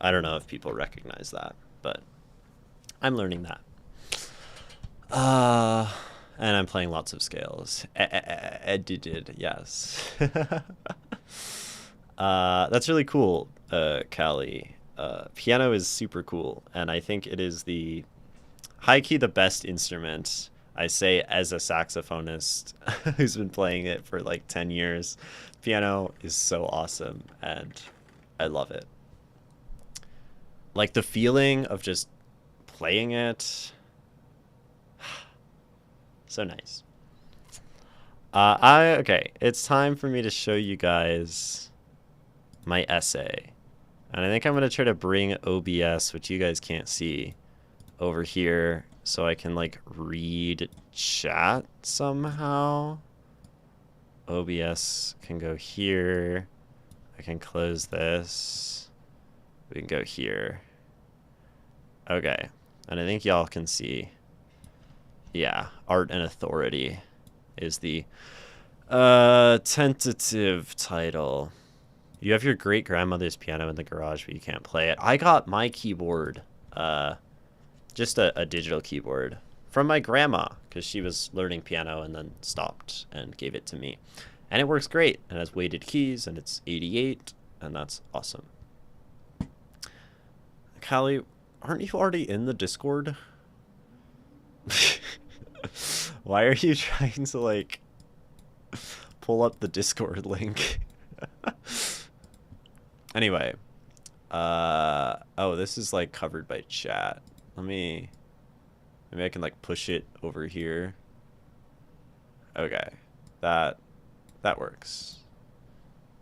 S1: I don't know if people recognize that, but I'm learning that. And I'm playing lots of scales. Edited, yes. That's really cool, Callie. Piano is super cool, and I think it is the high-key the best instrument. I say as a saxophonist who's been playing it for like 10 years. Piano is so awesome, and I love it. Like the feeling of just playing it. So nice. Okay, it's time for me to show you guys my essay. And I think I'm going to try to bring OBS, which you guys can't see, over here so I can like read chat somehow. OBS can go here. I can close this. We can go here. Okay, and I think y'all can see. Yeah, Art and Authority is the tentative title. You have your great-grandmother's piano in the garage, but you can't play it. I got my keyboard, just a digital keyboard, from my grandma, because she was learning piano and then stopped and gave it to me. And it works great, and has weighted keys, and it's 88, and that's awesome. Callie, aren't you already in the Discord? Why are you trying to, like, pull up the Discord link? Anyway. Oh, this is, like, covered by chat. Maybe I can, like, push it over here. Okay. That works.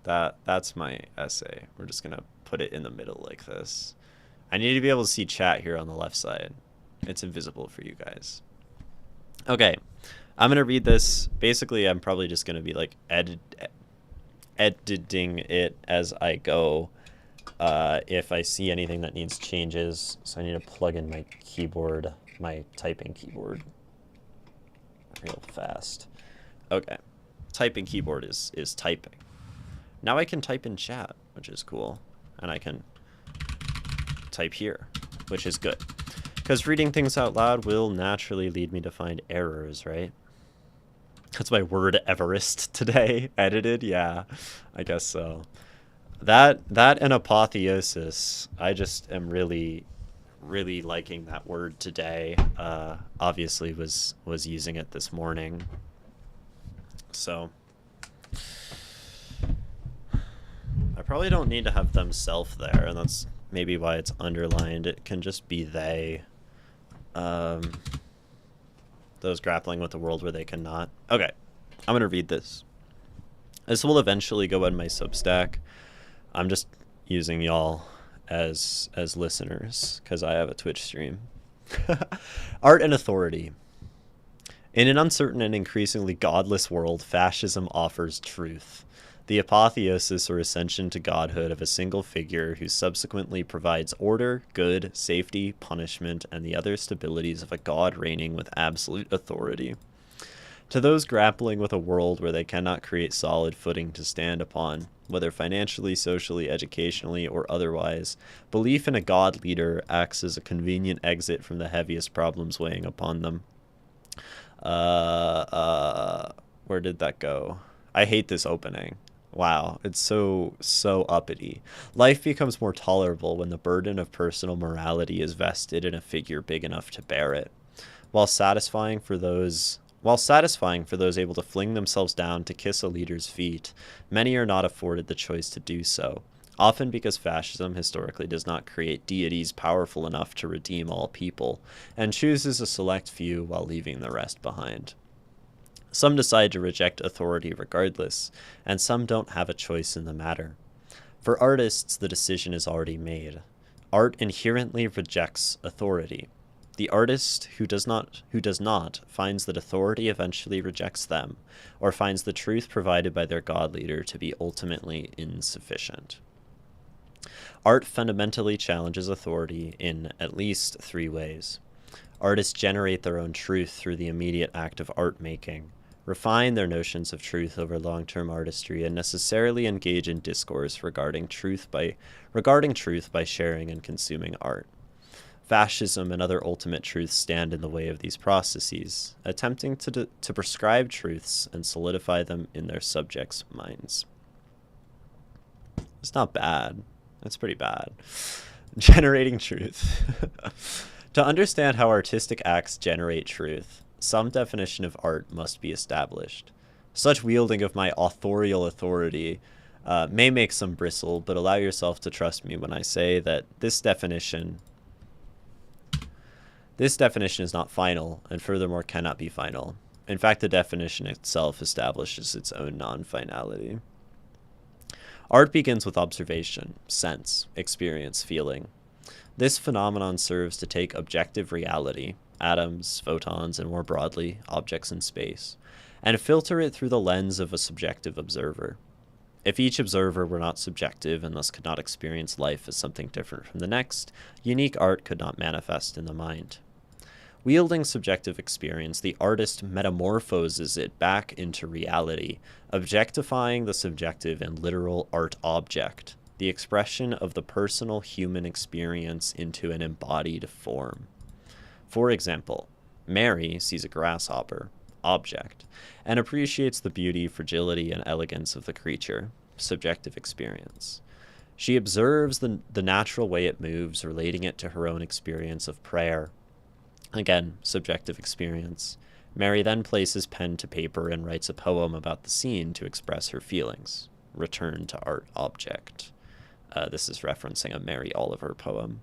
S1: That's my essay. We're just gonna put it in the middle like this. I need to be able to see chat here on the left side. It's invisible for you guys. Okay, I'm going to read this. Basically, I'm probably just going to be like editing it as I go if I see anything that needs changes. So I need to plug in my keyboard, my typing keyboard real fast. Okay, typing keyboard is typing. Now I can type in chat, which is cool. And I can type here, which is good. Because reading things out loud will naturally lead me to find errors, right? That's my word Everest today. Edited? Yeah, I guess so. That and apotheosis. I just am really liking that word today. Obviously was using it this morning. So I probably don't need to have them self there, and that's maybe why it's underlined. It can just be they. Those grappling with a world where they cannot. Okay, I'm gonna read this. This will eventually go in my Substack. I'm just using y'all as listeners because I have a Twitch stream. Art and authority. In an uncertain and increasingly godless world, fascism offers truth. The apotheosis or ascension to godhood of a single figure who subsequently provides order, good, safety, punishment, and the other stabilities of a god reigning with absolute authority. To those grappling with a world where they cannot create solid footing to stand upon, whether financially, socially, educationally, or otherwise, belief in a god leader acts as a convenient exit from the heaviest problems weighing upon them. Where did that go? I hate this opening. Wow, it's so uppity. Life becomes more tolerable when the burden of personal morality is vested in a figure big enough to bear it. While satisfying for those able to fling themselves down to kiss a leader's feet, many are not afforded the choice to do so, often because fascism historically does not create deities powerful enough to redeem all people, and chooses a select few while leaving the rest behind. Some decide to reject authority regardless, and some don't have a choice in the matter. For artists, the decision is already made. Art inherently rejects authority. The artist who does not finds that authority eventually rejects them, or finds the truth provided by their god leader to be ultimately insufficient. Art fundamentally challenges authority in at least 3 ways. Artists generate their own truth through the immediate act of art making, refine their notions of truth over long-term artistry, and necessarily engage in discourse regarding truth by sharing and consuming art. Fascism and other ultimate truths stand in the way of these processes, attempting to prescribe truths and solidify them in their subjects' minds. It's not bad. That's pretty bad. Generating truth. To understand how artistic acts generate truth, some definition of art must be established. Such wielding of my authorial authority may make some bristle, but allow yourself to trust me when I say that this definition is not final, and furthermore cannot be final. In fact, the definition itself establishes its own non-finality. Art begins with observation, sense, experience, feeling. This phenomenon serves to take objective reality, atoms, photons, and more broadly, objects in space, and filter it through the lens of a subjective observer. If each observer were not subjective and thus could not experience life as something different from the next, unique art could not manifest in the mind. Wielding subjective experience, the artist metamorphoses it back into reality, objectifying the subjective and literal art object, the expression of the personal human experience into an embodied form. For example, Mary sees a grasshopper, object, and appreciates the beauty, fragility, and elegance of the creature, subjective experience. She observes the natural way it moves, relating it to her own experience of prayer. Again, subjective experience. Mary then places pen to paper and writes a poem about the scene to express her feelings. Return to art object. This is referencing a Mary Oliver poem.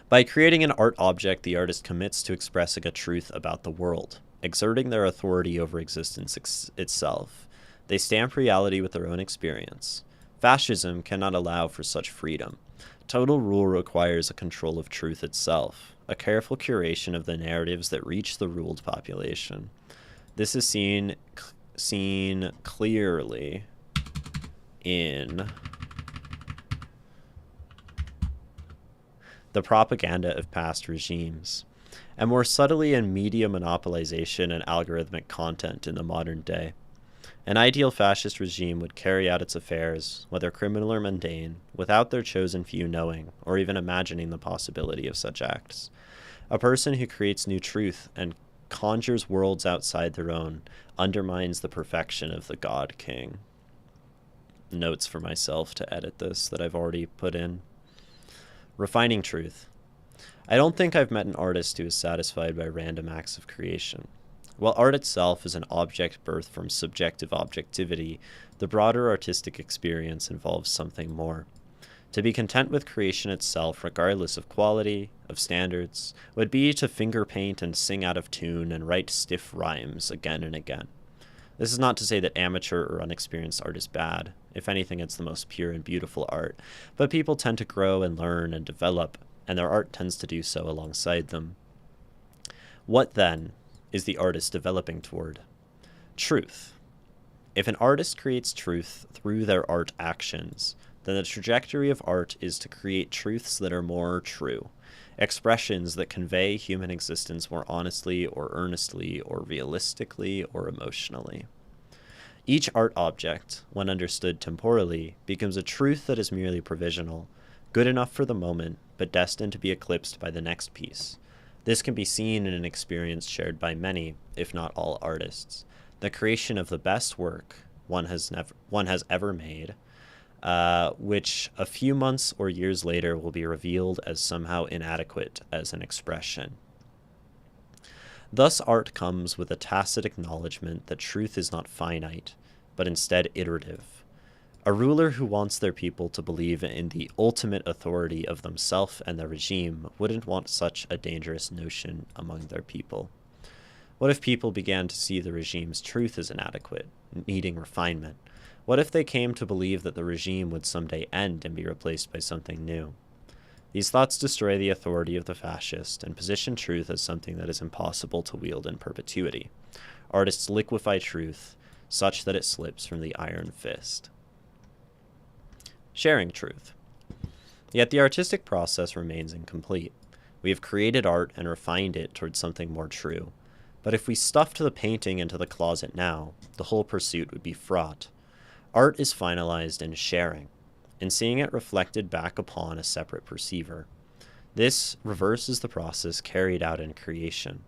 S1: By creating an art object, the artist commits to expressing a truth about the world, exerting their authority over existence itself. They stamp reality with their own experience. Fascism cannot allow for such freedom. Total rule requires a control of truth itself, a careful curation of the narratives that reach the ruled population. This is seen clearly in the propaganda of past regimes, and more subtly in media monopolization and algorithmic content in the modern day. An ideal fascist regime would carry out its affairs, whether criminal or mundane, without their chosen few knowing, or even imagining the possibility of such acts. A person who creates new truth and conjures worlds outside their own undermines the perfection of the God King. notes for myself to edit this that I've already put in. Refining truth. I don't think I've met an artist who is satisfied by random acts of creation. While art itself is an object birthed from subjective objectivity, the broader artistic experience involves something more. To be content with creation itself, regardless of quality, of standards, would be to finger paint and sing out of tune and write stiff rhymes again and again. This is not to say that amateur or unexperienced art is bad. If anything, it's the most pure and beautiful art. But people tend to grow and learn and develop, and their art tends to do so alongside them. What, then, is the artist developing toward? Truth. If an artist creates truth through their art actions, then the trajectory of art is to create truths that are more true, expressions that convey human existence more honestly or earnestly or realistically or emotionally. Each art object, when understood temporally, becomes a truth that is merely provisional, good enough for the moment, but destined to be eclipsed by the next piece. This can be seen in an experience shared by many, if not all artists. The creation of the best work one has ever made, which a few months or years later will be revealed as somehow inadequate as an expression. Thus, art comes with a tacit acknowledgement that truth is not finite, but instead iterative. A ruler who wants their people to believe in the ultimate authority of themselves and their regime wouldn't want such a dangerous notion among their people. What if people began to see the regime's truth as inadequate, needing refinement? What if they came to believe that the regime would someday end and be replaced by something new? These thoughts destroy the authority of the fascist and position truth as something that is impossible to wield in perpetuity. Artists liquefy truth such that it slips from the iron fist. Sharing truth. Yet the artistic process remains incomplete. We have created art and refined it towards something more true. But if we stuffed the painting into the closet now, the whole pursuit would be fraught. Art is finalized in sharing, in seeing it reflected back upon a separate perceiver. This reverses the process carried out in creation.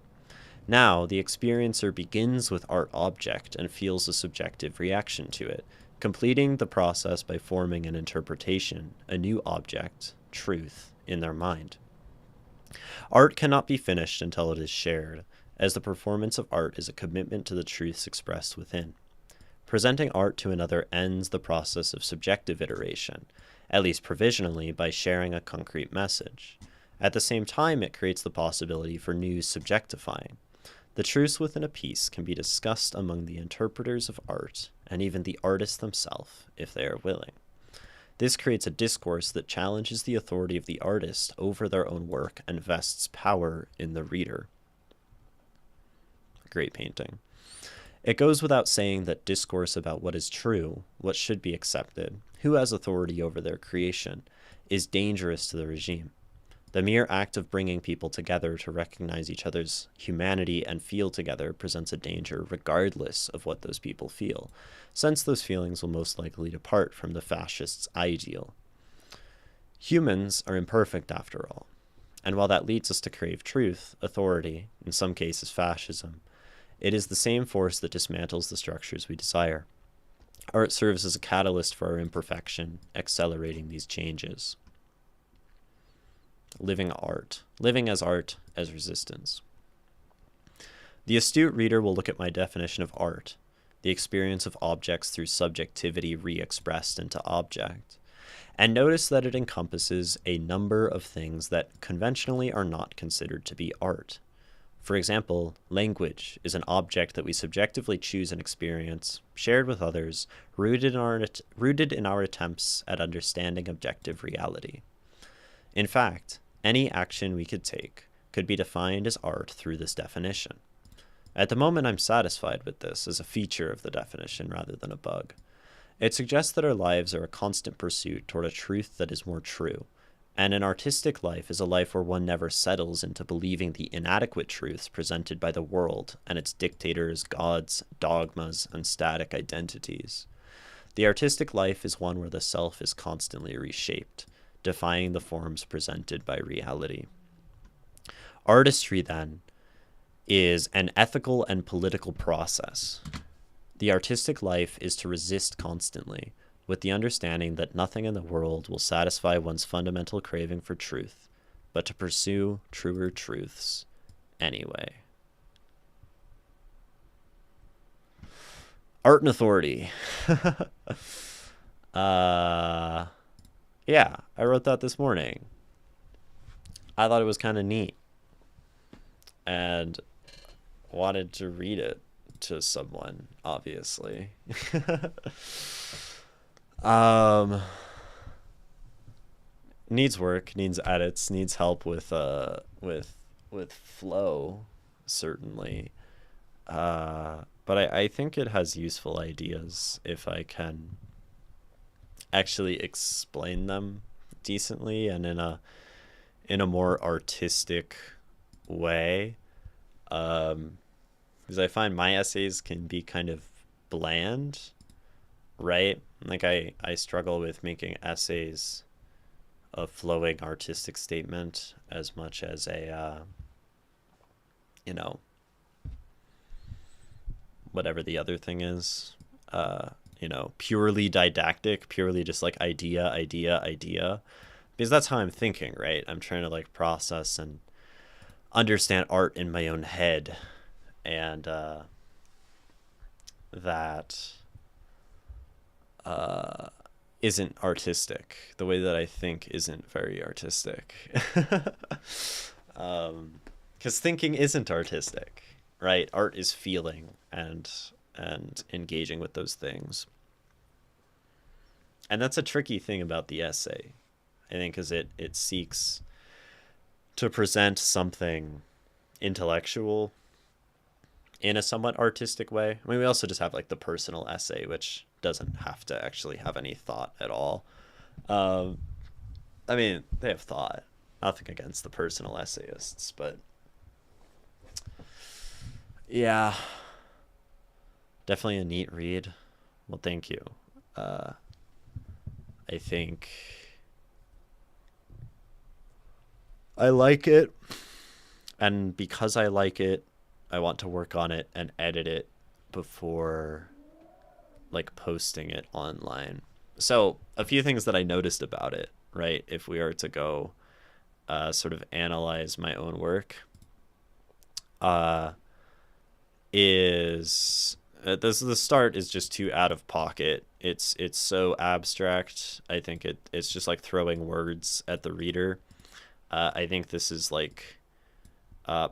S1: Now, the experiencer begins with art object and feels a subjective reaction to it, completing the process by forming an interpretation, a new object, truth, in their mind. Art cannot be finished until it is shared, as the performance of art is a commitment to the truths expressed within. Presenting art to another ends the process of subjective iteration, at least provisionally by sharing a concrete message. At the same time, it creates the possibility for new subjectifying. The truths within a piece can be discussed among the interpreters of art, and even the artists themselves, if they are willing. This creates a discourse that challenges the authority of the artist over their own work and vests power in the reader. Great painting. It goes without saying that discourse about what is true, what should be accepted, who has authority over their creation, is dangerous to the regime. The mere act of bringing people together to recognize each other's humanity and feel together presents a danger regardless of what those people feel, since those feelings will most likely depart from the fascist's ideal. Humans are imperfect after all, and while that leads us to crave truth, authority, in some cases fascism, it is the same force that dismantles the structures we desire. Art serves as a catalyst for our imperfection, accelerating these changes. Living as art as resistance. The astute reader will look at my definition of art, the experience of objects through subjectivity re-expressed into object, and notice that it encompasses a number of things that conventionally are not considered to be art. For example, language is an object that we subjectively choose and experience, shared with others, rooted in our attempts at understanding objective reality. In fact, any action we could take could be defined as art through this definition. At the moment, I'm satisfied with this as a feature of the definition rather than a bug. It suggests that our lives are a constant pursuit toward a truth that is more true, and an artistic life is a life where one never settles into believing the inadequate truths presented by the world and its dictators, gods, dogmas, and static identities. The artistic life is one where the self is constantly reshaped, defying the forms presented by reality. Artistry, then, is an ethical and political process. The artistic life is to resist constantly, with the understanding that nothing in the world will satisfy one's fundamental craving for truth, but to pursue truer truths anyway. Art and authority. Yeah, I wrote that this morning. I thought it was kind of neat and wanted to read it to someone, obviously. um Needs work, needs edits, needs help with flow, certainly. But I think it has useful ideas if I can actually explain them decently and in a more artistic way. Because I find my essays can be kind of bland, right? Like I struggle with making essays a flowing artistic statement as much as a you know, whatever the other thing is, purely didactic, purely just like idea, because that's how I'm thinking, right? I'm trying to like process and understand art in my own head, and that isn't artistic. The way that I think isn't very artistic. Because thinking isn't artistic, right? Art is feeling and engaging with those things. And that's a tricky thing about the essay, I think, because it seeks to present something intellectual in a somewhat artistic way. I mean, we also just have like the personal essay, which doesn't have to actually have any thought at all. I mean, they have thought. Nothing against the personal essayists, but yeah, definitely a neat read. Well, thank you. I think I like it, and because I like it, I want to work on it and edit it before like posting it online. So a few things that I noticed about it, right? If we are to go sort of analyze my own work, is the start is just too out of pocket. It's so abstract. I think it's just like throwing words at the reader. I think this is like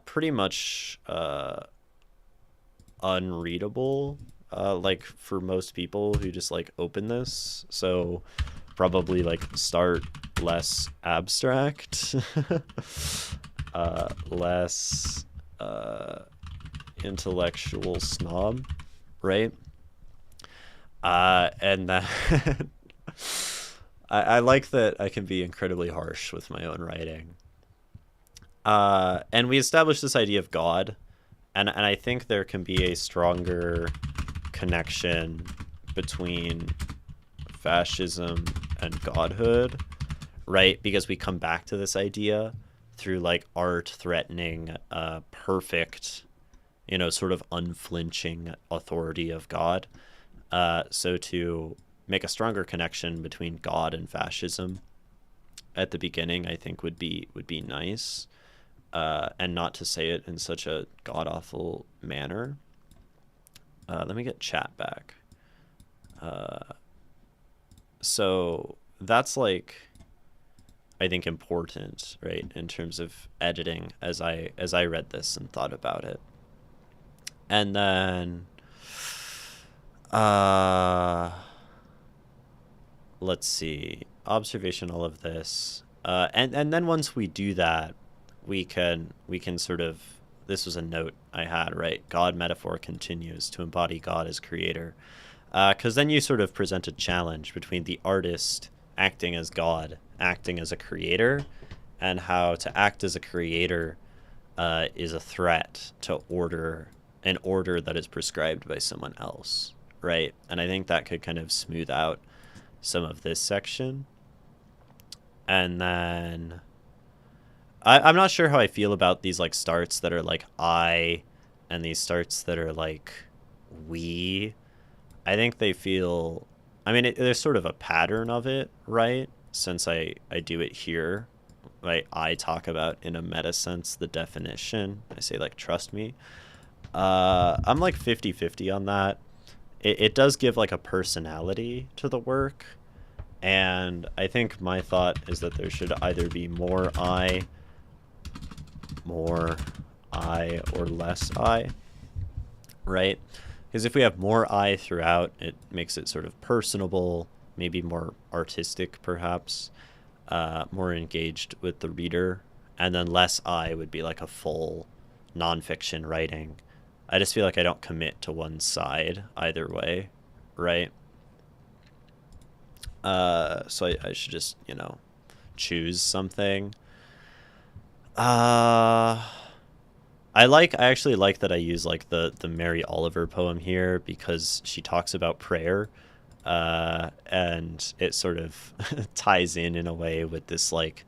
S1: pretty much unreadable, like for most people who just like open this. So probably like start less abstract, less intellectual snob, right? And then I like that I can be incredibly harsh with my own writing. And we established this idea of God, and I think there can be a stronger connection between fascism and godhood, right? Because we come back to this idea through like art threatening perfect, sort of unflinching authority of God. So to make a stronger connection between God and fascism at the beginning, I think would be nice, and not to say it in such a god awful manner. Let me get chat back. So that's like, I think, important, right, in terms of editing as I read this and thought about it. And then let's see, observational of this, and then once we do that, we can sort of, this was a note I had, right? God metaphor continues to embody God as creator, because then you sort of present a challenge between the artist acting as God, acting as a creator, and how to act as a creator is a threat to an order that is prescribed by someone else, right? And I think that could kind of smooth out some of this section. And then I'm not sure how I feel about these like starts that are like I, and these starts that are like we. I think they feel I mean, there's sort of a pattern of it, right? Since I do it here, right? I talk about in a meta sense the definition. I say like trust me. I'm like 50-50 on that. It does give like a personality to the work, and I think my thought is that there should either be more I, or less I, right? Because if we have more I throughout, it makes it sort of personable, maybe more artistic, perhaps, more engaged with the reader. And then less I would be like a full nonfiction writing. I just feel like I don't commit to one side either way, right? So I should just, choose something. Uh, I actually like that I use like the Mary Oliver poem here because she talks about prayer, and it sort of ties in a way with this like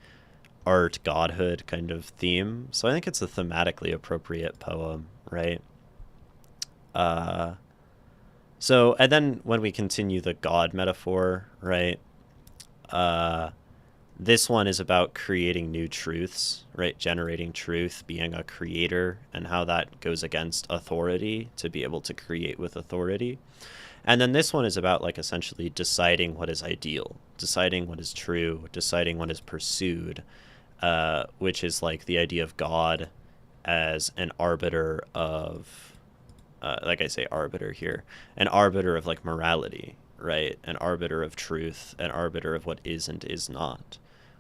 S1: art godhood kind of theme. So I think it's a thematically appropriate poem, right? Uh, so and then when we continue the God metaphor, right? Uh, This one is about creating new truths, right? Generating truth, being a creator, and how that goes against authority to be able to create with authority. And then this one is about like essentially deciding what is ideal, deciding what is true, deciding what is pursued, which is like the idea of God as an arbiter of, like I say, arbiter here, an arbiter of like morality, right? An arbiter of truth, an arbiter of what is and is not.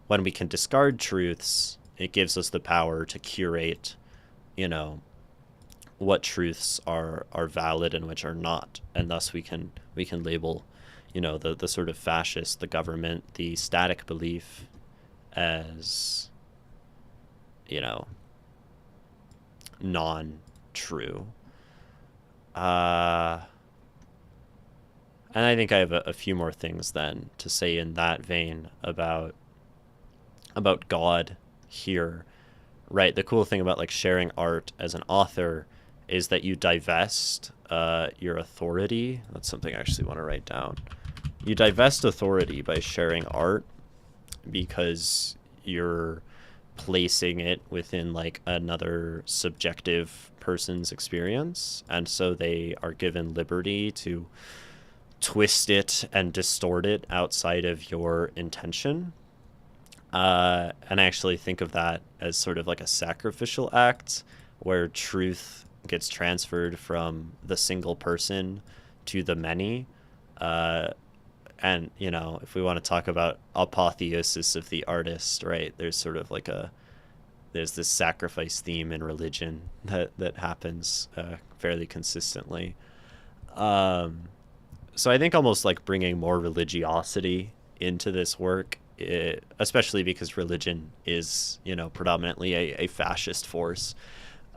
S1: When we can discard truths, it gives us the power to curate, you know, what truths are valid and which are not, and thus we can label, the sort of fascist, the government, the static belief as, you know, non-true. Uh, and I think I have a few more things then to say in that vein about God here, right? The cool thing about like sharing art as an author is that you divest your authority. That's something I actually want to write down. You divest authority by sharing art because you're placing it within like another subjective person's experience, and so they are given liberty to twist it and distort it outside of your intention. And I actually think of that as sort of like a sacrificial act where truth gets transferred from the single person to the many. Uh, and, if we want to talk about apotheosis of the artist, right, there's sort of like there's this sacrifice theme in religion that happens fairly consistently. So I think almost like bringing more religiosity into this work, especially because religion is, predominantly a fascist force,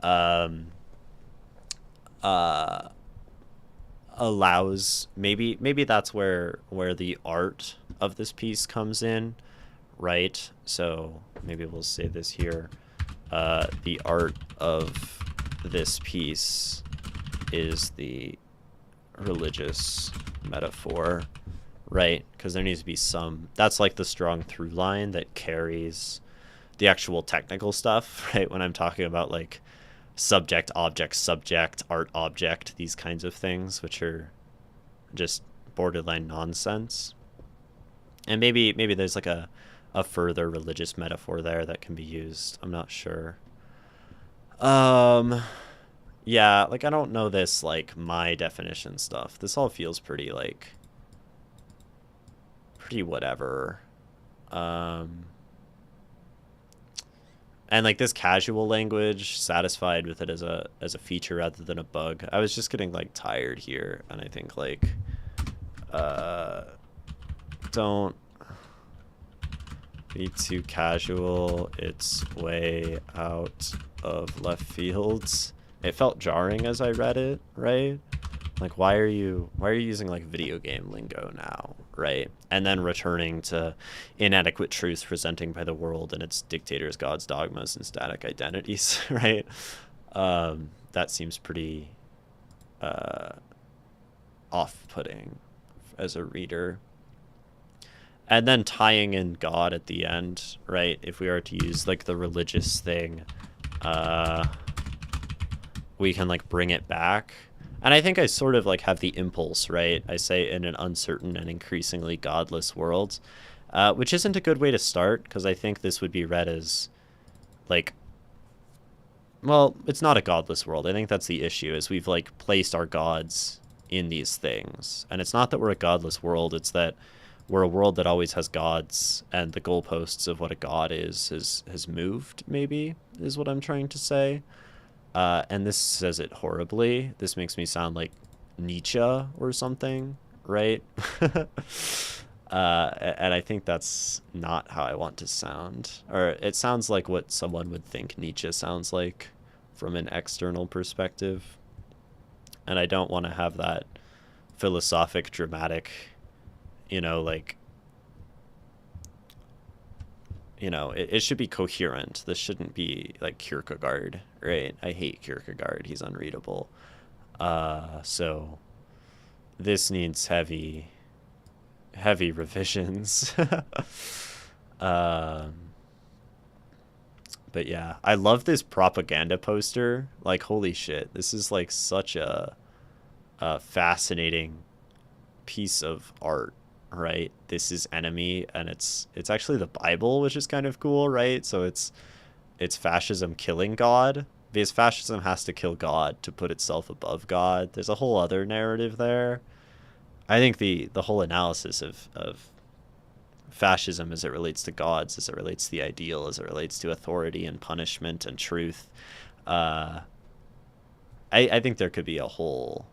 S1: um, uh, allows maybe that's where the art of this piece comes in, right? So maybe we'll say this here. The art of this piece is the religious metaphor, right? Because there needs to be that's like the strong through line that carries the actual technical stuff, right? When I'm talking about like subject, object, subject, art, object, these kinds of things, which are just borderline nonsense. And maybe there's like a further religious metaphor there that can be used. I'm not sure. Um, yeah, like I don't know this like my definition stuff. This all feels pretty like pretty whatever. Um, and like this casual language, satisfied with it as a feature rather than a bug. I was just getting like tired here, and I think like don't be too casual. It's way out of left fields. It felt jarring as I read it, right? Like why are you using like video game lingo now, right? And then returning to inadequate truths presenting by the world and its dictators, gods, dogmas, and static identities, right? That seems pretty off-putting as a reader. And then tying in God at the end, right? If we are to use like the religious thing, we can like bring it back. And I think I sort of like have the impulse, right? I say in an uncertain and increasingly godless world, which isn't a good way to start, because I think this would be read as like, well, it's not a godless world. I think that's the issue, is we've like placed our gods in these things. And it's not that we're a godless world, it's that we're a world that always has gods, and the goalposts of what a god is has moved, maybe, is what I'm trying to say. And this says it horribly. This makes me sound like Nietzsche or something, right? And I think that's not how I want to sound. Or it sounds like what someone would think Nietzsche sounds like from an external perspective. And I don't want to have that philosophic, dramatic, like, it should be coherent. This shouldn't be like Kierkegaard, right? I hate Kierkegaard. He's unreadable. So this needs heavy revisions. But yeah, I love this propaganda poster. Like, holy shit, this is like such a fascinating piece of art, right? This is Enemy, and it's actually the Bible, which is kind of cool, right? So it's fascism killing God, because fascism has to kill God to put itself above God. There's a whole other narrative there. I think the whole analysis of fascism as it relates to gods, as it relates to the ideal, as it relates to authority and punishment and truth, I think there could be a whole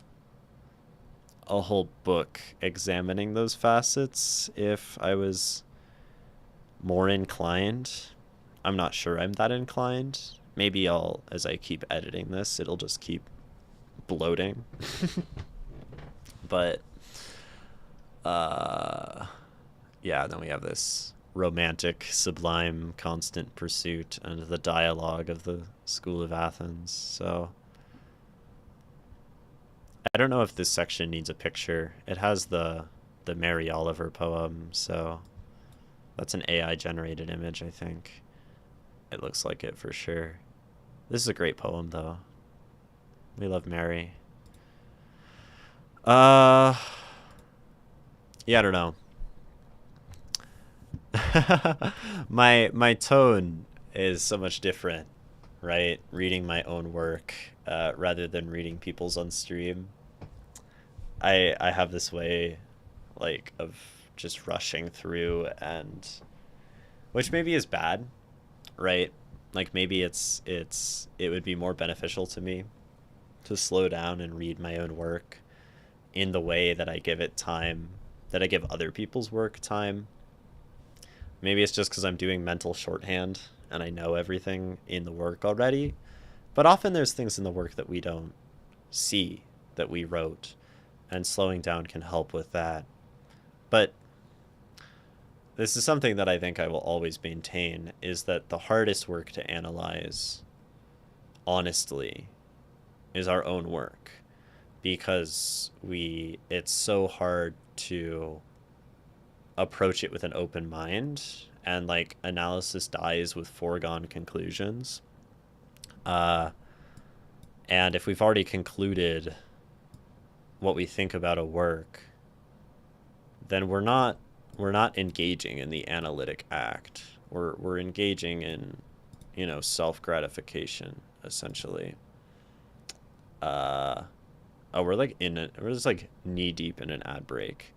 S1: book examining those facets if I was more inclined. I'm not sure I'm that inclined. Maybe as I keep editing this, it'll just keep bloating. But yeah, then we have this romantic, sublime, constant pursuit and the dialogue of the School of Athens. So I don't know if this section needs a picture. It has the Mary Oliver poem, so that's an AI generated image, I think. It looks like it for sure. This is a great poem, though. We love Mary. Yeah, I don't know. My tone is so much different, right? Reading my own work rather than reading people's on stream. I have this way, like, of just rushing through, and which maybe is bad, right? Like, maybe it would be more beneficial to me to slow down and read my own work in the way that I give it time, that I give other people's work time. Maybe it's just because I'm doing mental shorthand and I know everything in the work already. But often there's things in the work that we don't see that we wrote, and slowing down can help with that. But this is something that I think I will always maintain, is that the hardest work to analyze honestly is our own work, because it's so hard to approach it with an open mind, and like analysis dies with foregone conclusions. And if we've already concluded what we think about a work, then we're not engaging in the analytic act. We're engaging in, self-gratification, essentially. We're just like knee deep in an ad break.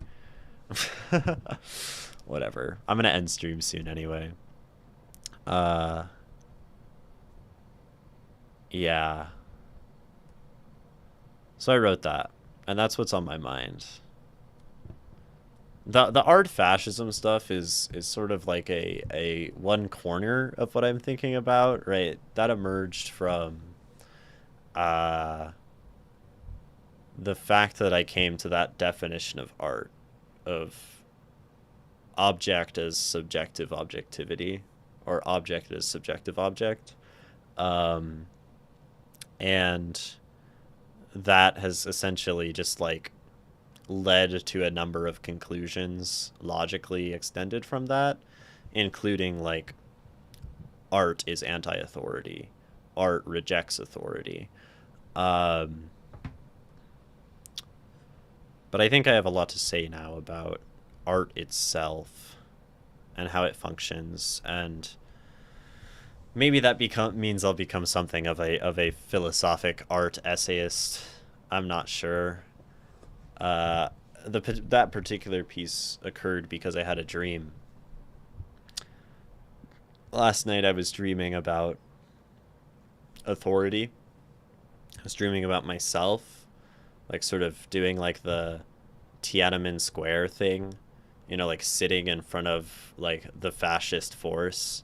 S1: Whatever. I'm gonna end stream soon anyway. Yeah. So I wrote that, and that's what's on my mind. The art fascism stuff is sort of like a one corner of what I'm thinking about, right? That emerged from the fact that I came to that definition of art, of object as subjective objectivity, or object as subjective object. And that has essentially just like led to a number of conclusions logically extended from that, including like art is anti-authority, art rejects authority. Um, but I think I have a lot to say now about art itself and how it functions, and maybe that means I'll become something of a philosophic art essayist. I'm not sure. Uh, that particular piece occurred because I had a dream. Last night I was dreaming about authority. I was dreaming about myself, like sort of doing like the Tiananmen Square thing, like sitting in front of like the fascist force,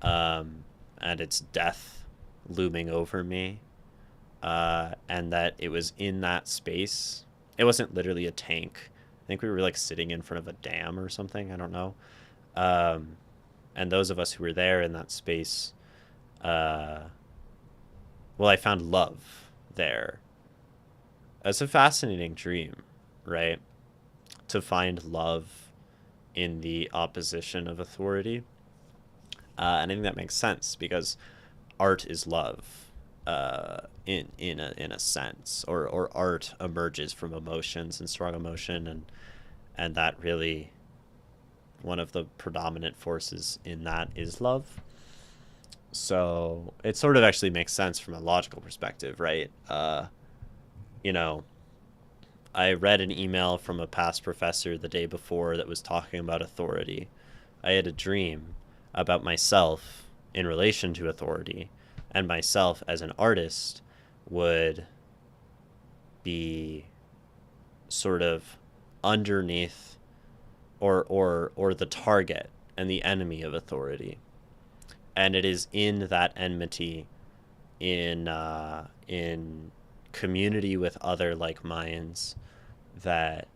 S1: and its death looming over me, and that it was in that space. It wasn't literally a tank. I think we were like sitting in front of a dam or something. I don't know. Um, and those of us who were there in that space, uh, well, I found love there. It's a fascinating dream, right? To find love in the opposition of authority. And I think that makes sense because art is love, in a sense, or art emerges from emotions and strong emotion, and that really, one of the predominant forces in that is love. So it sort of actually makes sense from a logical perspective, right? You know, I read an email from a past professor the day before that was talking about authority. I had a dream about myself in relation to authority, and myself as an artist would be sort of underneath, or the target and the enemy of authority. And it is in that enmity, in community with other like minds, that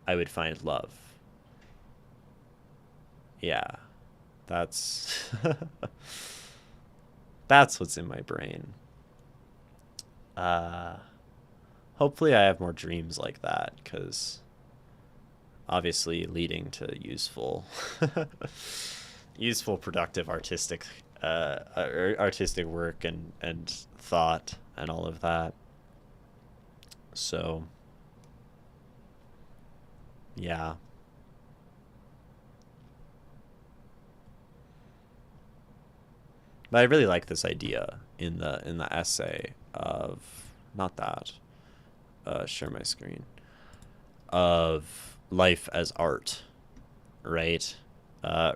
S1: I would find love. Yeah, that's that's what's in my brain. Uh, Hopefully, I have more dreams like that, because obviously, leading to useful, useful, productive artistic work and thought and all of that. So, yeah. But I really like this idea in the essay of, not that, share my screen, of life as art, right?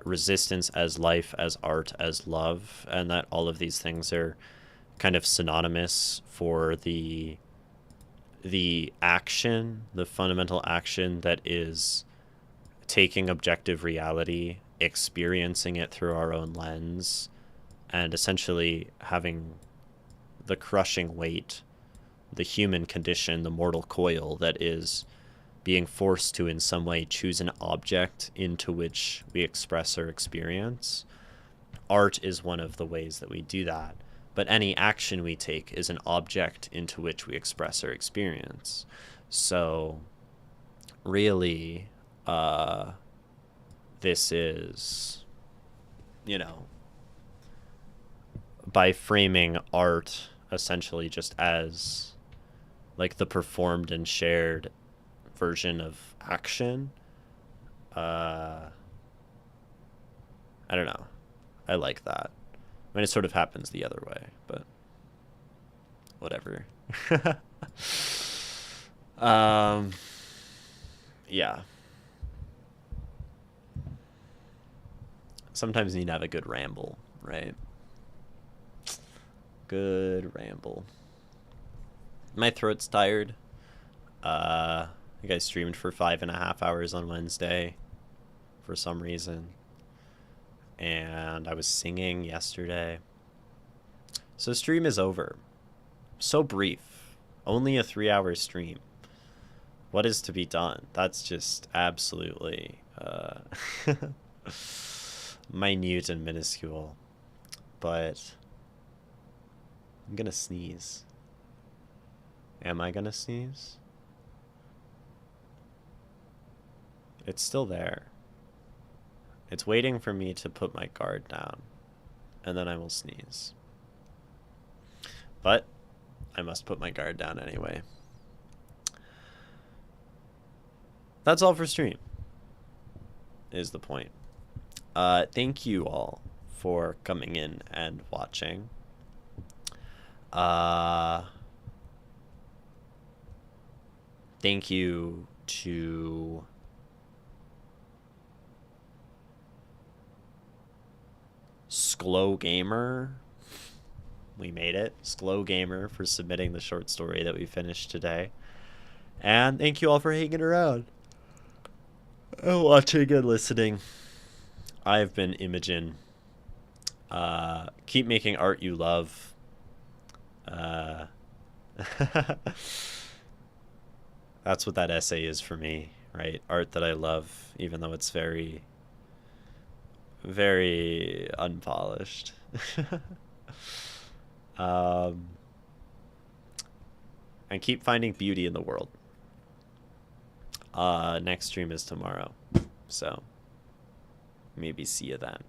S1: Resistance as life, as art, as love, and that all of these things are kind of synonymous for the action, the fundamental action that is taking objective reality, experiencing it through our own lens, and essentially having the crushing weight, the human condition, the mortal coil that is being forced to in some way choose an object into which we express our experience. Art is one of the ways that we do that, but any action we take is an object into which we express our experience. So really, this is, you know, by framing art essentially just as like the performed and shared version of action, I don't know. I like that. I mean, it sort of happens the other way, but whatever. um, yeah. Sometimes you need to have a good ramble, right? Good ramble. My throat's tired. I think I streamed for 5.5 hours on Wednesday for some reason. And I was singing yesterday. So stream is over. So brief. Only a 3-hour stream. What is to be done? That's just absolutely minute and minuscule. But I'm gonna sneeze. Am I gonna sneeze? It's still there. It's waiting for me to put my guard down, and then I will sneeze. But I must put my guard down anyway. That's all for stream, is the point. Thank you all for coming in and watching. Thank you to Sklo Gamer. We made it. Sklo Gamer for submitting the short story that we finished today. And thank you all for hanging around and watching and listening. I've been Imogen. Keep making art you love. That's what that essay is for me, right? Art that I love, even though it's very, very unpolished. And keep finding beauty in the world. Next stream is tomorrow, so maybe see you then.